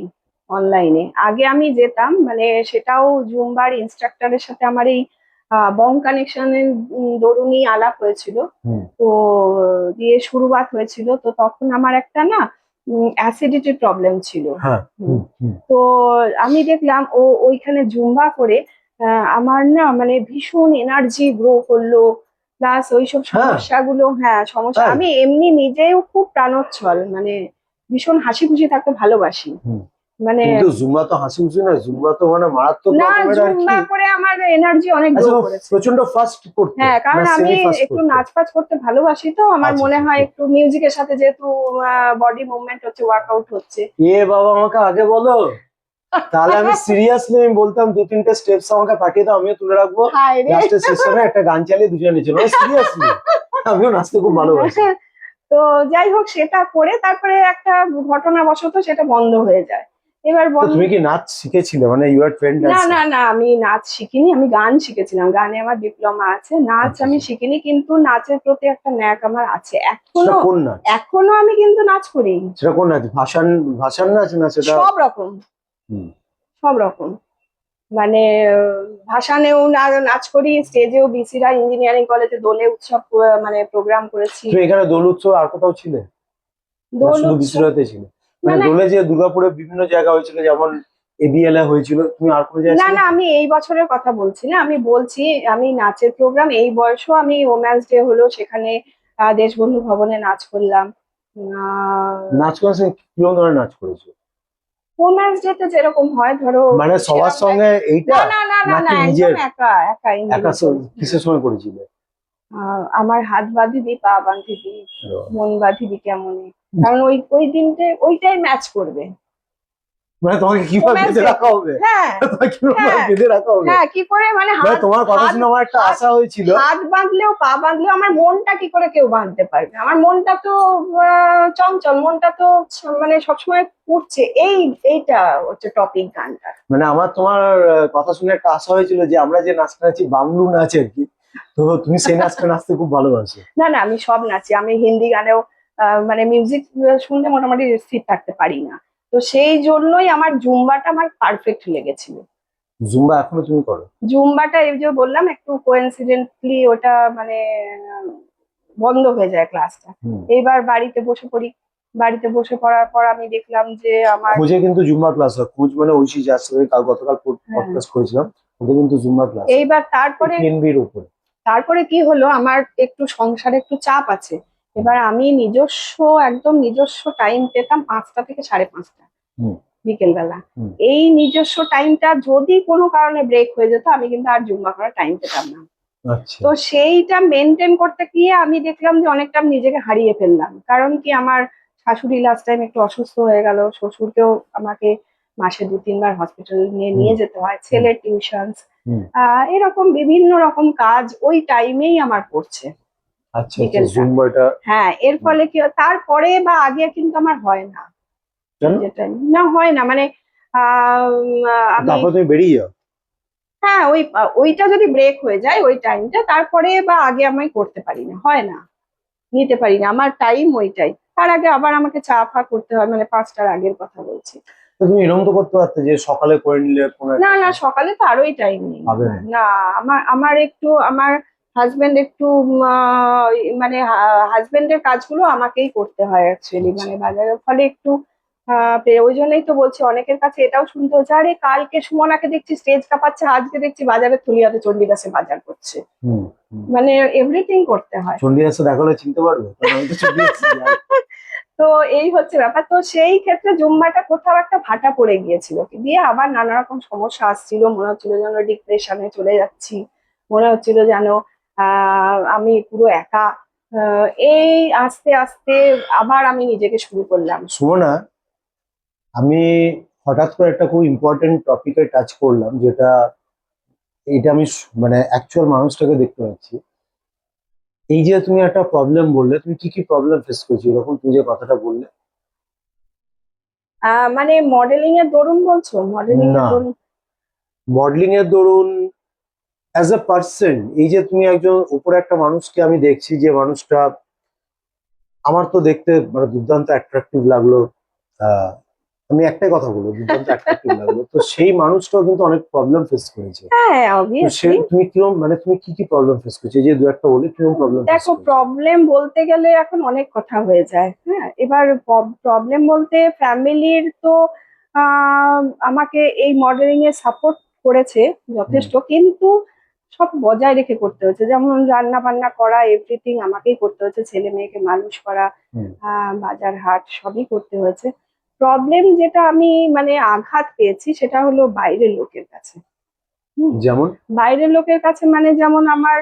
অনলাইনে। আগে আমি যেতাম, মানে সেটাও জুম্বার ইনস্ট্রাক্টরের সাথে আমার এই বং কানেকশনের দরুনই আলাপ হয়েছিল। হুম। তো দিয়ে শুরুয়াত হয়েছিল, তো তখন আমার একটা না অ্যাসিডিটির প্রবলেম ছিল। হ্যাঁ। হুম, হুম। তো আমি দেখলাম ওইখানে জুম্বা করে আমার না মানে ভীষণ এনার্জি গ্রো করলো, প্লাস ওইসব হ্যাঁ, সমস্যাগুলো, হ্যাঁ সমস্যা, তাই? আমি এমনি নিজেও খুব প্রাণোচ্ছল, মানে ভীষণ হাসি খুশি থাকতে ভালোবাসি। হুম। মানে কিন্তু জুম্বা তো হাসি খুশি নয়, জুম্বা তো মানে মারাত্মক না, রকমের আর কি। জুম্বা করে আমার এনার্জি অনেক গ্রো আচ্ছা, ও করেছে। প্রচন্ড ফাস্ট করতে হ্যাঁ না কারণ আমি সেমি ফাস্ট একটু করতে? নাচ ফাচ করতে ভালোবাসি, তো আমার আচ্ছা মনে আচ্ছা, হয় ঠিক। একটু মিউজিকের সাথে যেহেতু বডি মুভমেন্ট হচ্ছে, ওয়ার্কআউট হচ্ছে। এ বাবা, আমাকে আগে বলো, তাহলে আমি সিরিয়াসলি আমি বলতাম 2-3টে স্টেপস আমাকে পাঠিয়ে দাও, আমিও তুলে রাখবো। হায় রে। লাস্টের সেশনে একটা গান চালিয়ে দুজনে নেচে নেবো, সিরিয়াসলি। আমিও নাচতে খুব ভালোবাসি। তো যাই হোক, সেটা করে তারপরে একটা ঘটনাবশত সেটা বন্ধ হয়ে যায়। এবার তো বন্ধ, তুমি কি নাচ শিখেছিলে, মানে ইউ আর ট্রেন্ড না ড্যান্সার? না না, আমি নাচ শিখিনি, আমি গান শিখেছিলাম, গানে আমার ডিপ্লোমা আছে। নাচ আচ্ছা আমি আচ্ছা। শিখিনি, কিন্তু নাচের প্রতি একটা ন্যাক আমার আছে সেটা এখনো। কোন নাচ? এখনো আমি কিন্তু নাচ করি, সেটা কোন নাচ? ভাসান ভাসান নাচ না সেটা? সব রকম, হুম। সব রকম। মানে ভাসানেও নাচ করি, স্টেজেও, বিসিরা ইঞ্জিনিয়ারিং কলেজে দোলে উৎসব মানে প্রোগ্রাম করেছি। তুমি এখানে দোল উৎসব আর কোথাও ছিলে না দোল শুধু উৎসব বিসিরোতে ছিলে? মানে মানে, দোলে যে দুর্গাপুরে বিভিন্ন জায়গা হয়েছিল, যেমন এবিএল এ হয়েছিল, তুমি আর কোনো জায়গায় না ছিলে না, কি? আমি এই বছরের কথা বলছি না, আমি বলছি আমি নাচের প্রোগ্রাম এই বয়সও, আমি ওম্যান্স ডে হলো সেখানে দেশবন্ধু ভবনে নাচ করলাম। নাচ করেছে? কিরকম ধরনের নাচ করেছো? ওম্যান্স ডে তে যেরকম হয় ধরো, মানে সবার সেরকম সঙ্গে এইটা না না না না না, নাকি একদম নিজের? একা একা একা ইন্ডিভিজুয়াল। কিসের সময় করেছিলে? আমার হাত বাঁধিবি, পা বাঁধিবি, মন বাঁধিবি কেমনে, কারণ ওই ওই দিনটা ওইটাই ম্যাচ করবে। মানে তোমাকে কিভাবে ওম্যান্স বেঁধে ডে, রাখা হবে? হ্যাঁ তোমাকে কিভাবে হ্যাঁ বেঁধে রাখা হবে? হ্যাঁ, কি করে মানে মানে হাত তোমার কথা হাত শুনে আমার একটা হাত আশা হয়েছিল। হাত বাঁধলেও পা বাঁধলেও আমার মনটা কি করে কেউ বাঁধতে পারবে? আমার মনটা তো চঞ্চল, মনটা তো মানে সবসময় উঠছে। এইটা হচ্ছে টপিক গানটা। মানে আমার তোমার কথা শুনে একটা আশা হয়েছিল যে আমরা যে নাচটা নাচি বাংলু নাচ আর কি, তো তুমি সেই নাচটা নাচতে খুব ভালোবাসো। না না, আমি সব নাচি, আমি হিন্দি গানেও মানে মিউজিক শুনতে মোটামুটি স্থির থাকতে পারি না। তো সেই জন্যই আমার জুম্বাটা আমার পারফেক্ট লেগেছিল। জুম্বা এখনো তুমি করো? জুম্বাটা এই যে বললাম একটু কোইন্সিডেন্টলি ওটা মানে আহ, বন্ধ হয়ে যায় ক্লাসটা। হুম। এইবার বাড়িতে বসে পড়ি, বাড়িতে বসে পড়ার পর আমি দেখলাম যে আমার, খোঁজে কিন্তু জুম্বা ক্লাস হয়, খোঁজ মানে ঐশী যার সঙ্গে কাল গতকাল হ্যাঁ, পডকাস্ট করেছিলাম, ওদের কিন্তু জুম্বা ক্লাস হয় এইবার তারপরে টিএনবির উপরে। তারপরে কি হলো, আমার একটু সংসারে একটু চাপ আছে। এবার আমি নিজস্ব, একদম নিজস্ব টাইম পেতাম 5টা থেকে 5:30 হুম। বিকেল বেলা। হুম। এই নিজস্ব টাইমটা যদি কোনো কারণে ব্রেক হয়ে যেত, আমি কিন্তু আর জুম্বা করার টাইম পেতাম না। আচ্ছা। তো সেইটা মেনটেন করতে গিয়ে আমি দেখলাম যে অনেকটা আমি নিজেকে হারিয়ে ফেললাম। কারণ কি, আমার শাশুড়ি লাস্ট টাইম একটু অসুস্থ হয়ে গেল, শ্বশুরকেও আমাকে মাসে 2-3 বার হসপিটাল নিয়ে হুম। নিয়ে যেতে হয়, ছেলের টিউশন, হুম। এরকম বিভিন্ন রকম কাজ ওই টাইমেই আমার পড়ছে আচ্ছা আচ্ছা, বিকেলটা। জুম্বাটা। হ্যাঁ, এর ফলে কি তারপরে বা আগে কিন্তু আমার হয় না, কেন? যেটা না হয় না মানে আহ, আমি, তারপর তুমি বেরিয়ে যাও? হ্যাঁ, ওইটা যদি ব্রেক হয়ে যায় ওই টাইমটা, তারপরে বা আগে আমি করতে পারি না, হয় না, নিতে পারি না, আমার টাইম ওইটাই। তার আগে আবার আমাকে চা ফা করতে হয়, মানে 5টার আগের কথা বলছি। তো তুমি এরকম তো করতে পারতে যে সকালে করে নিলে কোনো না একটা না, সময়। সকালে তো আরোই টাইম নেই। হবে না। না, আমার আমার একটু আমার হাজবেন্ড একটু মানে হাজবেন্ডের কাজগুলো আমাকেই করতে হয় অ্যাকচুয়ালি, আচ্ছা। মানে বাজারের ফলে একটু ওই জন্যই তো বলছি, অনেকের কাছে এটাও শুনতে হচ্ছে, আরে কালকে সুমনাকে দেখছি স্টেজ কাঁপাচ্ছে, আজকে দেখছি বাজারে থলিয়াতে চণ্ডীদাসে বাজার করছে, হুম হুম। মানে এভরিথিং করতে হয়। চণ্ডীদাসে দেখালে চিনতে পারবে, কারণ আমি তো চণ্ডীদাসে যাই। তো এই হচ্ছে ব্যাপার। তো সেই ক্ষেত্রে জুম্বাটা কোথাও একটা ভাটা পড়ে গিয়েছিল, দিয়ে আবার নানা রকম সমস্যা আসছিল, মনে হচ্ছিল যেন ডিপ্রেশনে চলে যাচ্ছি, মনে হচ্ছিল যেন আমি পুরো একা। এই আস্তে আস্তে আবার আমি নিজেকে শুরু করলাম। সুমনা, আমি হঠাৎ করে একটা খুব ইম্পর্টেন্ট টপিকে টাচ করলাম, যেটা এটা আমি মানে অ্যাকচুয়াল মানুষটাকে দেখতে পাচ্ছি। এই যে তুমি একটা প্রবলেম বললে, তুমি কি কি প্রবলেম ফেস করছো এরকম, তুমি যে কথাটা বললে? মানে মডেলিং এর দরুন বলছো? মডেলিং এর না, দরুন? মডেলিং এর দরুন, অ্যাজ এ পার্সন, এই যে তুমি একজন উপরে একটা মানুষকে আমি দেখছি, যে মানুষটা আমার তো দেখতে মানে দুর্দান্ত অ্যাট্রাকটিভ লাগলো। আহ, আমি একটাই কথা বলবো, দুর্দান্ত অ্যাট্রাকটিভ লাগলো, তো সেই মানুষটাও কিন্তু অনেক প্রবলেম ফেস করেছে। হ্যাঁ, তো সে অবভিয়াসলি। তুমি কিরকম, মানে তুমি কি কি প্রবলেম ফেস করছো, এই যে দু একটা বলি কিরকম প্রবলেম ফেস দেখো, করছো? প্রবলেম বলতে গেলে এখন অনেক কথা হয়ে যায়। হ্যাঁ, এবার প্রবলেম বলতে ফ্যামিলির তো আমাকে এই মডেলিং এ সাপোর্ট করেছে হুম যথেষ্ট, কিন্তু সব বজায় রেখে করতে হচ্ছে, যেমন রান্না বান্না করা, এভরিথিং আমাকেই করতে হচ্ছে, ছেলে মেয়েকে মানুষ করা, হুম। বাজার হাট সবই করতে হয়েছে। প্রবলেম যেটা আমি মানে আঘাত পেয়েছি সেটা হলো বাইরের লোকের কাছে। হুম। যেমন? বাইরের লোকের কাছে মানে যেমন আমার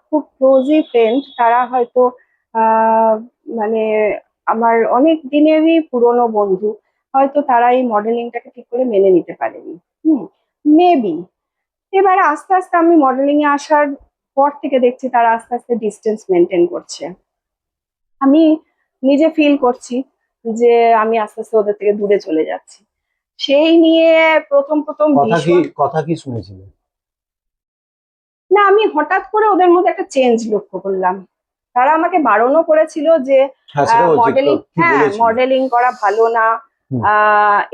খুব ক্লোজই ফ্রেন্ড, তারা হয়তো আহ, মানে আমার অনেক দিনেরই পুরনো বন্ধু, হয়তো তারা এই মডেলিংটাকে ঠিক করে মেনে নিতে পারেনি। হুম। মেবি এবার আস্তে আস্তে আমি মডেলিং এ আসার পর থেকে দেখছি তারা আস্তে আস্তে ডিস্টেন্স মেনটেন করছে। আমি নিজে ফিল করছি যে আমি আস্তে আস্তে ওদের থেকে দূরে চলে যাচ্ছি। সেই নিয়ে প্রথম প্রথম কথা কি, ভীষণ। কথা কি শুনেছিলে? না, আমি হঠাৎ করে ওদের মধ্যে একটা চেঞ্জ লক্ষ্য করলাম। তারা আমাকে বারণও করেছিল যে হ্যাঁ, সেটা বলছি, মডেলিং, কি হ্যাঁ বলেছিল? মডেলিং করা ভালো না, হুম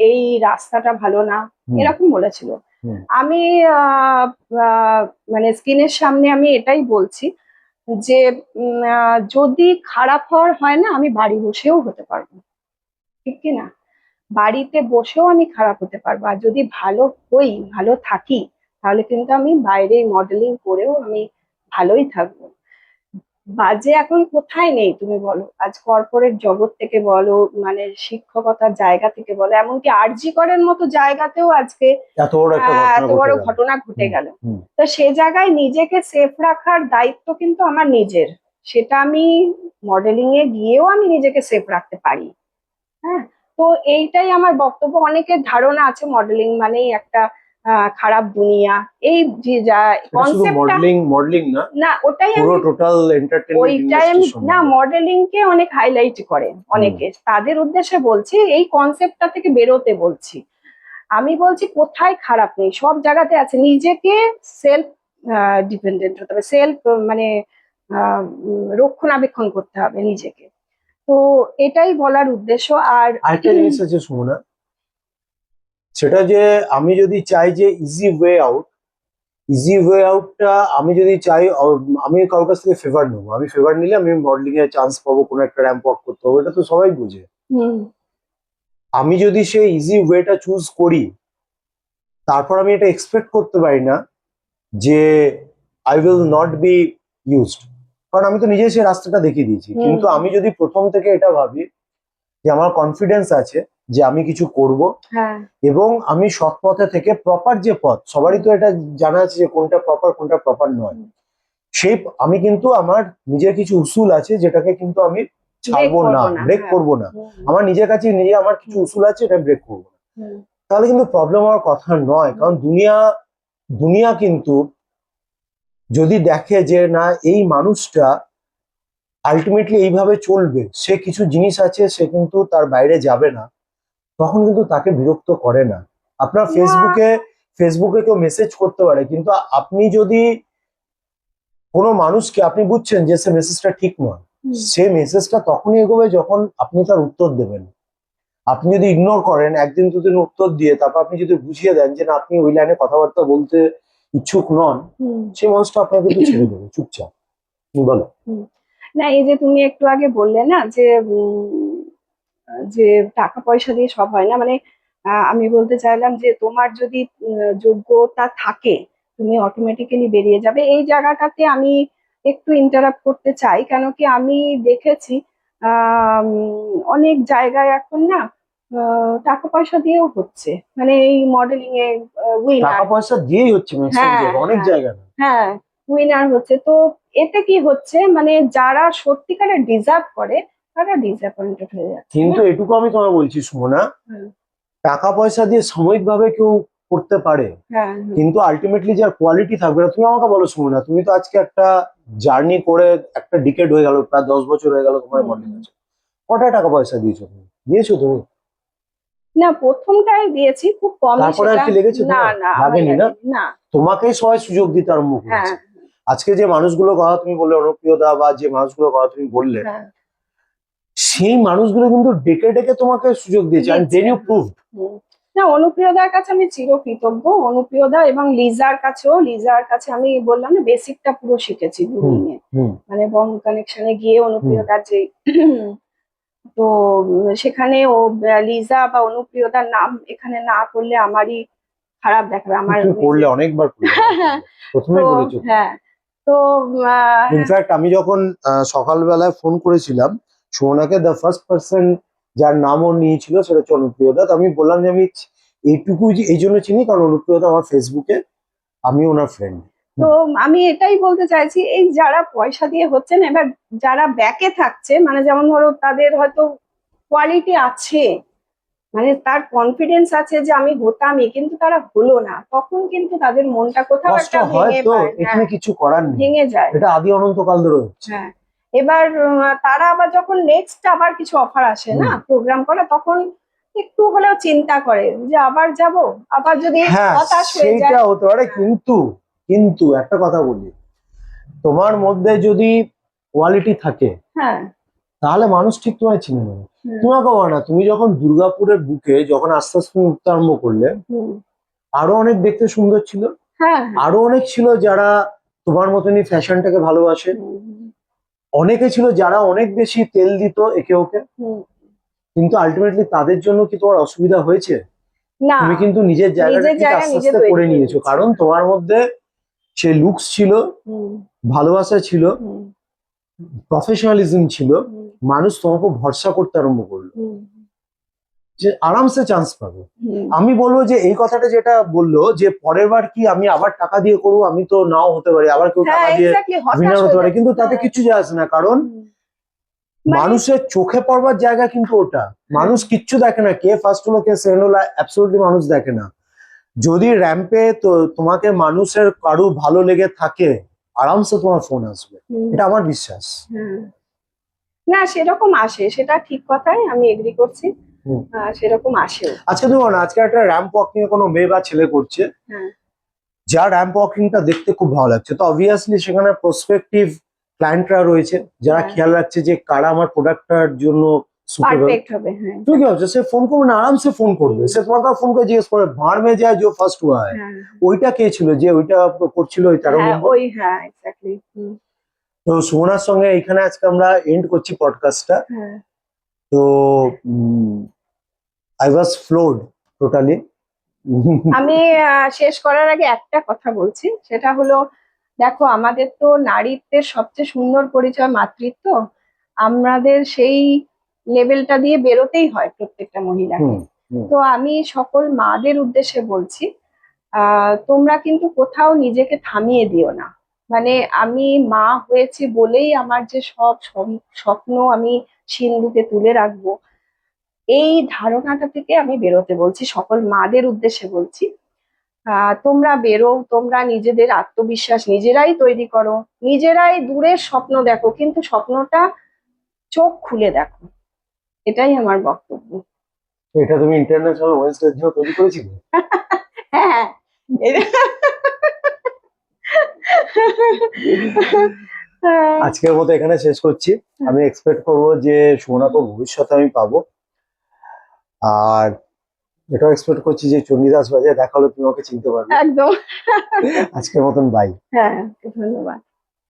এই রাস্তাটা ভালো না, হুম এরকম বলেছিল। হুম। আমি আহ, আহ, মানে স্ক্রিনের সামনে আমি এটাই বলছি যে যদি খারাপ হওয়ার হয় না, আমি বাড়ি বসেও হতে পারবো, ঠিক কি না? বাড়িতে বসেও আমি খারাপ হতে পারবো, আর যদি ভালো হই, ভালো থাকি, তাহলে কিন্তু আমি বাইরে মডেলিং করেও আমি ভালোই থাকবো। বাজে এখন কোথায় নেই তুমি বলো, আজ কর্পোরেট জগৎ থেকে বলো, মানে শিক্ষকতার জায়গা থেকে বলো, এমনকি আরজি করের মতো জায়গাতেও আজকে এত বড় একটা ঘটনা এত ঘটে বড় গেল। ঘটনা ঘটে হুম গেল। হুম। তো সে জায়গায় নিজেকে সেফ রাখার দায়িত্ব কিন্তু আমার নিজের, সেটা আমি মডেলিং এ গিয়েও আমি নিজেকে সেফ রাখতে পারি। হ্যাঁ। তো এইটাই আমার বক্তব্য। অনেকের ধারণা আছে মডেলিং মানেই একটা খারাপ দুনিয়া, এই যে যা এটা শুধু কনসেপ্টটা। মডেলিং, মডেলিং না, না, ওটাই পুরো আমি, টোটাল এন্টারটেনমেন্ট ওইটাই আমি, ইন্ডাস্ট্রির না সম্বন্ধে। মডেলিং কে অনেক হাইলাইট করে হুম। অনেকে, তাদের উদ্দেশ্যে বলছি, এই কনসেপ্টটা থেকে বেরোতে বলছি। আমি বলছি কোথায় খারাপ নেই, সব জায়গাতে আছে। নিজেকে সেলফ ডিপেন্ডেন্ট হতে হবে, সেলফ মানে রক্ষণাবেক্ষণ করতে হবে নিজেকে। তো এটাই বলার উদ্দেশ্য। আর আরেকটা জিনিস আছে সুমনা, সেটা যে আমি যদি চাই যে easy way out, easy way আউটটা আমি যদি চাই, আমি কারোর কাছ থেকে ফেভার নেবো, আমি ফেভার নিলে আমি মডেলিং এর চান্স পাবো, কোনো একটা র্যাম্প ওয়াক করতে পারবো, এটা তো সবাই বুঝে। হুম, আমি যদি সেই ইজি ওয়েটা চুজ করি, তারপর আমি এটা এক্সপেক্ট করতে পারি না যে I will not be used, কারণ আমি তো নিজে সেই রাস্তাটা দেখিয়ে দিয়েছি। হুম, কিন্তু আমি যদি প্রথম থেকে এটা ভাবি যে আমার কনফিডেন্স আছে যে আমি কিছু করব, হ্যাঁ, এবং আমি সৎ পথে থেকে, প্রপার যে পথ, সবারই তো এটা জানা আছে যে কোনটা প্রপার কোনটা প্রপার নয়, হুম, সেই আমি কিন্তু আমার নিজের কিছু উসুল আছে যেটাকে কিন্তু আমি ব্রেক ছাড়বো না, করবো না, ব্রেক হ্যাঁ। করবো না। হুম, আমার নিজের কাছে নিজে আমার কিছু হুম, উসুল আছে, এটা ব্রেক করবো না। হুম, তাহলে কিন্তু প্রবলেম হওয়ার কথা নয়, হুম, কারণ দুনিয়া, দুনিয়া কিন্তু যদি দেখে যে না, এই মানুষটা আলটিমেটলি এইভাবে চলবে, সে কিছু জিনিস আছে সে কিন্তু তার বাইরে যাবে না, তখন কিন্তু তাকে বিরক্ত করে না। আপনার না, ফেসবুকে, ফেসবুকে কেউ মেসেজ করতে পারে, কিন্তু আপনি যদি কোনো মানুষকে আপনি বুঝছেন যে সে মেসেজটা ঠিক নয়, সে মেসেজটা তখনই এগোবে যখন আপনি তার উত্তর দেবেন। আপনি যদি ইগনোর করেন, একদিন দুদিন উত্তর দিয়ে তারপর আপনি যদি বুঝিয়ে দেন যে না আপনি ওই লাইনে কথাবার্তা বলতে ইচ্ছুক নন, সেই মানুষটা আপনাকে কিন্তু ছেড়ে দেবে চুপচাপ। তুমি বলো। না, এই যে তুমি একটু আগে বললে না যে যে টাকা পয়সা দিয়ে সব হয় না, মানে আমি বলতে চাইলাম যে তোমার যদি যোগ্যতা থাকে তুমি অটোমেটিক্যালি বেরিয়ে যাবে। এই জায়গাটাতে আমি একটু ইন্টারাপ্ট করতে চাই, কেন কি আমি দেখেছি অনেক জায়গায় এখন না টাকা পয়সা দিয়েও হচ্ছে, মানে এই মডেলিং এ টাকা উইনার। পয়সা দিয়েই হচ্ছে ম্যাক্সিমাম হ্যাঁ, জায়গায়, অনেক হ্যাঁ, জায়গায় না। হ্যাঁ, উইনার হচ্ছে তো। এতে কি হচ্ছে, মানে যারা সত্যিকারের ডিজার্ভ করে তারা ডিসঅ্যাপয়েন্টেড হয়ে যাচ্ছে না। কিন্তু এটুকু আমি তোমায় বলছি সুমনা, হুম, টাকা পয়সা দিয়ে সাময়িকভাবে কেউ করতে পারে, হ্যাঁ, কিন্তু আলটিমেটলি যার কোয়ালিটি থাকবে না। তুমি আমাকে বলো সুমনা, তুমি তো আজকে একটা জার্নি করে একটা ডিকেড হয়ে গেল, প্রায় 10 বছর হয়ে গেল তোমার মডেলিং আছে, কটা টাকা পয়সা দিয়েছো তুমি? দিয়েছো তুমি? না, প্রথমটাই দিয়েছি খুব কমই তারপরে আর সেটা। কি লেগেছে না, তোমার? না, আমার লাগেনি না? লাগেনি না। তোমাকেই সবাই সুযোগ দিতে আরম্ভ হ্যাঁ, করেছে। আজকে যে মানুষগুলোর কথা তুমি বললে, অনুপ্রিয়দা বা যে মানুষগুলোর কথা তুমি বললে, হ্যাঁ, সেই মানুষগুলো কিন্তু ডেকে ডেকে তোমাকে সুযোগ দিয়েছে, and দিচ্ছে। then you proved. হুম। না, অনুপ্রিয়দার কাছে আমি চিরকৃতজ্ঞ, অনুপ্রিয়দা এবং লিজার কাছেও। লিজার কাছে আমি বললাম না বেসিকটা পুরো শিখেছি হুম, গ্রুমিং এ, হুম, মানে বং কানেকশনে গিয়ে হুম। অনুপ্রিয়দার যে তো সেখানে ও লিজা বা অনুপ্রিয়তার নাম এখানে না করলে আমারই খারাপ দেখাবে আমার তুমি করলে, নিজের। অনেকবার করলে, তো প্রথমেই বলেছো। হ্যাঁ, তো ইনফ্যাক্ট আমি যখন সকালবেলায় ফোন করেছিলাম সুমনাকে, দ্য ফার্স্ট পার্সন যার নাম ও নিয়েছিল সেটা হচ্ছে অনুপ্রিয়দা। তো আমি বললাম যে আমি এইটুকু এই জন্য চিনি কারণ অনুপ্রিয়দা আমার ফেসবুকে, আমি ওনার ফ্রেন্ড। তো আমি এটাই বলতে চাইছি, এই যারা পয়সা দিয়ে হচ্ছে না, এবার যারা ব্যাকে থাকছে, মানে যেমন ধরো তাদের হয়তো কোয়ালিটি আছে, মানে তার কনফিডেন্স আছে যে আমি হতামই, কিন্তু তারা হলো না, তখন কিন্তু তাদের মনটা কোথাও কষ্ট একটা হয় ভেঙে তো, পায়। এখানে হ্যাঁ, কিছু করার নেই, ভেঙে যায়। এটা আদি অনন্তকাল ধরে হচ্ছে। হ্যাঁ, এবার তারা আবার যখন নেক্সট আবার কিছু অফার আসে না হুম। প্রোগ্রাম করা, তখন একটু হলেও চিন্তা করে যে আবার যাব, আবার যদি হ্যাঁ, হতাশ হয়ে যায়। সেইটা হতে পারে, কিন্তু কিন্তু একটা কথা বলি, তোমার মধ্যে যদি কোয়ালিটি থাকে হ্যাঁ, তাহলে মানুষ ঠিক তোমায় চিনে নেবে। হুম, তোমাকে বলো না, তুমি যখন দুর্গাপুরের বুকে যখন আস্তে আস্তে তুমি উঠতে আরম্ভ করলে, হুম, আরো অনেক দেখতে সুন্দর ছিল, হ্যাঁ, আরো অনেক ছিল যারা তোমার মতনই ফ্যাশনটাকে ভালোবাসে, হুম, অনেকে ছিল যারা অনেক বেশি তেল দিত একে ওকে, হুম, কিন্তু আলটিমেটলি তাদের জন্য কি তোমার অসুবিধা হয়েছে? না, তুমি কিন্তু নিজের জায়গাটা নিজের ঠিক জায়গা আস্তে নিজে আস্তে তৈরি করে করে নিয়েছো, নিয়েছি। কারণ তোমার মধ্যে সে লুকস ছিল, হুম, ভালোবাসা ছিল, হুম, প্রফেশনালিজম ছিল, হুম, মানুষ তোমাকে ভরসা করতে আরম্ভ করলো হুম, যে আরামসে চান্স পাবে। হুম। আমি বলবো যে এই কথাটা যেটা বললো যে পরের বার কি আমি আবার টাকা দিয়ে করবো, আমি তো নাও হতে পারি, আবার কেউ হ্যাঁ, টাকা দিয়ে এক্স্যাক্টলি, হতাশ উইনার হতে হয়ে পারে, যাচ্ছে। কিন্তু তাতে হ্যাঁ, কিছু যায় আসে না, কারণ হুম, মানে মানুষের চোখে পড়বার জায়গা কিন্তু ওটা। হ্যাঁ, মানুষ কিচ্ছু দেখে না, কে ফার্স্ট হলো কে সেকেন্ড হলো, অ্যাবসলিউটলি মানুষ দেখে না। যদি র্যাম্পে তো তোমাকে মানুষের কারু ভালো লেগে থাকে, আরামসে তোমার ফোন আসবে, হুম, এটা আমার বিশ্বাস। হ্যাঁ। না, সেরকম আসে, সেটা ঠিক কথাই, আমি এগ্রি করছি। হুম। সেরকম আসেও। আজকে দেখো না, আজকে একটা র্যাম্প ওয়াকিং এ কোনো মেয়ে বা ছেলে করছে, হ্যাঁ, যার র্যাম্প ওয়াকিংটা দেখতে খুব ভালো লাগছে, তো অবভিয়াসলি সেখানে প্রসপেক্টিভ ক্লায়েন্টরা রয়েছে যারা হ্যাঁ, খেয়াল রাখছে যে কারা আমার প্রোডাক্টটার জন্য সুটেবল। পারফেক্ট হবে। হ্যাঁ, তুমি কি ভাবছো সে ফোন করবে না? আরামসে ফোন করবে, সে তোমাকে ফোন করে জিজ্ঞেস করে ভাঁড় মে যায় যে ফার্স্ট হুয়া হয়। হ্যাঁ, ওইটা কে ছিল যে ওইটা করছিল ওই 13 হ্যাঁ, নম্বর? ওই, হ্যাঁ, এক্স্যাক্টলি। তো সুমনার সঙ্গে এখানে আজকে আমরা এন্ড করছি পডকাস্টটা। হ্যাঁ, তো আই ওয়াজ ফ্লোড টোটালি। আমি শেষ করার আগে একটা কথা বলছি, সেটা হলো, দেখো আমাদের তো নারীত্বের সবচেয়ে সুন্দর পরিচয় মাতৃত্ব। আমাদের সেই লেভেলটা দিয়ে বেরোতেই হয় প্রত্যেকটা মহিলাকে। হুম, হুম, তো আমি সকল মাদের উদ্দেশ্যে বলছি, তোমরা কিন্তু কোথাও নিজেকে থামিয়ে দিও না। মানে আমি মা হয়েছি বলেই আমার যে সব স্বপ্ন আমি সিন্ধুকে তুলে রাখবো, এই ধারণাটা থেকে আমি বেরোতে বলছি, সকল মাদের উদ্দেশ্যে বলছি। তোমরা বেরো, তোমরা নিজেদের আত্মবিশ্বাস নিজেরাই তৈরি করো, নিজেরাই দূরের স্বপ্ন দেখো, কিন্তু স্বপ্নটা চোখ খুলে দেখো। এটাই আমার বক্তব্য। এটা তুমি ইন্টারন্যাশনাল ওমেন্স ডের জন্য তৈরি করেছিলে? হ্যাঁ, আজকের মতো এখানে শেষ করছি। আমি এক্সপেক্ট করবো যে সুমনাকে ভবিষ্যতে আমি পাবো, আর এটাও এক্সপেক্ট করছি যে চণ্ডীদাস বাজারে দেখা হলে তুমি ওকে চিনতে পারবে। একদম। আজকের মতন বাই। হ্যাঁ, ধন্যবাদ।